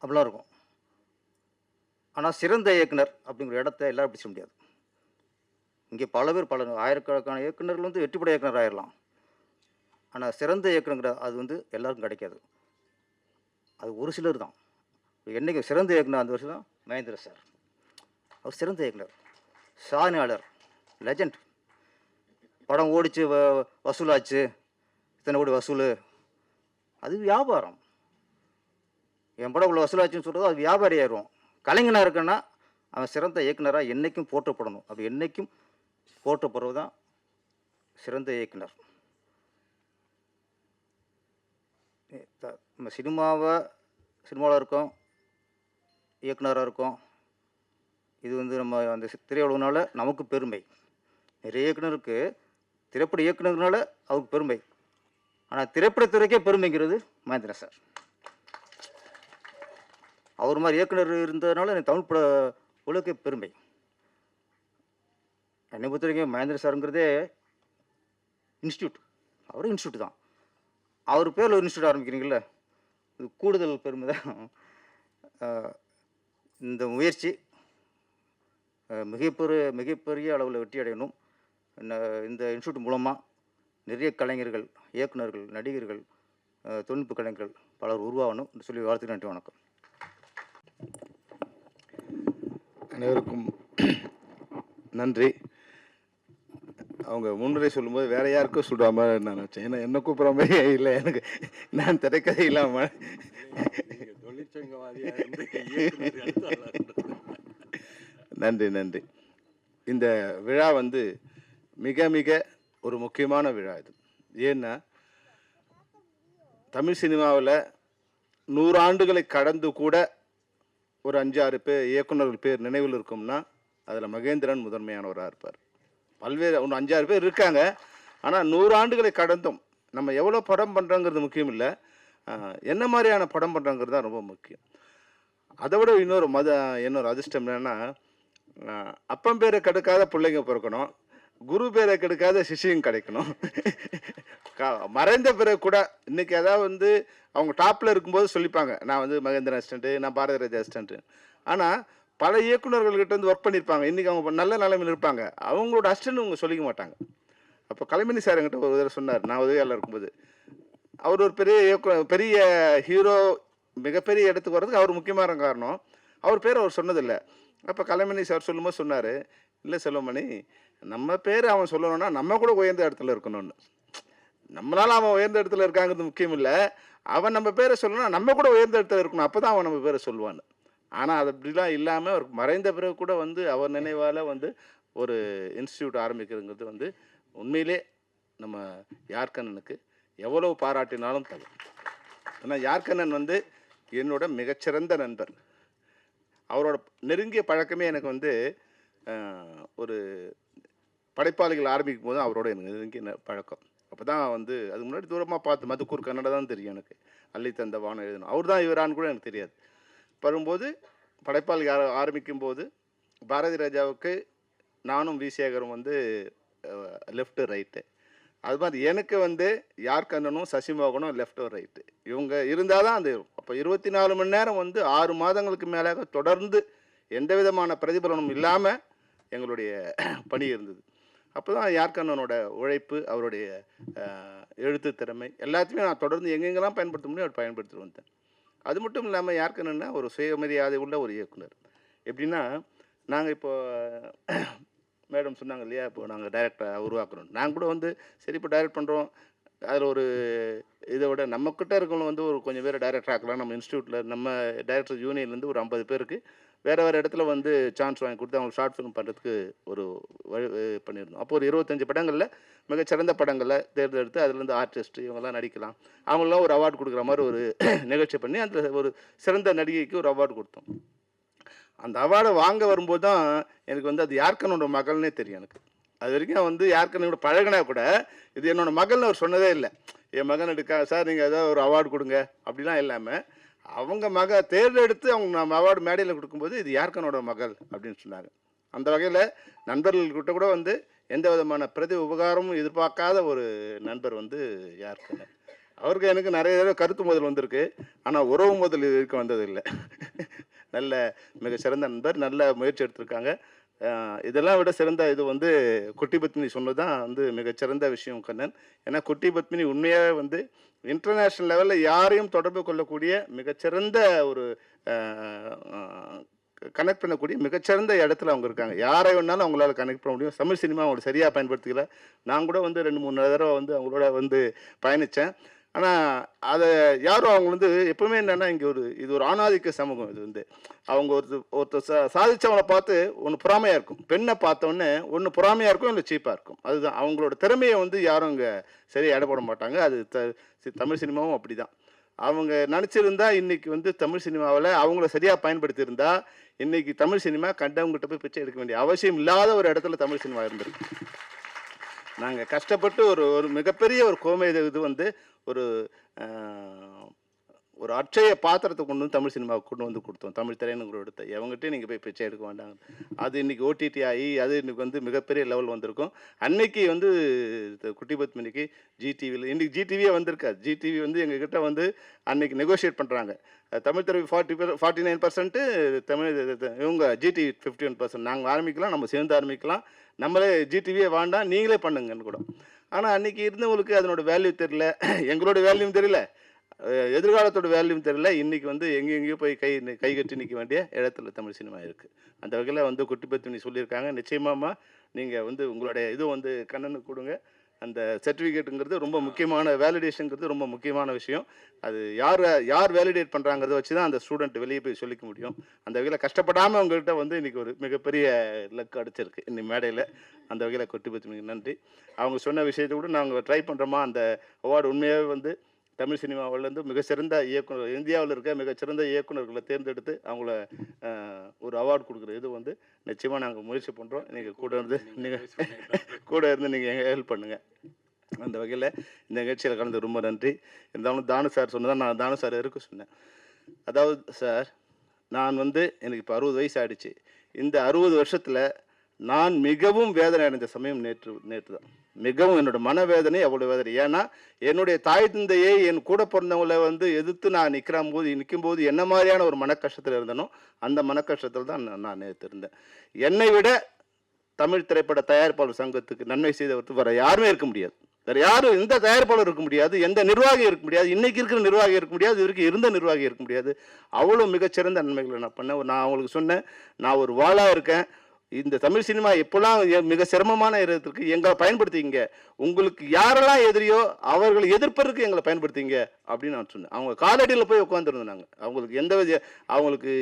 அப்படிலாம் இருக்கும். ஆனால் சிறந்த இயக்குனர் அப்படிங்கிற இடத்த எல்லாரும் பிடிச்ச முடியாது. இங்கே பல ஆயிரக்கணக்கான இயக்குனர்கள் வந்து வெற்றிப்பட இயக்குனர் ஆயிடலாம். ஆனால் சிறந்த இயக்குனங்கிற அது வந்து எல்லாருக்கும் கிடைக்காது. அது ஒரு சிலர் தான். என்றைக்கு சிறந்த இயக்குனர் அந்த வருஷம் தான் மகேந்திர சார். அவர் சிறந்த இயக்குனர், சாதனையாளர், லெஜண்ட். படம் ஓடிச்சு, வசூலாச்சு, இத்தனை கோடி வசூல், அது வியாபாரம். என் படம் இவ்வளோ வசூலாச்சுன்னு சொல்கிறது அது வியாபாரி ஆயிடுவோம். கலைஞனாக இருக்குன்னா அவன் சிறந்த இயக்குனராக என்றைக்கும் போற்றப்படணும். அப்படி என்றைக்கும் போற்றப்படுறது தான் சிறந்த இயக்குனர். நம்ம சினிமாவில் இருக்கோம், இயக்குனராக இருக்கோம். இது வந்து நம்ம அந்த திரையுலகனால நமக்கு பெருமை. நிறைய இயக்குனருக்கு திரைப்பட இயக்குனர்னால அவருக்கு பெருமை. ஆனால் திரைப்படத்துறைக்கே பெருமைங்கிறது மகேந்திர சார். அவர் மாதிரி இயக்குனர் இருந்ததுனால எனக்கு தமிழ் பட உலகே பெருமை. என்னை பொறுத்த வரைக்கும் மகேந்திர சாருங்கிறதே இன்ஸ்டியூட். அவரும் இன்ஸ்டியூட் தான். அவர் பேரில் ஒரு இன்ஸ்டியூட் ஆரம்பிக்கிறீங்கள, இது கூடுதல் பெருமை தான். இந்த முயற்சி மிகப்பெரிய அளவில் வெற்றி அடையணும். இந்த இன்ஸ்டியூட் மூலமாக நிறைய கலைஞர்கள், இயக்குனர்கள், நடிகர்கள், தொழில்நுட்ப கலைஞர்கள் பலர் உருவாகணும் என்று சொல்லி வாழ்த்துக்கு நன்றி. வணக்கம். அனைவருக்கும் நன்றி. அவங்க முன்னுரை சொல்லும்போது வேற யாருக்கும் சொல்கிறாம நான் நினச்சேன். ஏன்னா என்ன கூப்பிட்ற மாதிரி இல்லை, எனக்கு நான் திரைக்கதை இல்லாமல் நன்றி. இந்த விழா வந்து மிக ஒரு முக்கியமான விழா இது. ஏன்னா தமிழ் சினிமாவில் 100 ஆண்டுகளை கடந்து கூட ஒரு 5-6 பேர் இயக்குநர்கள் பேர் நினைவில் இருக்கும்னா அதில் மகேந்திரன் முதன்மையானவராக இருப்பார். பல்வேறு 5-6 பேர் இருக்காங்க. ஆனால் 100 ஆண்டுகளை கடந்தும் நம்ம எவ்வளோ படம் பண்ணுறோங்கிறது முக்கியம் இல்லை, என்ன மாதிரியான படம் பண்ணுறோங்கிறது தான் ரொம்ப முக்கியம். அதை விட இன்னொரு அதிர்ஷ்டம் என்னென்னா, அப்பன் பேரை கெடுக்காத பிள்ளைங்க பிறக்கணும், குரு பேரை கெடுக்காத சிஷியும் கிடைக்கணும். மறைந்த பிறகு கூட இன்னைக்கு ஏதாவது வந்து அவங்க டாப்பில் இருக்கும்போது சொல்லிப்பாங்க, நான் வந்து மகேந்திரன் அசிஸ்டண்ட்டு, நான் பாரதிராஜா அசிஸ்டண்ட்டு. ஆனால் பல இயக்குநர்கள்கிட்ட வந்து ஒர்க் பண்ணியிருப்பாங்க, இன்றைக்கி அவங்க நல்ல நிலைமையில் இருப்பாங்க, அவங்களோட அசிஸ்டன்ட் அவங்க சொல்லிக்க மாட்டாங்க. அப்போ கலைமணி சார் என்கிட்ட ஒரு தடவை சொன்னார், நான் உதவியாளர் இருக்கும்போது, அவர் ஒரு பெரிய ஹீரோ மிகப்பெரிய இடத்துக்கு வர்றதுக்கு அவர் முக்கியமான காரணம். அவர் பேர் அவர் சொன்னதில்லை. அப்போ கலைமணி சார் சொல்லும்போது சொன்னார், இல்லை செல்வமணி, நம்ம பேர் அவன் சொல்லணும்னா நம்ம கூட உயர்ந்த இடத்துல இருக்கணும்னு. நம்மளால அவன் உயர்ந்த இடத்துல இருக்காங்கிறது முக்கியம் இல்லை, அவன் நம்ம பேரை சொல்லணும்னா நம்ம கூட உயர்ந்த இடத்துல இருக்கணும், அப்போ தான் அவன் நம்ம பேரை சொல்லுவான்னு. ஆனால் அது அப்படிலாம் இல்லாமல் அவருக்கு மறைந்த பிறகு கூட வந்து அவர் நினைவால் வந்து ஒரு இன்ஸ்டியூட் ஆரம்பிக்கிறதுங்கிறது வந்து உண்மையிலே நம்ம யார்கண்ணனுக்கு எவ்வளவு பாராட்டினாலும் தகும். ஆனால் யார்கண்ணன் வந்து என்னோட மிகச்சிறந்த நண்பர். அவரோட நெருங்கிய பழக்கமே எனக்கு வந்து ஒரு படைப்பாளிகள் ஆரம்பிக்கும் போது அவரோட எனக்கு நெருங்கிய பழக்கம். அப்போ தான் வந்து அதுக்கு முன்னாடி தூரமாக பார்த்து மதுக்கூர் கன்னடா தான் தெரியும் எனக்கு. அள்ளி தந்த வானம் எழுதணும், அவர் தான் இவரான்னு கூட எனக்கு தெரியாது. வரும்போது படைப்பாளிகள் ஆரம்பிக்கும் போது பாரதி ராஜாவுக்கு நானும் வி சேகரும் வந்து லெஃப்ட்டு ரைட்டு. அது மாதிரி எனக்கு வந்து யார்கண்ணனும் சசிமோகனும் லெஃப்ட் ரைட்டு. இவங்க இருந்தால் தான் அது. அப்போ 24 மணி நேரம் வந்து 6 மாதங்களுக்கு மேலாக தொடர்ந்து எந்த விதமான பிரதிபலனும் இல்லாமல் எங்களுடைய பணி இருந்தது. அப்போ தான் யார்கண்ணனோட உழைப்பு, அவருடைய எழுத்து திறமை எல்லாத்தையுமே நான் தொடர்ந்து எங்கெங்கெல்லாம் பயன்படுத்த முடியும் அவர் பயன்படுத்திட்டு வந்தேன். அது மட்டும் இல்லாமல் யார்கண்ணன்னா ஒரு சுயமரியாதை உள்ள ஒரு இயக்குனர். எப்படின்னா, நாங்கள் இப்போ மேடம் சொன்னாங்க இல்லையா, இப்போ நாங்கள் டைரக்டரை உருவாக்குறோம். நாங்கள் கூட வந்து சரி இப்போ டைரக்ட் பண்ணுறோம், அதில் ஒரு இதை விட நம்மக்கிட்ட இருக்கவங்க வந்து ஒரு கொஞ்சம் பேர் டைரக்டர் ஆக்கலாம். நம்ம இன்ஸ்டியூட்டில் நம்ம டைரக்டர் யூனியன்லேருந்து ஒரு 50 பேருக்கு வேறு வேறு இடத்துல வந்து சான்ஸ் வாங்கி கொடுத்து அவங்களுக்கு ஷார்ட் ஃபிலிம் பண்ணுறதுக்கு ஒரு வழி பண்ணியிருந்தோம். அப்போ ஒரு 25 படங்களில் மிகச்சிறந்த படங்களை தேர்ந்தெடுத்து அதுலேருந்து ஆர்டிஸ்ட் இவங்கெல்லாம் நடிக்கலாம், அவங்களாம் ஒரு அவார்டு கொடுக்குற மாதிரி ஒரு நிகழ்ச்சி பண்ணி அந்த ஒரு சிறந்த நடிகைக்கு ஒரு அவார்டு கொடுத்தோம். அந்த அவார்டை வாங்க வரும்போது தான் எனக்கு வந்து அது யார்கண்ணனோட மகள்னே தெரியும். எனக்கு அது வரைக்கும் வந்து யார்கண்ணனோட பழகினா கூட இது என்னோட மகள்னு அவர் சொன்னதே இல்லை. என் மகன் எடுக்கா சார் நீங்கள் ஏதாவது ஒரு அவார்டு கொடுங்க அப்படிலாம் இல்லாமல் அவங்க தேர்ந்தெடுத்து அவங்க நம்ம அவார்டு மேடையில் கொடுக்கும்போது இது யார்கண்ணனோட மகள் அப்படின்னு சொன்னாங்க. அந்த வகையில் நண்பர்கள்கிட்ட கூட வந்து எந்த விதமான பிரதி உபகாரமும் எதிர்பார்க்காத ஒரு நண்பர் வந்து யார்கண்ணன். அவருக்கு எனக்கு நிறைய தடவை கருத்து முதல் வந்திருக்கு, ஆனால் உறவு முதல் இது வரைக்கும் வந்ததில்லை. நல்ல மிக சிறந்த நண்பர், நல்ல முயற்சி எடுத்திருக்காங்க. இதெல்லாம் விட சிறந்த இது வந்து குட்டி பத்மினி சொன்னது தான் வந்து மிகச்சிறந்த விஷயம் கண்ணன். ஏன்னா குட்டி பத்மினி உண்மையாகவே வந்து இன்டர்நேஷ்னல் லெவலில் யாரையும் தொடர்பு கொள்ளக்கூடிய மிகச்சிறந்த ஒரு கனெக்ட் பண்ணக்கூடிய மிகச்சிறந்த இடத்துல அவங்க இருக்காங்க. யாரை வேணாலும் அவங்களால கனெக்ட் பண்ண முடியும். தமிழ் சினிமா அவங்களை சரியாக பயன்படுத்திக்கல. நான் கூட வந்து 2-3 தடவை வந்து அவங்களோட வந்து பயணித்தேன். ஆனால் அதை யாரும் அவங்க வந்து எப்பவுமே என்னென்னா இங்கே இது ஒரு ஆணாதிக்க சமூகம். இது வந்து அவங்க ஒருத்தர் சாதிச்சவனை பார்த்து ஒன்று பொறாமையாக இருக்கும், பெண்ணை பார்த்தோன்னே ஒன்று பொறாமையாக இருக்கும், இல்லை சீப்பாக இருக்கும். அதுதான் அவங்களோட திறமையை வந்து யாரும் இங்கே சரியாக இடப்பட மாட்டாங்க. அது தமிழ் சினிமாவும் அப்படி தான். அவங்க நினச்சிருந்தா இன்றைக்கி வந்து தமிழ் சினிமாவில் அவங்கள சரியாக பயன்படுத்தியிருந்தா இன்றைக்கி தமிழ் சினிமா கண்டவங்ககிட்ட போய் பிச்சை எடுக்க வேண்டிய அவசியம் இல்லாத ஒரு இடத்துல தமிழ் சினிமா இருந்திருக்கு. நாங்கள் கஷ்டப்பட்டு ஒரு மிகப்பெரிய ஒரு கோமேத இது வந்து ஒரு அட்சய பாத்திரத்தை கொண்டு வந்து தமிழ் சினிமாவுக்கு கொண்டு வந்து கொடுத்தோம். தமிழ் திரையரங்கு எடுத்த எவங்ககிட்டே நீங்கள் போய் பிச்சை எடுக்க வேண்டாங்க. அது இன்றைக்கி ஓடிடி ஆகி அது இன்றைக்கி வந்து மிகப்பெரிய லெவல் வந்திருக்கும். அன்னைக்கு வந்து குட்டி பத்மினிக்கு ஜிடிவியில் இன்றைக்கி ஜிடிவியே வந்திருக்காது. ஜிடிவி வந்து எங்ககிட்ட வந்து அன்னைக்கு நெகோஷியேட் பண்ணுறாங்க. தமிழ் திரை 49%, தமிழ் இவங்க ஜிடிவி 51%. நாங்கள் ஆரம்பிக்கலாம், நம்ம சேர்ந்து ஆரம்பிக்கலாம், நம்மளே ஜிடிவியே வேண்டாம் நீங்களே பண்ணுங்கன்னு கூட. ஆனால் அன்றைக்கி இருந்தவங்களுக்கு அதனோட வேல்யூ தெரியல, எங்களோட வேல்யூவும் தெரியல, எதிர்காலத்தோட வேல்யூவும் தெரியல. இன்றைக்கி வந்து எங்கெங்கேயோ போய் கை கட்டி நிற்க வேண்டிய இடத்துல தமிழ் சினிமா இருக்குது. அந்த வகையில் வந்து குட்டி பத்மினி சொல்லியிருக்காங்க. நிச்சயமாக நீங்கள் வந்து உங்களுடைய இது வந்து கண்ணனுக்கு கொடுங்க. அந்த சர்டிஃபிகேட்டுங்கிறது ரொம்ப முக்கியமான, வேலிடேஷனுங்கிறது ரொம்ப முக்கியமான விஷயம். அது யார் வேலிடேட் பண்ணுறாங்கிறத வச்சு தான் அந்த ஸ்டூடெண்ட் வெளியே போய் சொல்லிக்க முடியும். அந்த வகையில் கஷ்டப்படாமல் அவங்ககிட்ட வந்து இன்றைக்கி ஒரு மிகப்பெரிய லக் அடிச்சிருக்கு இன்னைக்கு மேடையில். அந்த வகையில் குட்டி பத்மினிக்கு நன்றி. அவங்க சொன்ன விஷயத்தை கூட நாங்கள் ட்ரை பண்ணுறோமா. அந்த அவார்டு உண்மையாகவே வந்து தமிழ் சினிமாவிலேருந்து மிகச்சிறந்த இயக்குனர், இந்தியாவில் இருக்க மிகச்சிறந்த இயக்குநர்களை தேர்ந்தெடுத்து அவங்கள ஒரு அவார்டு கொடுக்குற இது வந்து நிச்சயமாக நாங்கள் முயற்சி பண்ணுறோம். நீங்கள் கூட இருந்து நீங்கள் ஹெல்ப் பண்ணுங்கள். அந்த வகையில் இந்த நிகழ்ச்சியில் கலந்து ரொம்ப நன்றி. இருந்தாலும் தானு சார் சொன்னதான் நான் தானு சார் இருக்க சொன்னேன். அதாவது சார், நான் வந்து எனக்கு இப்போ 60 வயசு ஆகிடுச்சு. இந்த 60 வருஷத்தில் நான் மிகவும் வேதனை அடைந்த சமயம் நேற்று தான். மிகவும் என்னோட மனவேதனை அவ்வளோ வேதனை. ஏன்னா என்னுடைய தாய் தந்தையை என் கூட பிறந்தவங்களை வந்து எதிர்த்து நான் நிற்கும்போது என்ன மாதிரியான ஒரு மனக்கஷ்டத்தில் இருந்தனோ அந்த மனக்கஷ்டத்தில் தான் நான் நேற்று இருந்தேன். என்னை விட தமிழ் திரைப்பட தயாரிப்பாளர் சங்கத்துக்கு நன்மை செய்தவருக்கு வர யாருமே இருக்க முடியாது. வேறு யாரும் எந்த தயாரிப்பாளர் இருக்க முடியாது, எந்த நிர்வாகி இருக்க முடியாது, இன்னைக்கு இருக்கிற நிர்வாகி இருக்க முடியாது, இதுவரைக்கும் இருந்த நிர்வாகி இருக்க முடியாது. அவ்வளோ மிகச்சிறந்த நன்மைகளை நான் பண்ணேன். நான் அவங்களுக்கு சொன்னேன், நான் ஒரு வாளாக இருக்கேன், இந்த தமிழ் சினிமா எப்போல்லாம் மிக சிரமமான இடத்துக்கு எங்களை பயன்படுத்திங்க, உங்களுக்கு யாரெல்லாம் எதிரியோ அவர்களை எதிர்ப்பதற்கு எங்களை பயன்படுத்திங்க அப்படின்னு நான் சொன்னேன். அவங்க காலடியில் போய் உட்காந்துருந்தோம். நாங்கள் அவங்களுக்கு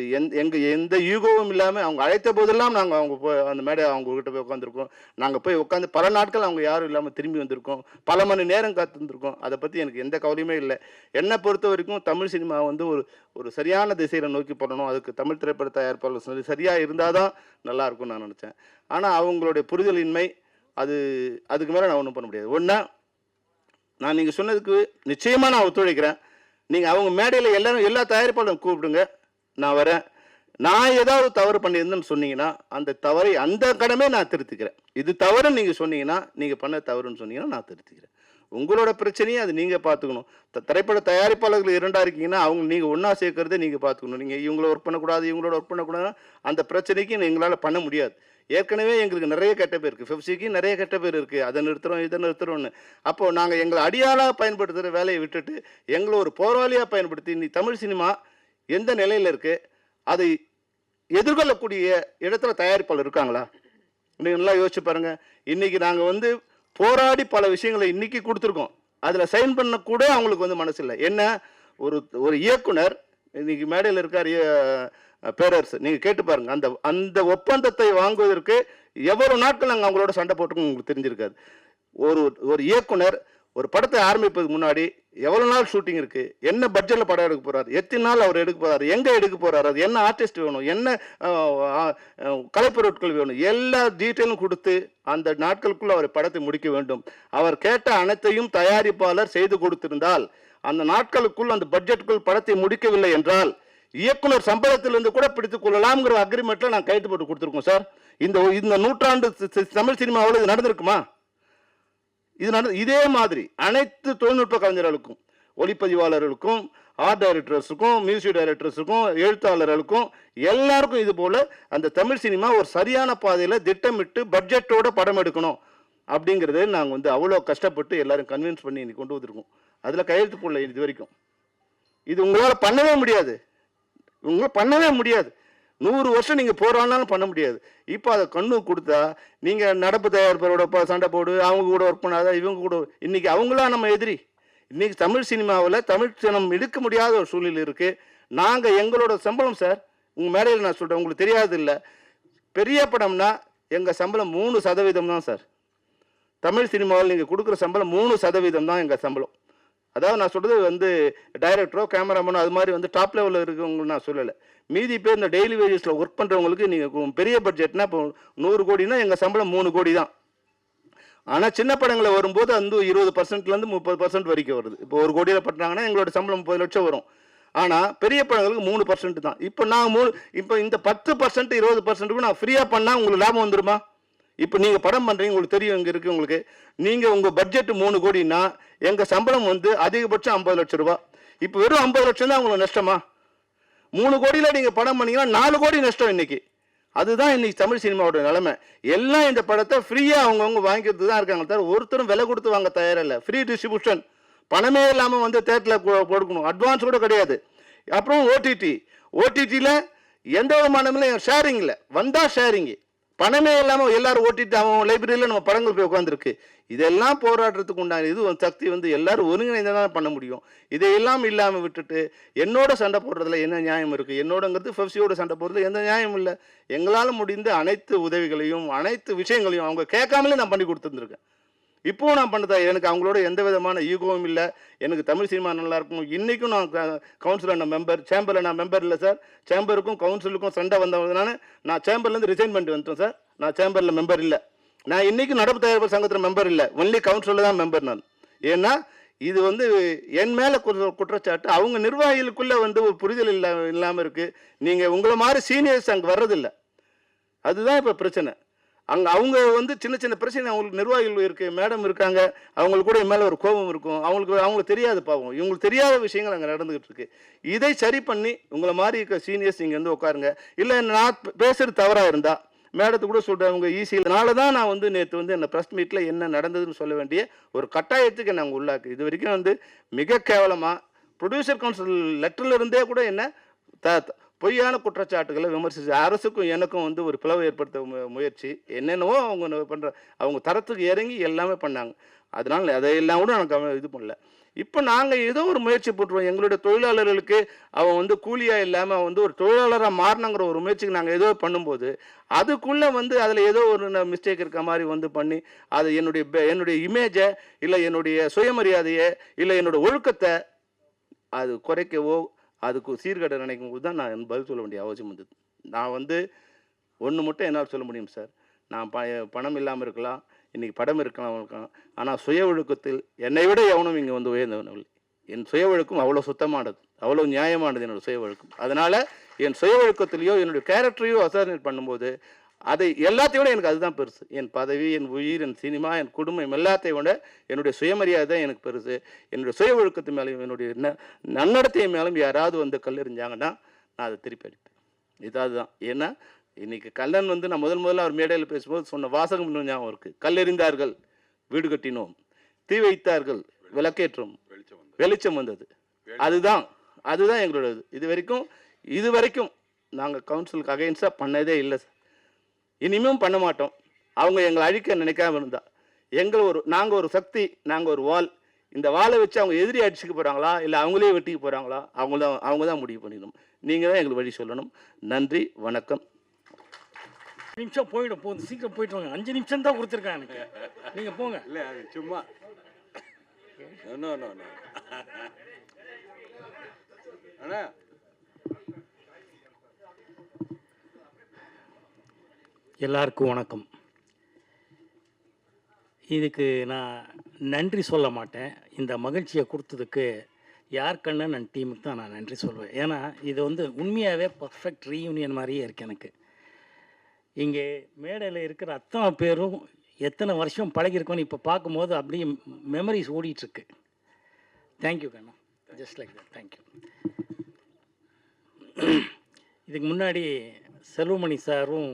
எந்த யூகோவும் இல்லாமல் அவங்க அழைத்த போதெல்லாம் நாங்கள் அவங்க போய் அந்த மேடை அவங்கக்கிட்ட போய் உட்காந்துருக்கோம். நாங்கள் போய் உட்காந்து பல நாட்கள் அவங்க யாரும் இல்லாமல் திரும்பி வந்திருக்கோம், பல மணி நேரம் காத்திருந்திருக்கோம். அதை பற்றி எனக்கு எந்த கவலையுமே இல்லை. என்னை பொறுத்த வரைக்கும் தமிழ் சினிமா வந்து ஒரு சரியான திசையில் நோக்கி போடணும், அதுக்கு தமிழ் திரைப்பட தயாரிப்பாளர் சரியாக இருந்தால் தான் நல்லாயிருக்கும்னு நான் நினச்சேன். ஆனால் அவங்களுடைய புரிதலின்மை, அதுக்கு மேலே நான் ஒன்றும் பண்ண முடியாது. ஒன்றா நான் நீங்கள் சொன்னதுக்கு நிச்சயமாக நான் ஒத்துழைக்கிறேன். நீங்கள் அவங்க மேடையில் எல்லா தயாரிப்பாளரும் கூப்பிடுங்க, நான் வரேன். நான் ஏதாவது தவறு பண்ணியிருந்தேன்னு சொன்னீங்கன்னா அந்த தவறை அந்த கடமை நான் திருத்திக்கிறேன். இது தவறுன்னு நீங்கள் சொன்னீங்கன்னா, நீங்கள் பண்ண தவறுன்னு சொன்னீங்கன்னா நான் திருத்திக்கிறேன். உங்களோட பிரச்சனையை அது நீங்கள் பார்த்துக்கணும். திரைப்பட தயாரிப்பாளர்கள் இரண்டாக இருக்கீங்கன்னா அவங்க நீங்கள் ஒன்றா சேர்க்கறதை நீங்கள் பார்த்துக்கணும். நீங்கள் இவங்கள ஒர்க் பண்ணக்கூடாது, இவங்களோட ஒர்க் பண்ணக்கூடாது, அந்த பிரச்சனைக்கு எங்களால் பண்ண முடியாது. ஏற்கனவே எங்களுக்கு நிறைய கெட்ட பேர் இருக்குது, ஃபெஃப்சிக்கு நிறைய கெட்ட பேர் இருக்குது, அதை நிறுத்துகிறோம் இதை நிறுத்துகிறோன்னு. அப்போது நாங்கள் எங்களை அடியாளாக பயன்படுத்துகிற வேலையை விட்டுட்டு எங்களை ஒரு போராளியாக பயன்படுத்தி நீ தமிழ் சினிமா எந்த நிலையில் இருக்குது, அதை எதிர்கொள்ளக்கூடிய இடத்துல தயாரிப்பாளர் இருக்காங்களா? நீங்கள் நல்லா யோசிச்சு பாருங்கள். இன்றைக்கி நாங்கள் வந்து போராடி பல விஷயங்களை இன்றைக்கி கொடுத்துருக்கோம், அதில் சைன் பண்ணக்கூட அவங்களுக்கு வந்து மனசு இல்லை. என்ன ஒரு இயக்குனர் இன்னைக்கு மேடையில் இருக்கார் பேரரசு, நீங்கள் கேட்டு பாருங்கள், அந்த ஒப்பந்தத்தை வாங்குவதற்கு எவ்வளோ நாட்கள் நாங்கள் அவங்களோட சண்டை போட்டுருக்கோம் உங்களுக்கு தெரிஞ்சிருக்காது. ஒரு இயக்குனர் ஒரு படத்தை ஆரம்பிப்பதுக்கு முன்னாடி எவ்வளோ நாள் ஷூட்டிங் இருக்குது, என்ன பட்ஜெட்டில் படம் எடுக்க போகிறார், எத்தனை நாள் அவர் எடுக்க போகிறார், எங்கே எடுக்க போகிறார், அது என்ன ஆர்டிஸ்ட் வேணும், என்ன கலைப்பொருட்கள் வேணும், எல்லா டீட்டெயிலும் கொடுத்து அந்த நாட்களுக்குள் அவர் படத்தை முடிக்க வேண்டும். அவர் கேட்ட அனைத்தையும் தயாரிப்பாளர் செய்து கொடுத்திருந்தால், அந்த நாட்களுக்குள் அந்த பட்ஜெட்டுக்குள் படத்தை முடிக்கவில்லை என்றால் இயக்குனர் சம்பளத்திலிருந்து கூட பிடித்துக் கொள்ளலாம்ங்கிற அக்ரிமெண்ட்டில் நான் கைட்டு போட்டு கொடுத்துருக்கோம் சார். இந்த நூற்றாண்டு தமிழ் சினிமாவில் இது நடந்திருக்குமா? இதே மாதிரி அனைத்து தொழில்நுட்ப கலைஞர்களுக்கும், ஒளிப்பதிவாளர்களுக்கும், ஆர்ட் டைரக்டர்ஸுக்கும், மியூசிக் டைரக்டர்ஸுக்கும், எழுத்தாளர்களுக்கும் எல்லாருக்கும் இது போல அந்த தமிழ் சினிமா ஒரு சரியான பாதையில் திட்டமிட்டு பட்ஜெட்டோட படம் எடுக்கணும் அப்படிங்கிறத நாங்கள் வந்து அவ்வளோ கஷ்டப்பட்டு எல்லாரும் கன்வின்ஸ் பண்ணி இன்னைக்கு கொண்டு வந்துருக்கோம். அதில் கையெழுத்து போடல இது வரைக்கும். இது உங்களால் பண்ணவே முடியாது, பண்ணவே முடியாது. 100 வருஷம் நீங்கள் போராடினாலும் பண்ண முடியாது. இப்போ அதை கண்ணு கொடுத்தா நீங்கள் நடப்பு தயாரிப்பரோட சண்டை போடு, அவங்க கூட ஒர்க் பண்ணாத, இவங்க கூட, இன்னைக்கு அவங்களாம் நம்ம எதிரி. இன்னைக்கு தமிழ் சினிமாவில் தமிழ் சினம் எடுக்க முடியாத ஒரு சூழ்நிலை இருக்குது. நாங்கள் எங்களோட சம்பளம் சார், உங்கள் மேடையில் நான் சொல்கிறேன், உங்களுக்கு தெரியாது இல்லை, பெரிய படம்னா எங்கள் சம்பளம் 3% தான் சார். தமிழ் சினிமாவில் நீங்கள் கொடுக்குற சம்பளம் 3% தான் எங்கள் சம்பளம். அதாவது நான் சொல்கிறது வந்து டைரக்டரோ கேமராமேனோ அது மாதிரி வந்து டாப் லெவலில் இருக்கவங்களுக்கு நான் சொல்லலை. மீதி பேர் இந்த டெய்லி வேஜஸில் ஒர்க் பண்ணுறவங்களுக்கு நீங்கள் பெரிய பட்ஜெட்னா இப்போ 100 கோடினா எங்கள் சம்பளம் 3 கோடி தான். ஆனால் சின்ன படங்களை வரும்போது அந்த 20%லேருந்து 30% வரைக்கும் வருது. இப்போ 1 கோடியில் பண்ணுறாங்கன்னா எங்களோட சம்பளம் 30 லட்சம் வரும். ஆனால் பெரிய படங்களுக்கு 3% தான். இப்போ இந்த 10% 20% நான் ஃப்ரீயாக பண்ணால் உங்களுக்கு லாபம் வந்துடுமா? இப்போ நீங்கள் படம் பண்ணுறீங்க, உங்களுக்கு தெரியும், இங்கே இருக்குது உங்களுக்கு, நீங்கள் உங்கள் பட்ஜெட்டு 3 கோடினா எங்கள் சம்பளம் வந்து அதிகபட்சம் 50 லட்சம் ரூபா. இப்போ வெறும் 50 லட்சம் தான் உங்களுக்கு நஷ்டமா? 3 கோடியில் நீங்கள் படம் பண்ணீங்கன்னா 4 கோடி நஷ்டம் இன்னைக்கு. அதுதான் இன்னைக்கு தமிழ் சினிமாவோட நிலைமை. எல்லாம் இந்த படத்தை ஃப்ரீயாக அவங்கவுங்க வாங்கிக்கிறது தான் இருக்காங்க தவிர ஒருத்தரும் விலை கொடுத்து வாங்க தயாரில்லை. ஃப்ரீ டிஸ்ட்ரிபியூஷன், பணமே இல்லாமல் வந்து தேட்டரில் கொடுக்கணும், அட்வான்ஸ் கூட கிடையாது. அப்புறம் ஓடிடியில் எந்த விதமான ஷேரிங் இல்லை, வந்தால் ஷேரிங்கு, பணமே இல்லாமல் எல்லாரும் ஓட்டிட்டு அவன் லைப்ரரியில் நம்ம படங்கள் போய் உட்காந்துருக்கு. இதெல்லாம் போராடுறதுக்கு உண்டான இது சக்தி வந்து எல்லாரும் ஒருங்கிணைந்தான் பண்ண முடியும். இதையெல்லாம் இல்லாமல் விட்டுட்டு என்னோட சண்டை போடுறதுல என்ன நியாயம் இருக்குது? என்னோடங்கிறது ஃபெஃப்சியோட சண்டை போடுறதுல எந்த நியாயம் இல்லை. எங்களால் முடிந்த அனைத்து உதவிகளையும் அனைத்து விஷயங்களையும் அவங்க கேட்காமலே நான் பண்ணி கொடுத்துருந்துருக்கேன். இப்போவும் நான் பண்ணதா, எனக்கு அவங்களோட எந்த விதமான ஈகோவும் இல்லை. எனக்கு தமிழ் சினிமா நல்லா இருக்கும். இன்றைக்கும் நான் கவுன்சிலில் நான் மெம்பர், சேம்பரில் நான் மெம்பர் இல்லை சார். சேம்பருக்கும் கவுன்சிலுக்கும் சண்டை வந்தவங்கனால நான் சேம்பர்லேருந்து ரிசைன் பண்ணிட்டு வந்துட்டேன் சார். நான் சேம்பரில் மெம்பர் இல்லை. நான் இன்றைக்கும் நடப்பு தயாரிப்பு சங்கத்தில் மெம்பர் இல்லை, ஒன்லி கவுன்சிலில் தான் மெம்பர் நான். ஏன்னா இது வந்து என் மேலே குற்றச்சாட்டு. அவங்க நிர்வாகிகளுக்குள்ளே வந்து ஒரு புரிதல் இல்லாமல் இருக்குது. நீங்கள் உங்களை மாதிரி சீனியர்ஸ் அங்கே வர்றதில்லை, அதுதான் இப்போ பிரச்சனை. அவங்க வந்து சின்ன சின்ன பிரச்சனை அவங்களுக்கு நிர்வாகிகள் இருக்குது, மேடம் இருக்காங்க, அவங்களுக்கு கூட மேலே ஒரு கோபம் இருக்கும். அவங்களுக்கு தெரியாது, பாவம், இவங்களுக்கு தெரியாத விஷயங்கள் அங்கே நடந்துகிட்டு இருக்கு. இதை சரி பண்ணி உங்களை மாதிரி இருக்க சீனியர்ஸ் நீங்கள் வந்து உட்காருங்க. இல்லை நான் பேசுகிறது தவறாக இருந்தால் மேடத்துக்கு கூட சொல்கிறேன், அவங்க ஈஸினால தான் நான் வந்து நேற்று வந்து என்ன ப்ரெஸ் மீட்டில் என்ன நடந்ததுன்னு சொல்ல வேண்டிய ஒரு கட்டாயத்துக்கு என்ன அவங்க உள்ளாக்கு. இது வரைக்கும் வந்து மிக கேவலமாக ப்ரொடியூசர் கவுன்சில் லெட்டரில் இருந்தே கூட என்ன பொய்யான குற்றச்சாட்டுகளை விமர்சிச்சு அரசுக்கும் எனக்கும் வந்து ஒரு பிளவு ஏற்படுத்த முயற்சி என்னென்னவோ அவங்க பண்ணுற அவங்க தரத்துக்கு இறங்கி எல்லாமே பண்ணாங்க. அதனால் அதையெல்லாம் கூட நான் இது பண்ணல. இப்போ நாங்கள் ஏதோ ஒரு முயற்சி போட்டுருவோம், எங்களுடைய தொழிலாளர்களுக்கு அவன் வந்து கூலியாக இல்லாமல் அவன் வந்து ஒரு தொழிலாளராக மாறணுங்கிற ஒரு முயற்சிக்கு நாங்கள் ஏதோ பண்ணும்போது அதுக்குள்ளே வந்து அதில் ஏதோ ஒரு மிஸ்டேக் இருக்க மாதிரி வந்து பண்ணி அது என்னுடைய இமேஜை இல்லை என்னுடைய சுயமரியாதையை இல்லை என்னோடய ஒழுக்கத்தை அது குறைக்கவோ அதுக்கு சீர்கேட நினைக்கும் போது தான் நான் பதில் சொல்ல வேண்டிய அவசியம் வந்தது. நான் வந்து ஒன்று மட்டும் என்னால் சொல்ல முடியும் சார், நான் பணம் இல்லாமல் இருக்கலாம், இன்றைக்கி படம் இருக்கலாம், ஆனால் சுய ஒழுக்கத்தில் என்னை விட எவனும் இங்கே வந்து உயர்ந்தவன். என் சுய ஒழுக்கம் அவ்வளோ சுத்தமானது, அவ்வளோ நியாயமானது என்னோடய சுய ஒழுக்கம். அதனால் என் சுய ஒழுக்கத்திலையோ என்னுடைய கேரக்டரையோ அசாசினேட் பண்ணும்போது அதை எல்லாத்தையும் விட எனக்கு அதுதான் பெருசு. என் பதவி, என் உயிர், என் சினிமா, என் குடும்பம் எல்லாத்தையும் விட என்னுடைய சுயமரியாதை தான் எனக்கு பெருசு. என்னுடைய சுய ஒழுக்கத்து மேலேயும் என்னுடைய நன்னடத்தை மேலும் யாராவது வந்து கல்லெறிஞ்சாங்கன்னா நான் அதை திருப்பி அடிப்பேன். இதுதான். ஏன்னா இன்றைக்கி கல்லன் வந்து நான் முதல்ல அவர் மேடையில் பேசும்போது சொன்ன வாசகம் இன்னும் ஞாபகம் இருக்குது. கல்லெறிந்தார்கள், வீடு கட்டினோம், தீ வைத்தார்கள், விளக்கேற்றோம், வெளிச்சம் வந்தது. அதுதான் எங்களோட இது வரைக்கும் நாங்கள் கவுன்சிலுக்கு அகைன்ஸ்டாக பண்ணதே இல்லை சார், இனிமேலும் பண்ண மாட்டோம். அவங்க எங்களை அழிக்க நினைக்காம இருந்தா நாங்கள் ஒரு சக்தி, நாங்கள் ஒரு வால். இந்த வாளை வச்சு அவங்க எதிரி அடிச்சுக்க போகிறாங்களா இல்லை அவங்களே வெட்டிக்க போகிறாங்களா அவங்க தான் முடிவு பண்ணிடணும். நீங்கள் தான் எங்களுக்கு வழி சொல்லணும். நன்றி, வணக்கம். நிமிஷம் போயிடும், போகுது, சீக்கிரம் போயிட்டு வாங்க. 5 நிமிஷம் தான் கொடுத்துருக்கேன் எனக்கு, நீங்கள் போங்க. இல்லை அது சும்மா அண்ணா எல்லாருக்கும் வணக்கம். இதுக்கு நான் நன்றி சொல்ல மாட்டேன், இந்த மகிழ்ச்சியை கொடுத்ததுக்கு யார் கண்ணன் நான் டீமுக்கு தான் நான் நன்றி சொல்லுவேன். ஏன்னா இது வந்து உண்மையாகவே பர்ஃபெக்ட் ரீயூனியன் மாதிரியே இருக்குது எனக்கு. இங்கே மேடையில் இருக்கிற அத்தனை பேரும் எத்தனை வருஷம் பழகிருக்கோன்னு இப்போ பார்க்கும்போது அப்படியே மெமரிஸ் ஓடிட்டுருக்கு. தேங்க்யூ கண்ணா, ஜஸ்ட் லைக் தட், தேங்க்யூ. இதுக்கு முன்னாடி செல்வமணி சாரும்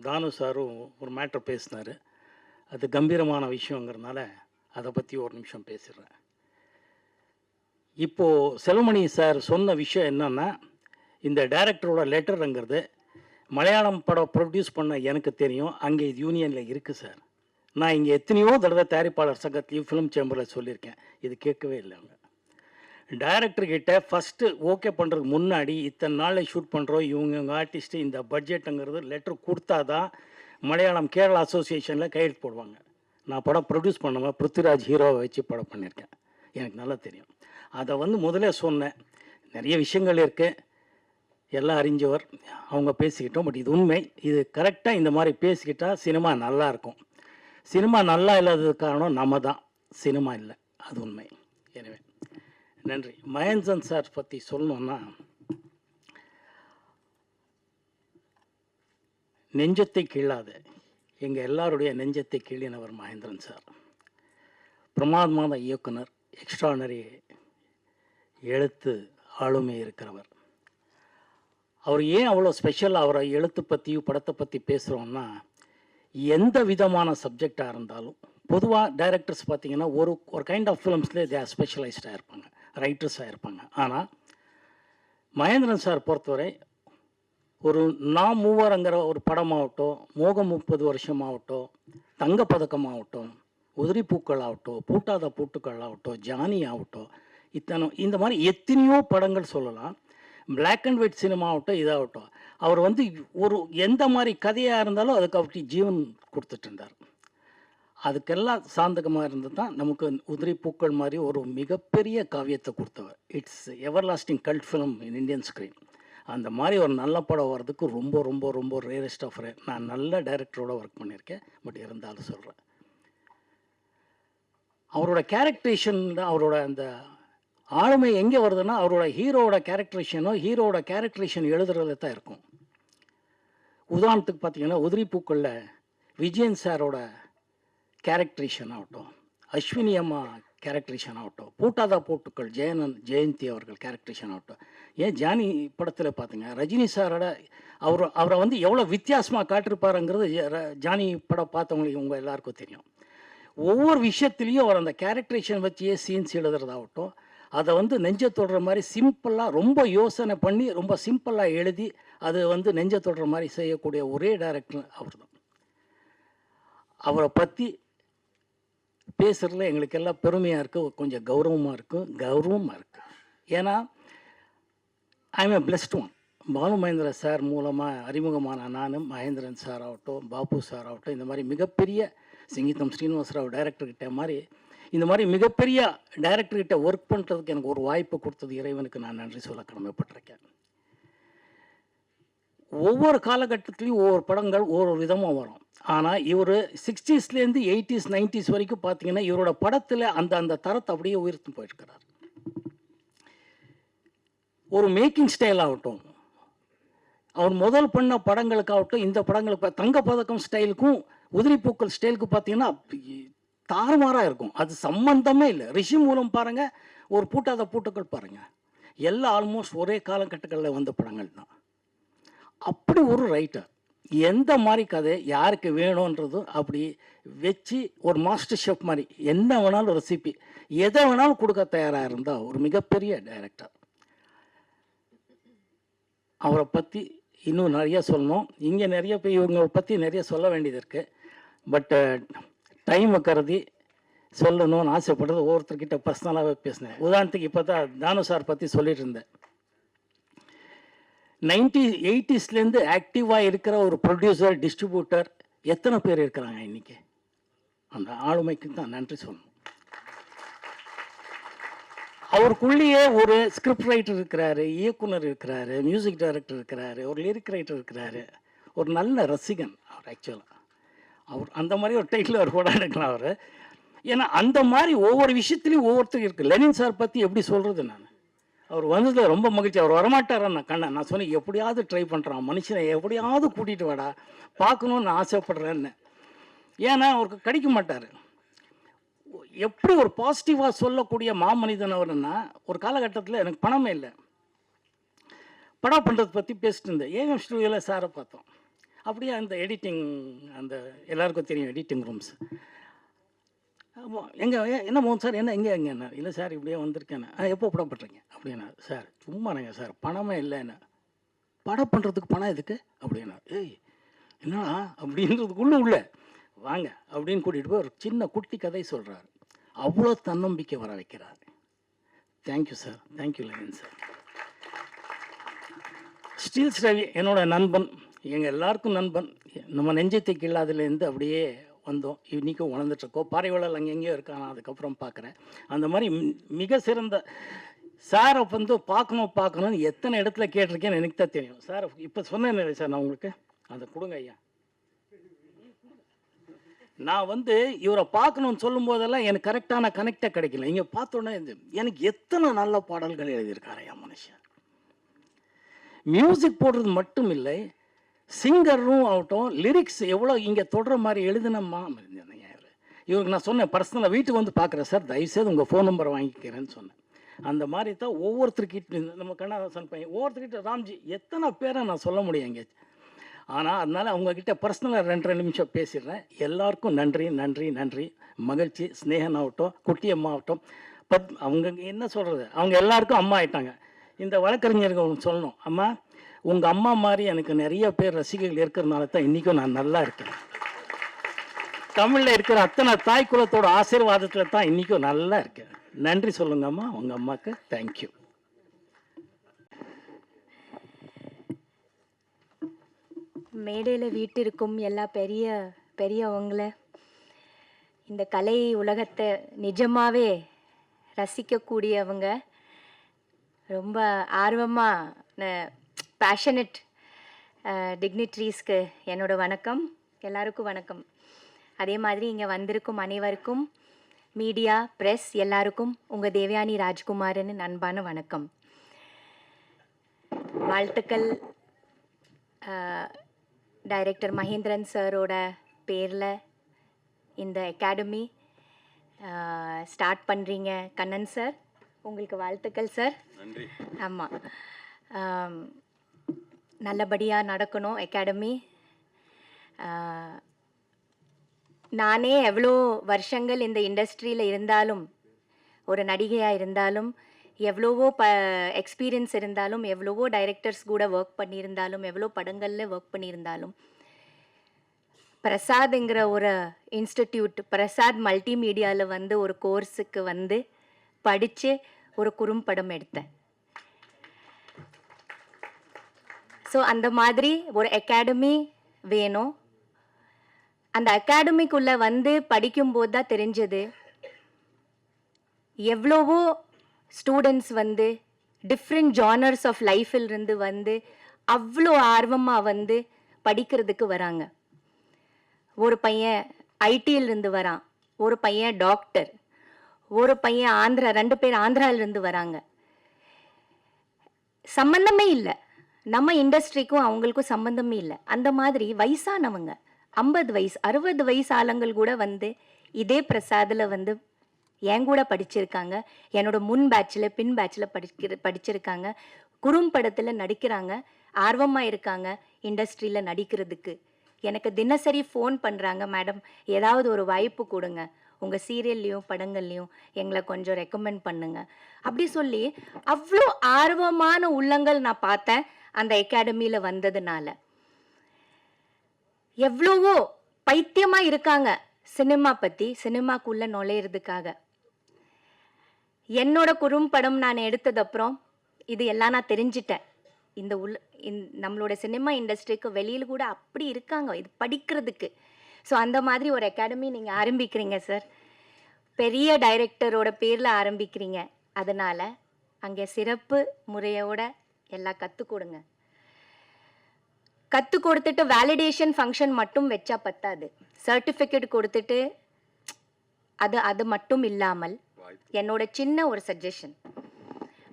தானு சாரும் ஒரு மேட்ரு பேசினார், அது கம்பீரமான விஷயங்கிறதுனால அதை பற்றி ஒரு நிமிஷம் பேசிடுறேன். இப்போது செல்வமணி சார் சொன்ன விஷயம் என்னன்னா, இந்த டைரக்டரோட லெட்டருங்கிறது மலையாளம் படம் ப்ரொடியூஸ் பண்ண எனக்கு தெரியும், அங்கே இது யூனியனில் இருக்குது சார். நான் இங்கே எத்தனையோ தடவை தயாரிப்பாளர் சங்கத்தையும் ஃபிலிம் சேம்பரில் சொல்லியிருக்கேன், இது கேட்கவே இல்லை. அவங்க டைரக்டர்கிட்ட ஃபஸ்ட்டு ஓகே பண்ணுறதுக்கு முன்னாடி இத்தனை நாளில் ஷூட் பண்ணுறோம், இவங்க ஆர்டிஸ்ட்டு இந்த பட்ஜெட்டுங்கிறது லெட்டர் கொடுத்தா தான் மலையாளம் கேரளா அசோசியேஷனில் கையெழுத்து போடுவாங்க. நான் படம் ப்ரொடியூஸ் பண்ணுவேன், பிருத்திவிராஜ் ஹீரோவை வச்சு படம் பண்ணியிருக்கேன், எனக்கு நல்லா தெரியும். அதை வந்து முதலே சொன்னேன். நிறைய விஷயங்கள் இருக்குது, எல்லாம் அறிஞ்சவர் அவங்க பேசிக்கிட்டோம். பட் இது உண்மை, இது கரெக்டாக இந்த மாதிரி பேசிக்கிட்டால் சினிமா நல்லாயிருக்கும். சினிமா நல்லா இல்லாதது காரணம் நம்ம தான், சினிமா இல்லை, அது உண்மை. எனவே நன்றி. மகேந்திரன் சார் பற்றி சொல்லணுன்னா, நெஞ்சத்தை கீழாத எங்கள் எல்லாருடைய நெஞ்சத்தை கீழினவர் மகேந்திரன் சார். பிரமாதமான இயக்குனர், எக்ஸ்ட்ரானரி எழுத்து ஆளுமை இருக்கிறவர். அவர் ஏன் அவ்வளோ ஸ்பெஷல், அவரை எழுத்து பற்றியும் படத்தை பற்றி பேசுகிறோன்னா, எந்த விதமான சப்ஜெக்டாக இருந்தாலும் பொதுவாக டைரக்டர்ஸ் பார்த்திங்கன்னா ஒரு கைண்ட் ஆஃப் ஃபிலிம்ஸ்லேயே தே ஆர் ஸ்பெஷலைஸ்டாக இருப்பாங்க, ரைட்டர்ஸாக இருப்பாங்க. ஆனால் மகேந்திரன் சார் பொறுத்தவரை ஒரு நான் மூவரங்கிற ஒரு படமாகட்டும், மோகம் 30 வருஷம் ஆகட்டும், தங்கப்பதக்கமாகட்டும், உதிரி பூக்கள் ஆகட்டும், பூட்டாத பூட்டுக்கள் ஆகட்டும், ஜானி ஆகட்டும், இந்த மாதிரி எத்தனையோ படங்கள் சொல்லலாம். பிளாக் அண்ட் ஒயிட் சினிமா ஆகட்டும், இதாகட்டும், அவர் வந்து ஒரு எந்த மாதிரி கதையாக இருந்தாலும் அதுக்கு அவருக்கு ஜீவன் கொடுத்துட்டு இருந்தார். அதுக்கெல்லாம் சாந்தகமாக இருந்து தான் நமக்கு உதிரி பூக்கள் மாதிரி ஒரு மிகப்பெரிய காவியத்தை கொடுத்தவர். It's ever lasting cult film in Indian screen. அந்த மாதிரி ஒரு நல்ல படம் வர்றதுக்கு ரொம்ப ரொம்ப ரொம்ப ரேரஸ்ட் ஆஃப் ரேர். நான் நல்ல டைரக்டரோட ஒர்க் பண்ணியிருக்கேன், பட் இருந்தாலும் சொல்கிறேன், அவரோட கேரக்டரேஷன், அவரோட அந்த ஆளுமை எங்கே வருதுன்னா, அவரோட ஹீரோவோட கேரக்டரேஷன் எழுதுறதுல தான் இருக்கும். உதாரணத்துக்கு பார்த்தீங்கன்னா, உதிரி பூக்களில் விஜயன் சாரோட கேரக்டரேஷன் ஆகட்டும், அஸ்வினி அம்மா கேரக்டரேஷன் ஆகட்டும், பூட்டாதா பூட்டுக்கள் ஜெயந்தி அவர்கள் கேரக்டரேஷன் ஆகட்டும், ஏன் ஜானி படத்தில் பார்த்துங்க ரஜினி சாரோட அவரை வந்து எவ்வளோ வித்தியாசமாக காட்டிருப்பாருங்கிறது ஜானி படம் பார்த்தவங்களுக்கு உங்கள் எல்லாருக்கும் தெரியும். ஒவ்வொரு விஷயத்துலேயும் அவர் அந்த கேரக்டரேஷன் வச்சே சீன்ஸ் எழுதுறதாகட்டும், அதை வந்து நெஞ்ச தொடுற மாதிரி சிம்பிளாக ரொம்ப யோசனை பண்ணி ரொம்ப சிம்பிளாக எழுதி அது வந்து நெஞ்ச தொடுற மாதிரி செய்யக்கூடிய ஒரே டைரக்டர் அவர் தான். அவரை பற்றி பேசுகிறதுல எங்களுக்கு எல்லாம் பெருமையாக இருக்குது, கொஞ்சம் கௌரவமாக இருக்குது. ஏன்னா I am a blessed one. Balu Mahendra sir மூலமாக அறிமுகமான நானும் மகேந்திரன் சார் ஆகட்டும், பாபு சார் ஆகட்டும், இந்த மாதிரி மிகப்பெரிய சிங்கித்தம் ஸ்ரீனிவாசராவ் டைரக்டர்கிட்ட மாதிரி இந்த மாதிரி மிகப்பெரிய டைரக்டர்கிட்ட ஒர்க் பண்ணுறதுக்கு எனக்கு ஒரு வாய்ப்பு கொடுத்தது இறைவனுக்கு நான் நன்றி சொல்ல கடமைப்பட்டிருக்கேன். ஒவ்வொரு காலகட்டத்திலையும் ஒவ்வொரு படங்கள் ஒவ்வொரு விதமாக வரும். ஆனால் இவர் 60ஸ்லேருந்து 80s 90s வரைக்கும் பார்த்தீங்கன்னா இவரோட படத்தில் அந்த தரத்தை அப்படியே உயர்த்து போயிருக்கிறார். ஒரு மேக்கிங் ஸ்டைல் ஆகட்டும், அவர் முதல் பண்ண படங்களுக்காகட்டும், இந்த படங்களுக்கு தங்கப்பதக்கம் ஸ்டைலுக்கும் உதிரிப்பூக்கள் ஸ்டைலுக்கு பார்த்தீங்கன்னா தாறுமாறாக இருக்கும். அது சம்பந்தமே இல்லை. ரிஷி மூலம் பாருங்கள், ஒரு பூட்டாத பூட்டுக்கள் பாருங்கள், எல்லாம் ஆல்மோஸ்ட் ஒரே காலகட்டங்களில் வந்த படங்கள் தான். அப்படி ஒரு ரைட்டர் எந்த மாதிரி கதை யாருக்கு வேணுன்றதும் அப்படி வச்சு ஒரு மாஸ்டர் ஷெஃப் மாதிரி என்ன வேணாலும் ரெசிபி எதை வேணாலும் கொடுக்க தயாராக இருந்தால் ஒரு மிகப்பெரிய டைரக்டர். அவரை பற்றி இன்னும் நிறைய சொல்லணும். இங்கே நிறைய பேர் இவங்களை பற்றி நிறைய சொல்ல வேண்டியது இருக்குது. பட் டைமை கருதி சொல்லணும்னு ஆசைப்படுறது ஒவ்வொருத்தர்கிட்ட பர்சனலாகவே பேசினேன். உதாரணத்துக்கு இப்போ தான் தானு சார் பற்றி சொல்லிட்டு இருந்தேன். 80sலேருந்து ஆக்டிவாக இருக்கிற ஒரு ப்ரொடியூசர் டிஸ்ட்ரிபியூட்டர் எத்தனை பேர் இருக்கிறாங்க இன்றைக்கி? அந்த ஆளுமைக்கு தான் நன்றி சொல்லணும். அவருக்குள்ளேயே ஒரு ஸ்கிரிப்ட் ரைட்டர் இருக்கிறாரு, இயக்குனர் இருக்கிறாரு, மியூசிக் டைரக்டர் இருக்கிறாரு, ஒரு லிரிக் ரைட்டர் இருக்கிறாரு, ஒரு நல்ல ரசிகன் அவர். ஆக்சுவலாக அவர் அந்த மாதிரி ஒரு டைட்டில் அவர் கூட எடுக்கலாம் அவர். ஏன்னா அந்த மாதிரி ஒவ்வொரு விஷயத்துலையும் ஒவ்வொருத்தரும் இருக்குது. லெனின் சார் பற்றி எப்படி சொல்கிறது? நான் அவர் வந்ததில் ரொம்ப மகிழ்ச்சி. அவர் வரமாட்டாரன்னு நான் சொன்னேன், எப்படியாவது ட்ரை பண்ணுறான் மனுஷனை, எப்படியாவது கூட்டிகிட்டு வாடா, பார்க்கணுன்னு நான் ஆசைப்படுறேன்னு. ஏன்னா அவருக்கு கிடைக்க மாட்டார். எப்படி ஒரு பாசிட்டிவாக சொல்லக்கூடிய மாமனிதன் அவருன்னா, ஒரு காலகட்டத்தில் எனக்கு பணமே இல்லை, படம் பண்ணுறது பற்றி பேசிட்டு இருந்தேன். ஏஎம் ஸ்டுடியோவில் சாரை பார்த்தோம். அப்படியே அந்த எடிட்டிங், அந்த எல்லாருக்கும் தெரியும் எடிட்டிங் ரூம்ஸ். எங்கே என்ன மோகன் சார் என்ன எங்கே இல்லை சார் இப்படியே வந்திருக்கேன். எப்போ படம் பண்ணுறீங்க அப்படின்னா, சார் சும்மாங்க சார் பணமே இல்லைன்னு. படம் பண்ணுறதுக்கு பணம் எதுக்கு அப்படின்னா, ஏய் என்னடா அப்படின்றதுக்குள்ளே உள்ள வாங்க அப்படின்னு கூட்டிகிட்டு போய் ஒரு சின்ன குட்டி கதை சொல்கிறார். அவ்வளோ தன்னம்பிக்கை வர வைக்கிறார். Thank you sir, thank you Lenin sir. Steeles Ravi என்னோட நண்பன், எங்கள் எல்லாருக்கும் நண்பன். நம்ம நெஞ்சத்தை கில்லாதுலேருந்து அப்படியே வந்தோம், இன்றைக்கும் வளர்ந்துட்டுருக்கோம். பாறைவளல் அங்கெங்கேயோ இருக்கான், அதுக்கப்புறம் பார்க்குறேன். அந்த மாதிரி மிக சிறந்த சாரை வந்து பார்க்கணும்னு எத்தனை இடத்துல கேட்டிருக்கேன்னு எனக்கு தான் தெரியும். சார் இப்போ சொன்னேன் சார், நான் உங்களுக்கு அதை கொடுங்க ஐயா. நான் வந்து இவரை பார்க்கணுன்னு சொல்லும் போதெல்லாம் எனக்கு கரெக்டான கனெக்டே கிடைக்கல. இங்கே பார்த்தோன்னே எனக்கு எத்தனை நல்ல பாடல்கள் எழுதியிருக்காரு ஐயா மனுஷன். மியூசிக் போடுறது மட்டும் இல்லை, சிங்கரும் ஆகட்டும், லிரிக்ஸ் எவ்வளோ இங்கே தொடுற மாதிரி எழுதினம்மா. இவருக்கு நான் சொன்னேன் பர்சனலாக, வீட்டுக்கு வந்து பார்க்குறேன் சார், தயவுசெய்து உங்கள் ஃபோன் நம்பரை வாங்கிக்கிறேன்னு சொன்னேன். அந்த மாதிரி தான் ஒவ்வொருத்தருக்கிட்ட, நம்ம கண்ணதாசன் பையன் ஒவ்வொருத்தர்கிட்ட, ராம்ஜி, எத்தனை பேரை நான் சொல்ல முடியும் எங்கேயாச்சும். ஆனால் அதனால் அவங்கக்கிட்ட பர்சனலாக 2 நிமிஷம் பேசிடுறேன். எல்லாருக்கும் நன்றி நன்றி நன்றி. மகிழ்ச்சி. ஸ்னேகன் ஆகட்டும், குட்டியம்மா ஆகட்டும், அவங்க என்ன சொல்கிறது, அவங்க எல்லாருக்கும் அம்மா ஆயிட்டாங்க. இந்த வழக்கறிஞர்கள் சொல்லணும், அம்மா உங்கள் அம்மா மாதிரி எனக்கு நிறைய பேர் ரசிகர்கள் இருக்கிறதுனால தான் இன்றைக்கும் நான் நல்லா இருக்கேன். தமிழில் இருக்கிற அத்தனை தாய் குலத்தோட ஆசீர்வாதத்தில் தான் இன்றைக்கும் நல்லா இருக்கேன். நன்றி சொல்லுங்கம்மா உங்கள் அம்மாவுக்கு. தேங்க்யூ. மேடையில் வீட்டிற்கும் எல்லா பெரியவங்கள, இந்த கலை உலகத்தை நிஜமாகவே ரசிக்கக்கூடியவங்க, ரொம்ப ஆர்வமாக பேஷனட் டிக்னிட்ரீஸ்க்கு என்னோட வணக்கம். எல்லாருக்கும் வணக்கம். அதே மாதிரி இங்கே வந்திருக்கும் அனைவருக்கும், மீடியா, ப்ரெஸ் எல்லாருக்கும் உங்கள் தேவயானி ராஜ்குமார்னு அன்பான வணக்கம். வாழ்த்துக்கள். டைரக்டர் மகேந்திரன் சாரோட பேரில் இந்த அகாடமி ஸ்டார்ட் பண்ணுறீங்க கண்ணன் சார், உங்களுக்கு வாழ்த்துக்கள் சார். நன்றி. ஆமாம், நல்லபடியாக நடக்கணும் அகாடமி. நானே எவ்வளோ வருஷங்கள் இந்த இண்டஸ்ட்ரியில் இருந்தாலும், ஒரு நடிகையாக இருந்தாலும், எவ்வளவோ எக்ஸ்பீரியன்ஸ் இருந்தாலும், எவ்வளவோ டைரக்டர்ஸ் கூட ஒர்க் பண்ணியிருந்தாலும், எவ்வளோ படங்களில் ஒர்க் பண்ணியிருந்தாலும், பிரசாத்ங்கிற ஒரு இன்ஸ்டிடியூட், பிரசாத் மல்டிமீடியாவில் வந்து ஒரு கோர்ஸுக்கு வந்து படித்து ஒரு குறும்படம் எடுத்தேன். ஸோ அந்த மாதிரி ஒரு அகாடமி வேணும். அந்த அகாடமிக்குள்ளே வந்து படிக்கும்போது தான் தெரிஞ்சது, எவ்வளவோ ஸ்டூடெண்ட்ஸ் வந்து டிஃப்ரெண்ட் ஜானர்ஸ் ஆஃப் லைஃபிலிருந்து வந்து அவ்வளோ ஆர்வமாக வந்து படிக்கிறதுக்கு வராங்க. ஒரு பையன் ஐடியிலிருந்து வரான், ஒரு பையன் டாக்டர், ஒரு பையன் ஆந்திரா, 2 பேர் ஆந்திராவிலிருந்து வராங்க. சம்பந்தமே இல்லை, நம்ம இண்டஸ்ட்ரிக்கும் அவங்களுக்கும் சம்பந்தமே இல்லை. அந்த மாதிரி வயசானவங்க 50 வயசு 60 வயசு ஆளுங்கள் கூட வந்து இதே பிரசாதில் வந்து என் கூட படிச்சிருக்காங்க. என்னோட முன் பேட்சில் பின் பேட்சில் படிச்சிருக்காங்க. குறும்படத்தில் நடிக்கிறாங்க, ஆர்வமாக இருக்காங்க இண்டஸ்ட்ரியில் நடிக்கிறதுக்கு. எனக்கு தினசரி ஃபோன் பண்ணுறாங்க, மேடம் ஏதாவது ஒரு வாய்ப்பு கொடுங்க, உங்கள் சீரியல்லையும் படங்கள்லையும் எங்களை கொஞ்சம் ரெக்கமெண்ட் பண்ணுங்க அப்படி சொல்லி அவ்வளோ ஆர்வமான உள்ளங்கள் நான் பார்த்தேன் அந்த அகாடமியில் வந்ததுனால. எவ்வளவோ பைத்தியமாக இருக்காங்க சினிமா பற்றி, சினிமாக்குள்ளே நுழையிறதுக்காக. என்னோட குறும்படம் நான் எடுத்ததப்புறம் இது எல்லாம் நான் தெரிஞ்சிட்டேன். நம்மளோட சினிமா இண்டஸ்ட்ரிக்கு வெளியில் கூட அப்படி இருக்காங்க இது படிக்கிறதுக்கு. ஸோ அந்த மாதிரி ஒரு அகாடமி நீங்கள் ஆரம்பிக்கிறீங்க சார், பெரிய டைரக்டரோட பேரில் ஆரம்பிக்கிறீங்க. அதனால் அங்கே சிறப்பு முறையோட எல்லாம் கற்றுக் கொடுங்க. கற்றுக் கொடுத்துட்டு வேலிடேஷன் ஃபங்க்ஷன் மட்டும் வச்சா பத்தாது, சர்டிஃபிகேட் கொடுத்துட்டு அது மட்டும் இல்லாமல் என்னோட சின்ன ஒரு சஜஷன்,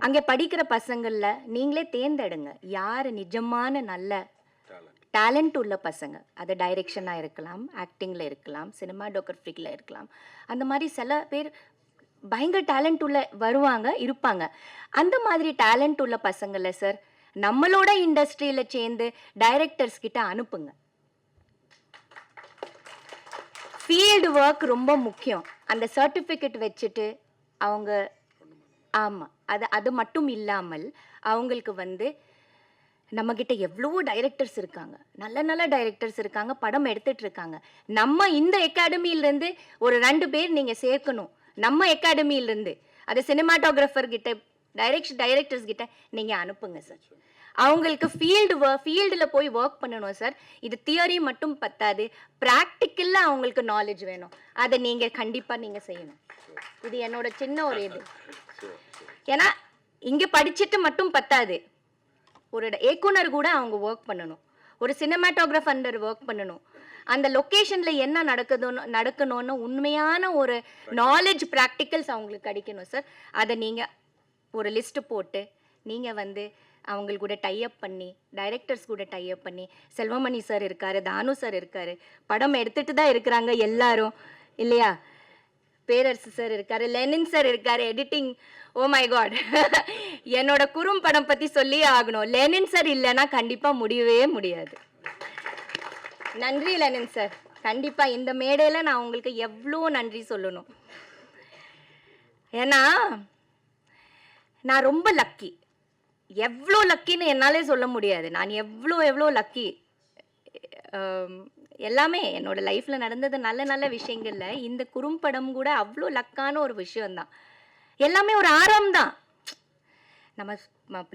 அங்கே படிக்கிற பசங்களில் நீங்களே தேர்ந்தெடுங்க யார் நிஜமான நல்ல டேலண்ட் உள்ள பசங்க. அது டைரெக்ஷனாக இருக்கலாம், ஆக்டிங்கில் இருக்கலாம், சினிமாடோகிராஃபிக்கில் இருக்கலாம். அந்த மாதிரி சில பேர் பயங்கர டேலண்ட் உள்ள வருவாங்க இருப்பாங்க. அந்த மாதிரி டேலண்ட் உள்ள பசங்களை சார் நம்மளோட இண்டஸ்ட்ரியில் சேர்ந்து டைரக்டர்ஸ் கிட்ட அனுப்புங்க. ஃபீல்டு ஒர்க் ரொம்ப முக்கியம். அந்த சர்டிஃபிகேட் வச்சுட்டு அவங்க ஆமாம் அது மட்டும் இல்லாமல் அவங்களுக்கு வந்து நம்மக்கிட்ட எவ்வளவோ டைரக்டர்ஸ் இருக்காங்க, நல்ல நல்ல டைரக்டர்ஸ் இருக்காங்க, படம் எடுத்துட்டு இருக்காங்க. நம்ம இந்த அகாடமியிலேருந்து ஒரு 2 பேர் நீங்கள் சேர்க்கணும். நம்ம அகாடமியிலேருந்து அது சினிமாட்டோகிராஃபர் கிட்ட டைரக்டர்ஸ் கிட்ட நீங்கள் அனுப்புங்க சார். அவங்களுக்கு ஃபீல்டில் போய் ஒர்க் பண்ணணும் சார். இது தியரி மட்டும் பத்தாது, ப்ராக்டிக்கலில் அவங்களுக்கு நாலேஜ் வேணும். அதை நீங்கள் கண்டிப்பாக நீங்கள் செய்யணும். இது என்னோட சின்ன ஒரு இது. ஏன்னா இங்கே படிச்சுட்டு மட்டும் பத்தாது, ஒரு இயக்குனர் கூட அவங்க ஒர்க் பண்ணணும், ஒரு சினிமாட்டோகிராஃபர் ஒர்க் பண்ணணும். அந்த லொக்கேஷனில் என்ன நடக்கணும்னு உண்மையான ஒரு நாலேஜ் ப்ராக்டிக்கல்ஸ் அவங்களுக்கு கிடைக்கணும் சார். அதை நீங்கள் ஒரு லிஸ்ட்டு போட்டு நீங்கள் வந்து அவங்களுக்கு கூட டைஅப் பண்ணி, டைரக்டர்ஸ் கூட டைஅப் பண்ணி, செல்வமணி சார் இருக்கார், தானு சார் இருக்கார், படம் எடுத்துகிட்டு தான் இருக்கிறாங்க எல்லாரும் இல்லையா, பேரரசு சார் இருக்கார், லெனின் சார் இருக்கார், எடிட்டிங். ஓ மை காட், என்னோட குறும்படம் பற்றி சொல்லி ஆகணும். லெனின் சார் இல்லைன்னா கண்டிப்பாக முடியவே முடியாது. நன்றி லெனின் சார், கண்டிப்பாக இந்த மேடையில் நான் உங்களுக்கு எவ்வளோ நன்றி சொல்லணும். ஏன்னா நான் ரொம்ப லக்கி, எவ்வளோ லக்கின்னு என்னாலே சொல்ல முடியாது. நான் எவ்வளோ லக்கி. எல்லாமே என்னோட லைஃப்பில் நடந்தது நல்ல நல்ல விஷயங்களில் இந்த குறும்படம் கூட அவ்வளோ லக்கான ஒரு விஷயம்தான். எல்லாமே ஒரு ஆர்வம் தான்.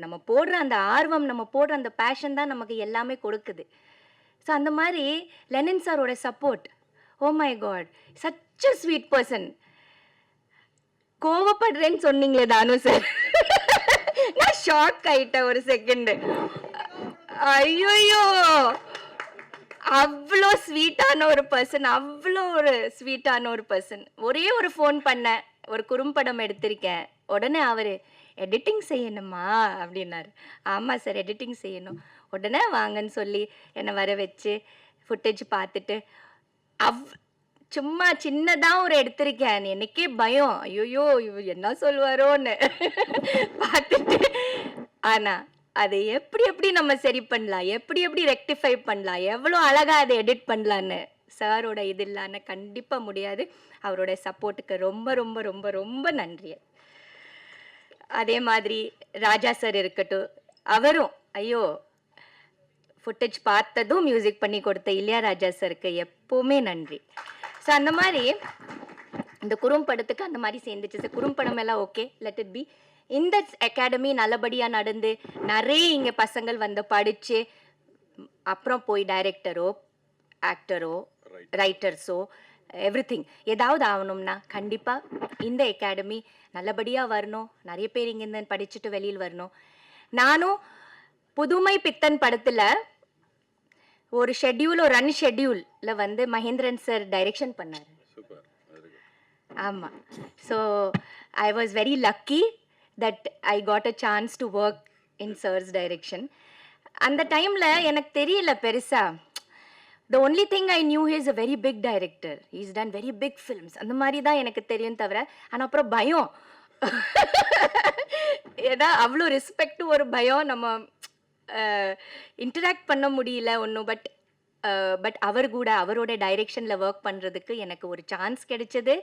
நம்ம போடுற அந்த ஆர்வம், நம்ம போடுற அந்த பேஷன் தான் நமக்கு எல்லாமே கொடுக்குது. ஸோ அந்த மாதிரி லெனின் சாரோட support, oh my god, such a sweet person. கோவப்படுறேன்னு சொன்னீங்களே தானு சார், நான் ஷாக் ஆயிட்டேன் ஒரு செகண்டு. ஐயோ, அவ்வளோ ஸ்வீட்டான ஒரு பர்சன், அவ்வளோ ஒரு ஸ்வீட்டான ஒரு பர்சன். ஒரே ஒரு ஃபோன் பண்ணேன், ஒரு குறும்படம் எடுத்திருக்கேன். உடனே அவர் எடிட்டிங் செய்யணுமா அப்படின்னாரு. ஆமாம் சார் எடிட்டிங் செய்யணும். உடனே வாங்கன்னு சொல்லி என்னை வர வச்சு ஃபுட்டேஜ் பார்த்துட்டு சும்மா சின்னதா ஒரு எடுத்திருக்கேன். எனக்கே பயம். ஐயோ இவர் என்ன சொல்வாரோன்னு பார்த்துட்டு. ஆனா அதை எப்படி எப்படி நம்ம சரி பண்ணலாம், எப்படி எப்படி ரெக்டிஃபை பண்ணலாம், எவ்வளோ அழகா அதை எடிட் பண்ணலான்னு சாரோட இது இல்லாம கண்டிப்பா முடியாது. அவரோட சப்போர்ட்டுக்கு ரொம்ப ரொம்ப ரொம்ப ரொம்ப நன்றி. அதே மாதிரி ராஜா சார் இருக்கட்டும், அவரும் ஐயோ ஃபுட்டேஜ் பார்த்ததும் மியூசிக் பண்ணி கொடுத்த இளையராஜா சாருக்கு எப்போவுமே நன்றி. ஸோ அந்த மாதிரி இந்த குறும்படத்துக்கு அந்த மாதிரி சேர்ந்துச்சு சார். குறும்படம் எல்லாம் ஓகே, லெட் இட் பி. இந்த அகாடமி நல்லபடியாக நடந்து நிறைய இங்கே பசங்கள் வந்து படித்து அப்புறம் போய் டைரக்டரோ ஆக்டரோ ரைட்டர்ஸோ எவ்ரிதிங் ஏதாவது ஆகணும்னா கண்டிப்பாக இந்த அகாடமி நல்லபடியாக வரணும். நிறைய பேர் இங்கேருந்து படிச்சுட்டு வெளியில் வரணும். நானும் புதுமை பித்தன் படத்தில் ஒரு ஷெட்யூல், ஒரு ரன் ஷெட்யூலில் வந்து மகேந்திரன் சார் டைரெக்ஷன் பண்ணார். ஆமாம். So I was very lucky that I got a chance to work in sir's direction. அந்த டைமில் எனக்கு தெரியல பெருசாக. The only thing I knew he is a very big director, is done very big films, அந்த மாதிரி தான் எனக்கு தெரியும் தவிர. ஆனால் அப்புறம் பயம், ஏன்னா அவ்வளோ ரெஸ்பெக்ட், ஒரு பயம், நம்ம இன்டராக்ட் பண்ண முடியல ஒன்றும். பட் அவர் கூட அவரோட டைரெக்ஷனில் ஒர்க் பண்ணுறதுக்கு எனக்கு ஒரு சான்ஸ் கிடைச்சது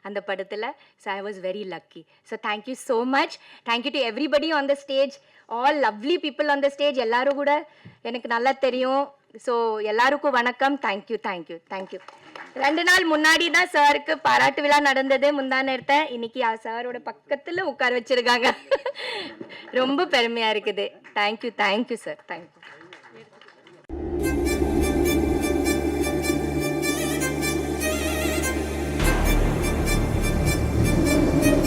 அந்த படத்தில். So I was very lucky. So thank you so much. Thank you to everybody on the stage, all lovely people on the stage. எல்லாரும் கூட எனக்கு நல்லா தெரியும். ஸோ எல்லாருக்கும் வணக்கம். Thank you thank you thank you. 2 நாள் முன்னாடி தான் சாருக்கு பாராட்டு விழா நடந்தது, முந்தான எடுத்தேன். இன்னைக்கு சாரோட பக்கத்தில் உட்கார வச்சிருக்காங்க. ரொம்ப பெருமையாக இருக்குது. Thank you thank you sir, thank you.